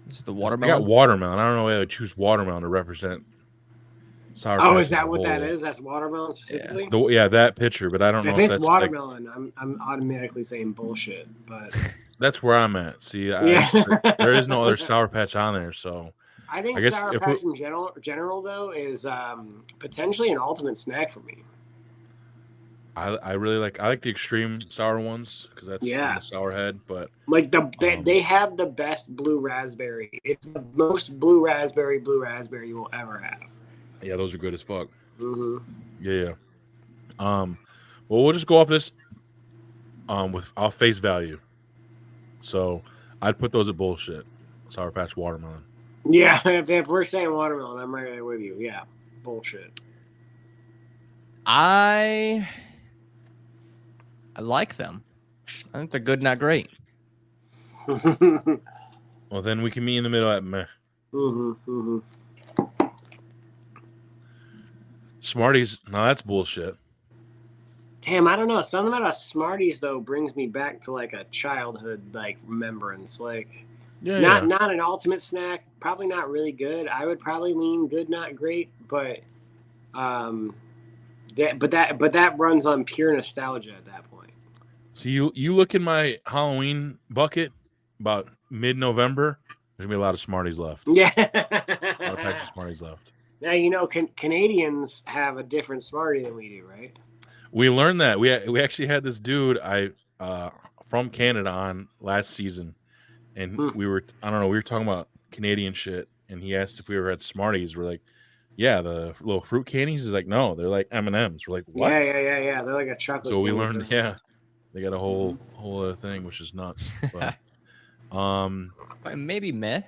This is the I watermelon. got watermelon. I don't know why they would choose watermelon to represent Sour Patch. Oh, is that what that is? That's watermelon specifically? Yeah, that picture, but I don't know if if it's that's watermelon. I'm automatically saying bullshit, but that's where I'm at. See, there is no other Sour Patch on there, so I think Sour Patch in general though is potentially an ultimate snack for me. I really like the extreme sour ones because that's in the sour head, but like they have the best blue raspberry. It's the most blue raspberry you will ever have. Yeah, those are good as fuck. Mm-hmm. Yeah. Well, we'll just go off this with off face value. So I'd put those at bullshit. Sour Patch watermelon. Yeah, if we're saying watermelon, I'm right there with you. Yeah, bullshit. I like them. I think they're good, not great. Well, then we can meet in the middle at meh. Mm-hmm. Smarties, no, that's bullshit. Damn, I don't know. Something about Smarties though brings me back to like a childhood like remembrance. Like, not an ultimate snack. Probably not really good. I would probably lean good, not great. But, that runs on pure nostalgia at that point. So you look in my Halloween bucket about mid-November. There's gonna be a lot of Smarties left. Yeah, a lot of packs of Smarties left. Now you know Canadians have a different Smartie than we do, right? We learned that we actually had this dude from Canada on last season, and we were talking about Canadian shit, and he asked if we ever had Smarties. We're like, yeah, the little fruit candies. He's like, no, they're like M&Ms. We're like, what? Yeah. They're like a chocolate. So we learned, they got a whole other thing, which is nuts. But, maybe meh.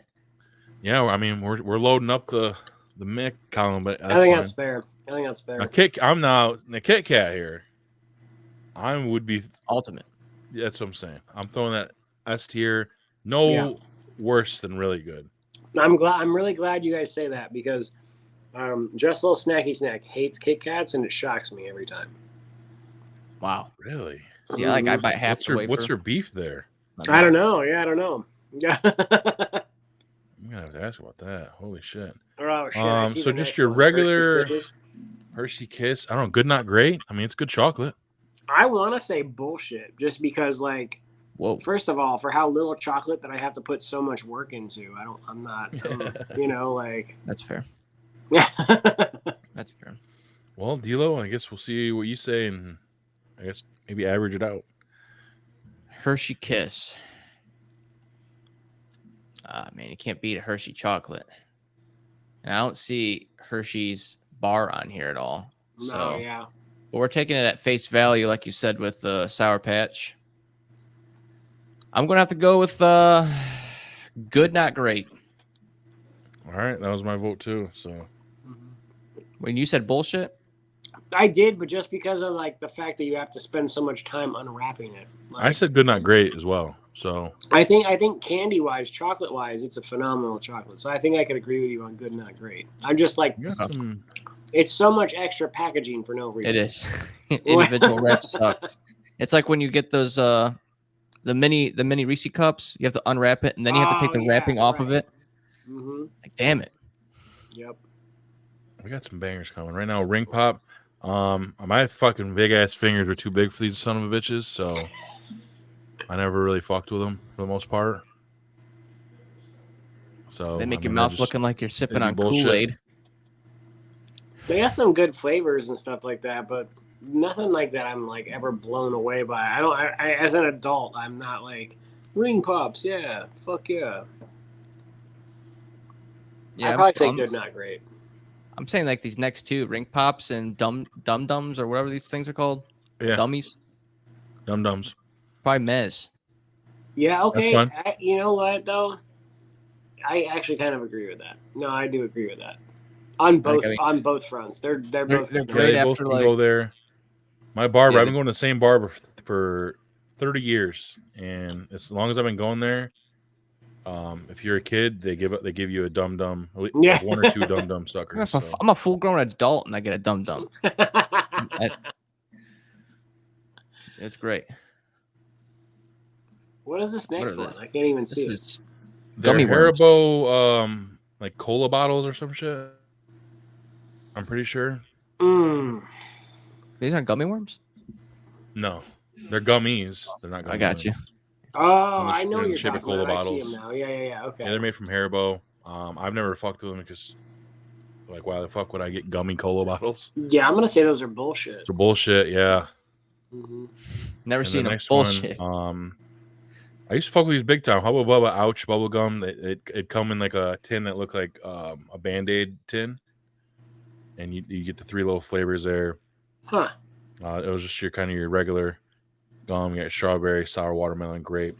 Yeah, I mean we're loading up the meh column, but I think that's fair. I'm now the Kit Kat here. I would be ultimate. That's what I'm saying. I'm throwing that S tier. No worse than really good. I'm really glad you guys say that because Just a Little Snacky Snack hates Kit Kats and it shocks me every time. Wow. Really? Yeah, like I bite half the wafer. What's your beef there? I don't know. Yeah, I don't know. Yeah. I'm gonna have to ask about that. Holy shit. Oh, shit. So just your regular Hershey Kiss. I don't know. Good, not great. I mean, it's good chocolate. I want to say bullshit just because, like, first of all, for how little chocolate that I have to put so much work into, I'm not, like. That's fair. Yeah. That's fair. Well, D'Lo, I guess we'll see what you say and I guess maybe average it out. Hershey Kiss. Man, you can't beat a Hershey chocolate. And I don't see Hershey's bar on here at all. So, but we're taking it at face value, like you said, with the Sour Patch. I'm going to have to go with good, not great. All right. That was my vote, too. So, when you said bullshit? I did, but just because of like the fact that you have to spend so much time unwrapping it. Like, I said good, not great as well. So I think candy wise, chocolate wise, it's a phenomenal chocolate. So I think I could agree with you on good, not great. I'm just like, you got some. it's so much extra packaging for no reason. It is. Individual wraps sucks. It's like when you get those the mini Reese cups, you have to unwrap it and then you have to take the wrapping off of it. Mm-hmm. Like, damn it. Yep. We got some bangers coming right now. Ring pop. My fucking big ass fingers were too big for these son of a bitches, so I never really fucked with them for the most part. So They make your mouth looking like you're sipping on Kool-Aid. They got some good flavors and stuff like that, but nothing like that I'm like ever blown away by. I as an adult, I'm not like ring pops. Yeah, fuck yeah. Yeah, I'd probably say good, not great. I'm saying like these next two, ring pops and dum-dums or whatever these things are called. Yeah. Dummies. Dum-dums. Probably mez. Yeah, okay. That's fun. You know what though? I actually kind of agree with that. No, I do agree with that. On both fronts. They're both great they after both can like go there. My barber, Yeah, I've been going to the same barber for 30 years, and as long as I've been going there, if you're a kid, they give you a dum dum, Yeah. like one or two dum dum suckers. I'm a full grown adult and I get a dum dum. It's great. What is this next one? this? I can't even see it. Is They're gummy worms. Haribo, like cola bottles or some shit. I'm pretty sure. These aren't gummy worms? No, they're gummies. They're not gummy I got worms. you. Oh, I know in the you're shape talking of cola about. bottles. I see them now. Yeah. Okay. Yeah, they're made from Haribo. I've never fucked with them because, like, why the fuck would I get gummy cola bottles? Yeah, I'm gonna say those are bullshit. They're bullshit. Yeah. Mm-hmm. Never And seen the them. next Bullshit. one, I used to fuck with these big time. Hubba Bubba Ouch bubble gum. It come in like a tin that looked like a Band-Aid tin, and you get the 3 little flavors there. Huh. It was just your regular gum. You got strawberry, sour watermelon, grape.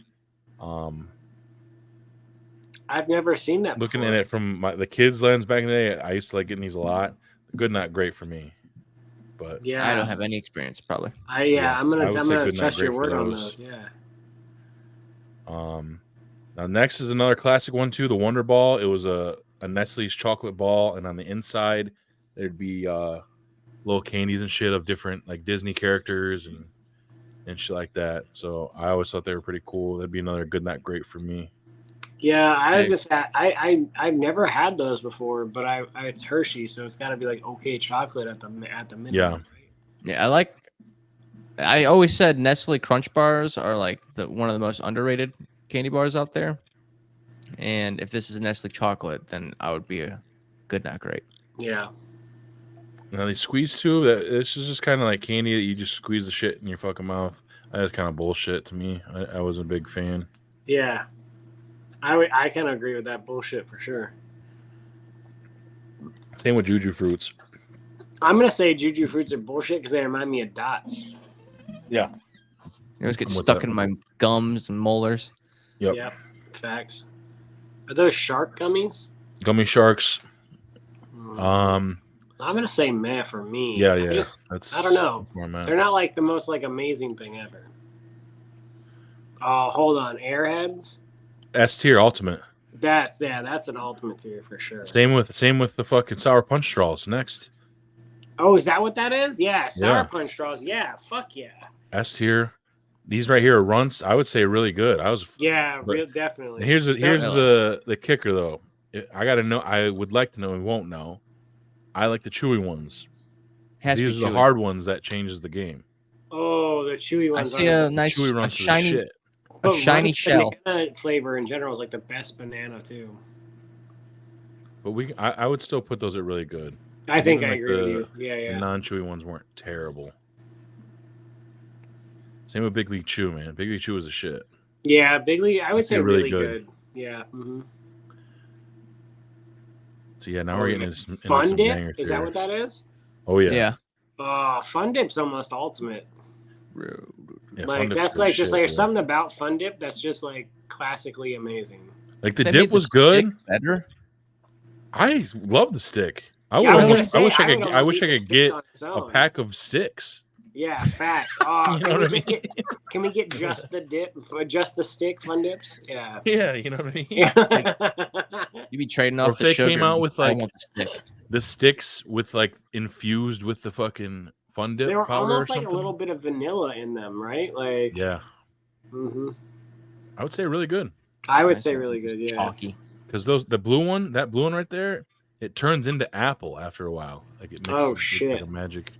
I've never seen that. Looking before. at it from the kids' lens back in the day, I used to like getting these a lot. Good, not great for me, but Yeah, I don't have any experience, probably. I'm I would say gonna good, not trust your great for word on those. those. Yeah. Now next is another classic one too, the Wonder Ball. It was a Nestle's chocolate ball, and on the inside there'd be little candies and shit of different like Disney characters and shit like that. So I always thought they were pretty cool. That'd be another good, not great for me. Yeah, I was gonna say I've never had those before, but it's Hershey, so it's got to be like okay chocolate at the minimum. Yeah. Yeah, I always said Nestle Crunch bars are like one of the most underrated candy bars out there. And if this is a Nestle chocolate, then I would be a good, not great. Yeah. Now they squeeze tube. This is just kind of like candy that you just squeeze the shit in your fucking mouth. That's kind of bullshit to me. I wasn't a big fan. Yeah. I kind of agree with that bullshit for sure. Same with Juju Fruits. I'm gonna say Juju Fruits are bullshit because they remind me of dots. Yeah. It always gets I'm with stuck that. in my gums and molars. Yep. Facts. Are those shark gummies? Gummy sharks. I'm gonna say meh for me. Yeah. I don't know. They're not like the most like amazing thing ever. Oh, hold on, Airheads. S tier ultimate. That's an ultimate tier for sure. Same with the fucking sour punch straws. Next. Oh, is that what that is? Yeah, sour Yeah. punch straws. Yeah, fuck yeah. S tier. These right here are runts. I would say really good. Definitely. Here's the kicker though. I gotta know. I would like to know. We won't know. I like the chewy ones. These are the hard ones that changes the game. Oh, the chewy ones. I see a nice, Chewy a runs shiny, But shiny shell. Banana flavor in general is like the best banana too. But I would still put those at really good. I think Even I like agree with the- you. Yeah. The non-chewy ones weren't terrible. Same with Big League Chew, man. Big League Chew was a shit. Yeah, Big League. I would say really really good. good. Yeah. Mm-hmm. So yeah, now we're getting into some Fun Dip. bangers Is here. that what that is? Oh yeah. Yeah. Fun Dip's almost ultimate. Yeah, Fun Like Dip's that's good like shit, just like yeah. something about Fun Dip that's just like classically amazing. Like the They dip made was stick good. Better. I love the stick. I Yeah, I was would gonna almost. I say, wish I I would could. I almost wish eat I the could stick get on its a own. pack of sticks. Yeah, facts. Oh, You know can what we I just mean? get? Can we get just the dip, just the stick fun dips? Yeah. Yeah, you know what I mean. Yeah. You be trading Or off if the they sugar. came out just, with I like want the stick. the sticks with like infused with the fucking fun dip They were powder or almost like something. a little bit of vanilla in them, right? Like, Yeah, hmm I would say really good. I would Nice. say really Just good. Yeah. chalky. Because that blue one right there, it turns into apple after a while. Like it mixes Oh with shit. like a magic.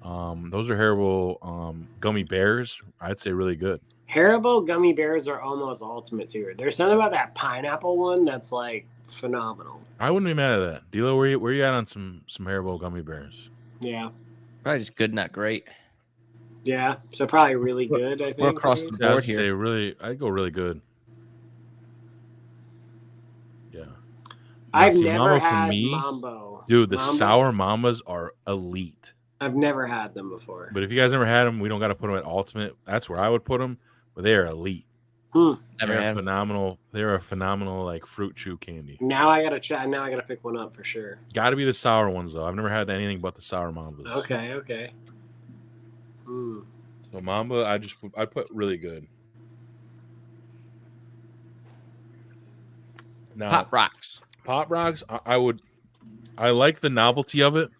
Those are Haribo gummy bears. I'd say really good. Haribo gummy bears are almost ultimate tier. There's something about that pineapple one that's like phenomenal. I wouldn't be mad at that. D'Lo, where you at on some Haribo gummy bears? Yeah. Probably just good, not great. Yeah. So probably really good, I think. We're across the Yeah, board I'd here. say really, I'd go really good. Yeah. I've see, never Mamba for had me, Mambo. dude. The Mambo? sour Mambas are elite. I've never had them before. But if you guys never had them, we don't got to put them at ultimate. That's where I would put them. But they are elite. Never They're had 'em. phenomenal. They're a phenomenal like fruit chew candy. Now I gotta try. Now I gotta pick one up for sure. Got to be the sour ones though. I've never had anything but the sour Mambas. Okay. Okay. So Mamba, I put really good. Now Pop rocks. Pop Rocks, I like the novelty of it.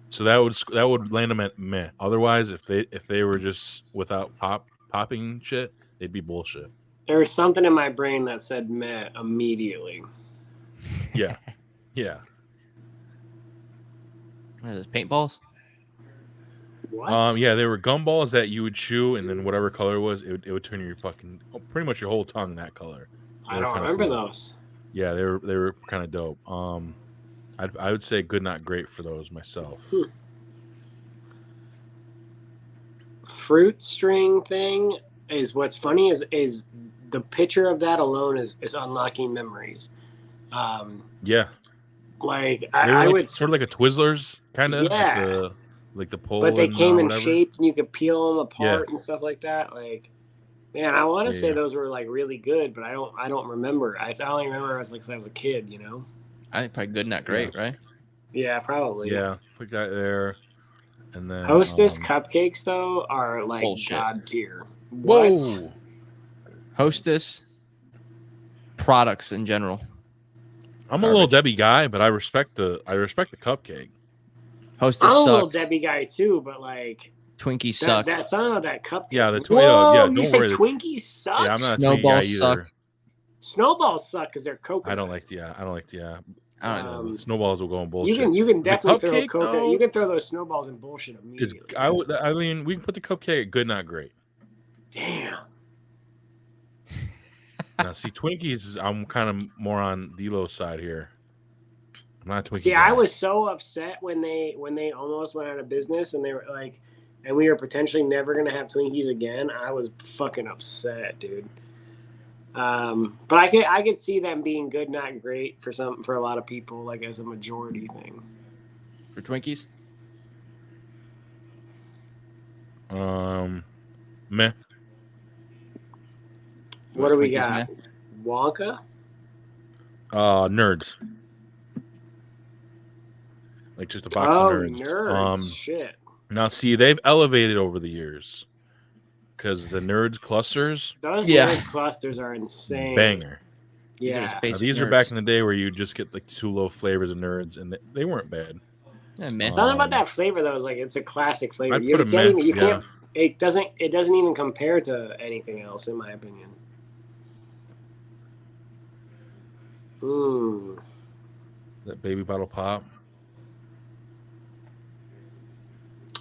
So that would land them at meh. Otherwise, if they were just without popping shit, they'd be bullshit. There was something in my brain that said meh immediately. Yeah, yeah. What are those, paintballs? What? Yeah, they were gumballs that you would chew, and then whatever color it was, it would turn your fucking pretty much your whole tongue that color. I don't remember those. Yeah, they were kind of dope. I would say good, not great for those myself. Fruit string thing is what's funny is the picture of that alone is unlocking memories. Yeah, Like I would sort of like a Twizzlers kind of. Yeah. Like the pole. But they came in whatever. shape and you could peel them apart and stuff like that. Like, man, I want to say those were like really good, but I don't remember. I only remember as I was a kid, you know. I think probably good, not great, right? Yeah, probably. Yeah, put that there, and then Hostess cupcakes though are like bullshit. god tier. Whoa. Hostess products in general. I'm a little Debbie guy, but I respect the cupcake. Hostess I'm a sucks. little Debbie guy too, but like Twinkies suck. That some of that cupcake. Yeah, Whoa, yeah. you Don't say worry. Twinkies suck? Yeah, I'm not a Twinkie guy Snowballs either. suck. Snowballs suck because they're coconut. I don't like the. I don't like the. I don't know. Snowballs will go in bullshit. You can definitely throw cupcake, coconut. though, You can throw those snowballs in bullshit immediately. I mean, we can put the cupcake at good, not great. Damn. Now, see, Twinkies, I'm kind of more on D'Lo's side here. I'm not a Twinkie See, guy. I was so upset when they almost went out of business and they were like, and we were potentially never gonna have Twinkies again. I was fucking upset, dude. But I could see them being good, not great for a lot of people, like as a majority thing. For Twinkies? Meh. What do we Twinkies, got? man? Wonka? Nerds. Like just a box of nerds. Nerds. Shit. Now, see, they've elevated over the years because the nerds clusters. Those nerds clusters are insane. Banger. Yeah. These are back in the day where you just get like 2 low flavors of nerds, and they weren't bad. Yeah, man. Something about that flavor though is like it's a classic flavor. I'd put a meh, you can't. It doesn't even compare to anything else, in my opinion. That baby bottle pop.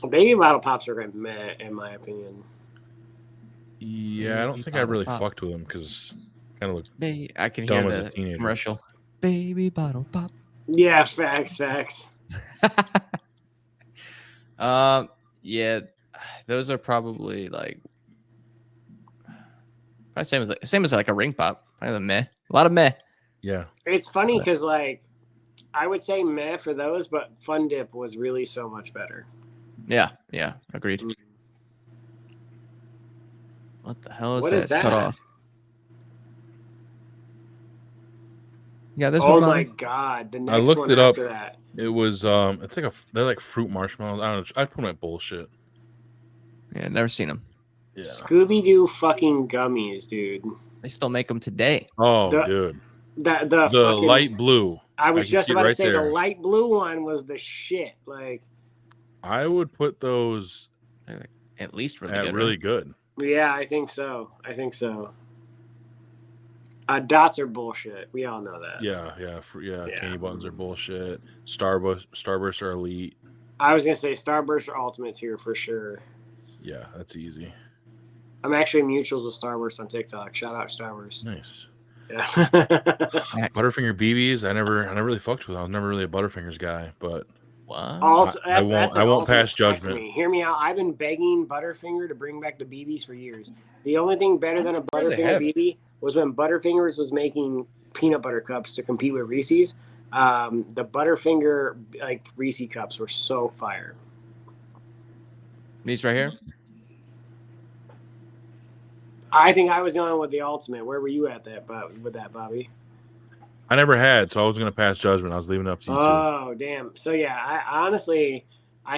Baby bottle pops are meh, in my opinion. Yeah, I don't think I really fucked with them because kind of look. I can dumb hear as a the teenager. commercial. Baby bottle pop. Yeah, facts. Yeah, those are probably like same as like a ring pop. Kind of meh. A lot of meh. Yeah. It's funny because like I would say meh for those, but Fun Dip was really so much better. Yeah, agreed. What the hell is What that? is It's cut that? off. Yeah, this Oh one. my Bobby? god, the I next looked one it up. after that. It was it's like they're like fruit marshmallows. I don't know. I put my bullshit. Yeah, never seen them. Yeah. Scooby Doo fucking gummies, dude. They still make them today. Oh, The- dude. The The fucking light blue. I was can just see it about to right say there. the light blue one was the shit. Like, I would put those They're like, at least really at good. really Right? good. yeah, I think so. Dots are bullshit. We all know that. Yeah. Yeah. Candy buttons are bullshit. Starbursts are elite. I was gonna say Starburst or Ultimates here for sure. Yeah, that's easy. I'm actually mutuals with Starburst on TikTok. Shout out Starburst. Nice. Yeah. Butterfinger BBs. I never really fucked with. I was never really a Butterfingers guy, but Wow. Also, I won't pass for judgment. me. Hear me out. I've been begging Butterfinger to bring back the BBs for years. The only thing better than a surprised they Butterfinger haven't. BB was when Butterfingers was making peanut butter cups to compete with Reese's. The Butterfinger like Reese cups were so fire. These right here. I think I was the only one with the ultimate. Where were you at with that, Bobby? I never had, so I was gonna pass judgment. I was leaving it up to you two. Oh, damn. So yeah, I honestly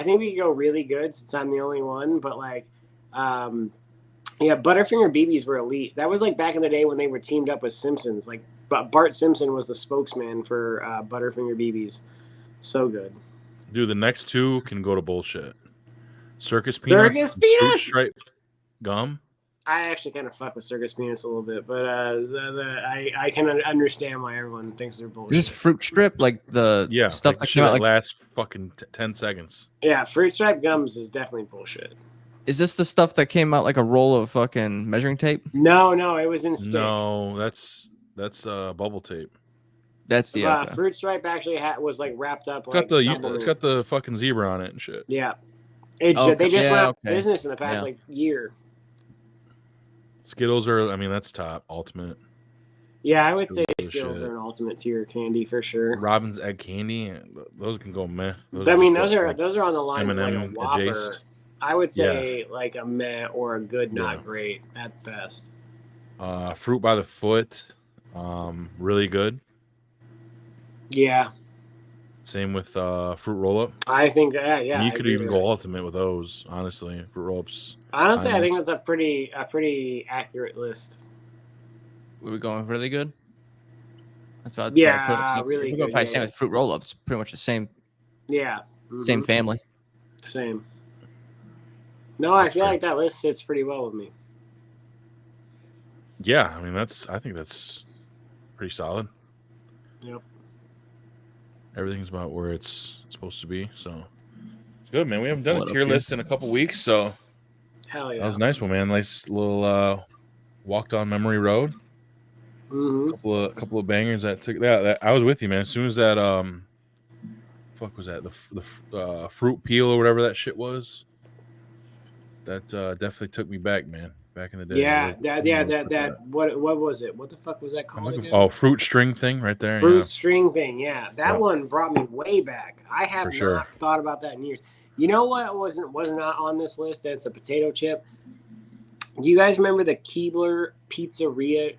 think we could go really good since I'm the only one. But like, yeah, Butterfinger BBs were elite. That was like back in the day when they were teamed up with Simpsons. Like, but Bart Simpson was the spokesman for Butterfinger BBs. So good. Dude, the next two can go to bullshit. Circus peanuts, fruit stripe gum. I actually kind of fuck with Circus Peanuts a little bit, but I can understand why everyone thinks they're bullshit. This fruit strip, like the stuff like that shit came out, that like lasts fucking 10 seconds. Yeah, fruit stripe gums is definitely bullshit. is this the stuff that came out like a roll of fucking measuring tape? No, it was in sticks. No, that's bubble tape. That's the okay. Fruit stripe actually was like wrapped up. It's got the fucking zebra on it and shit. Yeah, Okay. they just went out of Okay. business in the past like year. Skittles are, I mean, that's top ultimate. Yeah, I would say Skittles are an ultimate tier candy for sure. Robin's egg candy, those can go meh. Those are on the lines of like a Whopper. Adjacent. I would say like a meh or a good, not great at best. Fruit by the foot, really good. Yeah. Same with fruit roll up. I think yeah. You could even go ultimate with those, honestly. Fruit roll ups. Honestly, I think that's a pretty accurate list. Were we going really good? That's what really if we're going probably same with fruit roll ups, pretty much the same. Yeah. Same family. Same. No, I feel like that list sits pretty well with me. Yeah, I mean I think that's pretty solid. Yep. Everything's about where it's supposed to be, so it's good, man. We haven't done a tier list in a couple weeks, so hell yeah, that was a nice one, man. Nice little walk down memory road. Mm-hmm. Couple of bangers that took that. I was with you, man. As soon as that fuck was that the fruit peel or whatever that shit was. That definitely took me back, man. Back in the day. Yeah, that what was it? What the fuck was that called again? Oh, fruit string thing right there. Fruit string thing, yeah. That one brought me way back. I have not thought about that in years. You know what was not on this list? That's a potato chip. Do you guys remember the Keebler Pizzeria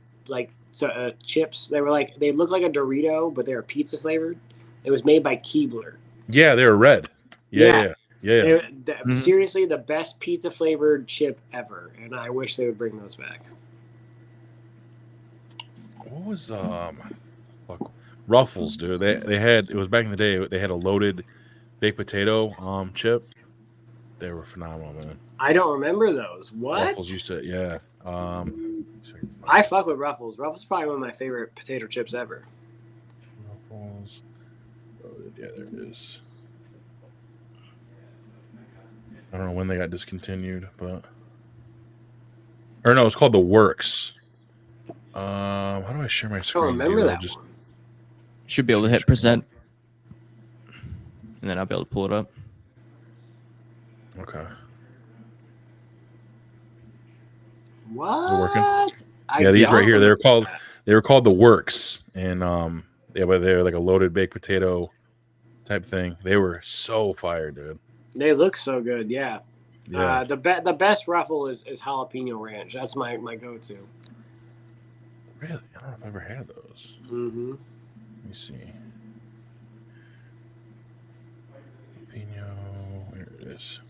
chips? They looked like a Dorito, but they were pizza flavored. It was made by Keebler. Yeah, they were red. Yeah. Seriously, the best pizza flavored chip ever, and I wish they would bring those back. What was Ruffles, dude? They had, it was back in the day. They had a loaded baked potato chip. They were phenomenal, man. I don't remember those. What? Ruffles used to, yeah. I fuck with Ruffles. Ruffles is probably one of my favorite potato chips ever. Ruffles loaded, yeah, there it is. I don't know when they got discontinued, but it's called the Works. How do I share my screen? I don't remember that one. Should be able to hit present, and then I'll be able to pull it up. Okay. What? Is it working? Yeah, these right here. They were called the Works, and they're like a loaded baked potato type thing. They were so fire, dude. They look so good, yeah. The best Ruffle is jalapeno ranch. That's my go-to. Really? I don't know if I ever had those. Mm-hmm. me see. Pino, here it is.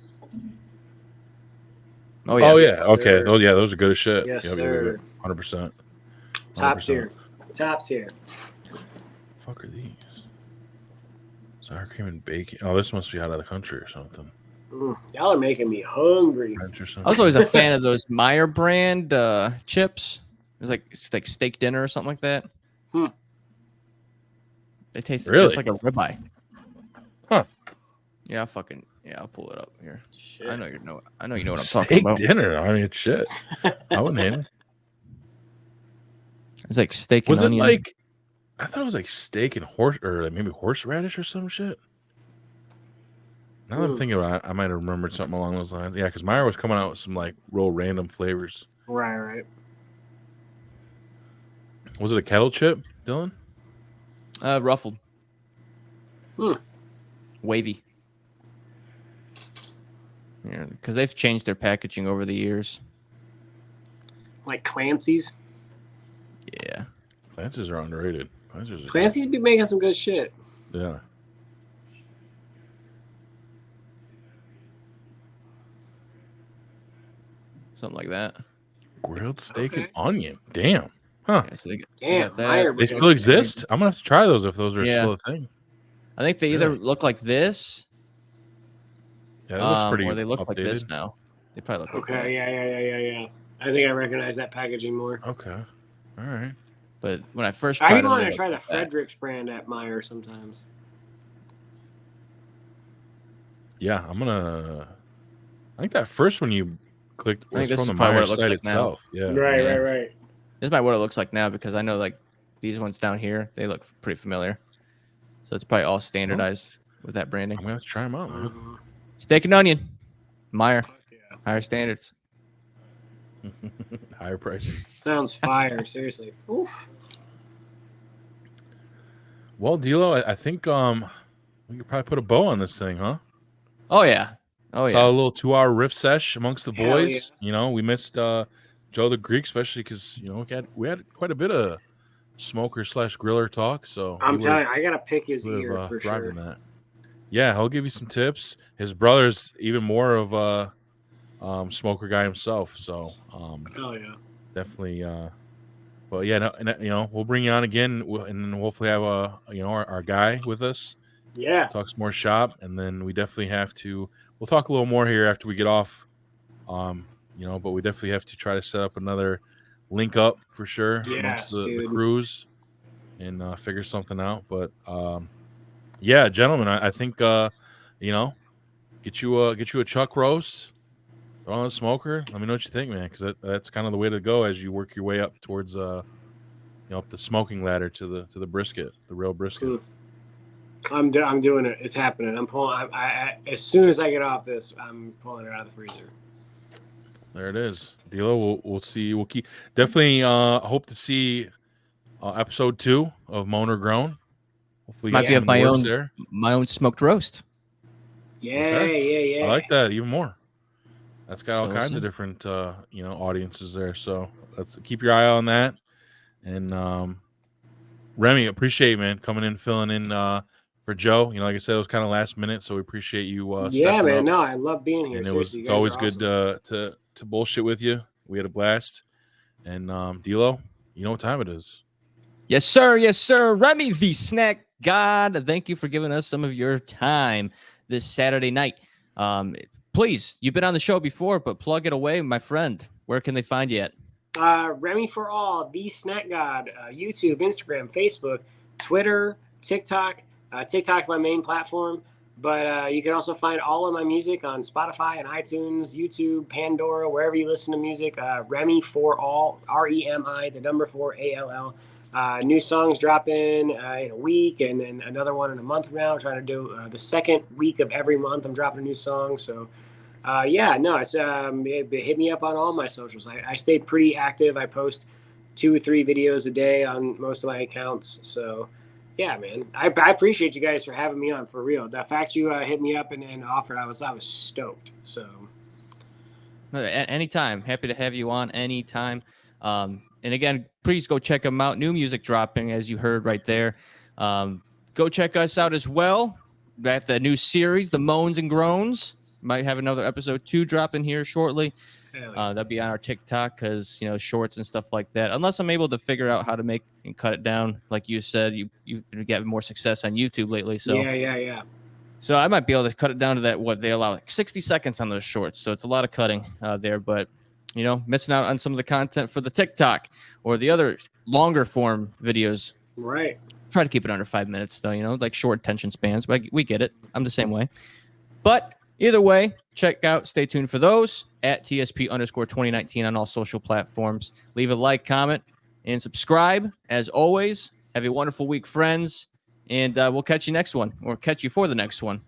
Oh yeah. Oh yeah. Okay. Sir. Those are good as shit. Yes, Yep, sir. 100%. Top tier. Top tier. Fuck are these? Sour cream and bacon. Oh, this must be out of the country or something. Y'all are making me hungry. French or something. I was always a fan of those Meyer brand chips. It's like steak dinner or something like that. They taste Really? just like a ribeye. Huh. Yeah, I'll pull it up here. Shit. I know you know what I'm Steak talking about. dinner. I mean, shit. I wouldn't hate it. It's like steak Was and it onion. like? I thought it was like steak and maybe horseradish or some shit. Now that I'm thinking about it, I might have remembered something along those lines. Yeah, because Meyer was coming out with some like real random flavors. Right. Was it a kettle chip, Dylan? Ruffled. Hmm. Wavy. Yeah, because they've changed their packaging over the years. Like Clancy's. Yeah. Clancy's are underrated. Clancy's be making some good shit. Yeah. Something like that. Grilled steak and Okay. onion. Damn. Huh. Yeah, so they Damn, got that. Meyer They still exist? I'm gonna have to try those if those are still a thing. I think they either look like this, Yeah, that looks pretty or they look like this updated. now. They probably look like that. Okay, yeah. I think I recognize that packaging more. Okay. All right. But when I first I tried even them, want they to try the looked like that. Fredericks brand at Meyer sometimes. Yeah, I think that first one you clicked I think was this from is the probably what Meyer it looks site like now. itself. Yeah. Right. This is probably what it looks like now because I know like these ones down here, they look pretty familiar. So it's probably all standardized with that branding. I'm gonna have to try them out, man. Steak and onion, Meyer, Yeah. higher standards. Higher prices. Sounds fire, seriously. Oof. Well, D'Lo, I think we could probably put a bow on this thing, huh? Oh yeah. Saw a little 2-hour riff sesh amongst the Hell boys. You know, we missed Joe the Greek, especially because we had quite a bit of smoker / griller talk. So I'm telling you, I gotta pick his would ear have for thrived sure. in that. Yeah, he'll give you some tips. His brother's even more of a smoker guy himself. So Hell yeah. definitely. But yeah, no, we'll bring you on again, and then hopefully have our guy with us. Yeah. Talk some more shop, and then we definitely have to. We'll talk a little more here after we get off. But we definitely have to try to set up another link up for sure amongst the crews and figure something out. But yeah, gentlemen, I think get you a chuck roast, throw on a smoker. Let me know what you think, man, because that's kind of the way to go as you work your way up towards up the smoking ladder to the brisket, the real brisket. I'm doing it. It's happening. I'm pulling. I as soon as I get off this, I'm pulling it out of the freezer. There it is, D'Lo. We'll see. We'll keep definitely hope to see episode 2 of Moan or Groan. Hopefully, might be of my own smoked roast. Yeah, okay. I like that even more. That's got all kinds we'll of different audiences there. So let's keep your eye on that. And Remy, appreciate you, man, coming in, filling in for Joe. Like I said, it was kind of last minute, so we appreciate you yeah, man. up. No, I love being here. And Seriously, it's always good to bullshit with you. We had a blast. And D'Lo, you know what time it is. Yes, sir. Yes, sir. Remy the Snack God, thank you for giving us some of your time this Saturday night. Please, you've been on the show before, but plug it away, my friend. Where can they find you at? Remy for all, the Snack God, YouTube, Instagram, Facebook, Twitter, TikTok. TikTok's my main platform, but you can also find all of my music on Spotify and iTunes, YouTube, Pandora, wherever you listen to music. Remy for all, REMI, the number 4 ALL. New songs drop in a week, and then another one in a month from now. I'm trying to do the second week of every month. I'm dropping a new song, so. It's hit me up on all my socials. I stay pretty active. I post 2 or 3 videos a day on most of my accounts. So, yeah, man, I appreciate you guys for having me on, for real. The fact you hit me up and offered, I was stoked. So, anytime, happy to have you on anytime. And again, please go check them out. New music dropping, as you heard right there. Go check us out as well. At the new series, The Moans and Groans. Might have another episode 2 dropping here shortly. That'll be on our TikTok because, shorts and stuff like that. Unless I'm able to figure out how to make and cut it down. Like you said, you've been getting more success on YouTube lately. So Yeah. So I might be able to cut it down to that. What they allow, like 60 seconds on those shorts. So it's a lot of cutting there. But, missing out on some of the content for the TikTok or the other longer form videos. Right. Try to keep it under 5 minutes, though, like short attention spans. But we get it. I'm the same way. But either way, check out, stay tuned for those at TSP_2019 on all social platforms. Leave a like, comment, and subscribe. As always, have a wonderful week, friends. And we'll catch you next one, or catch you for the next one.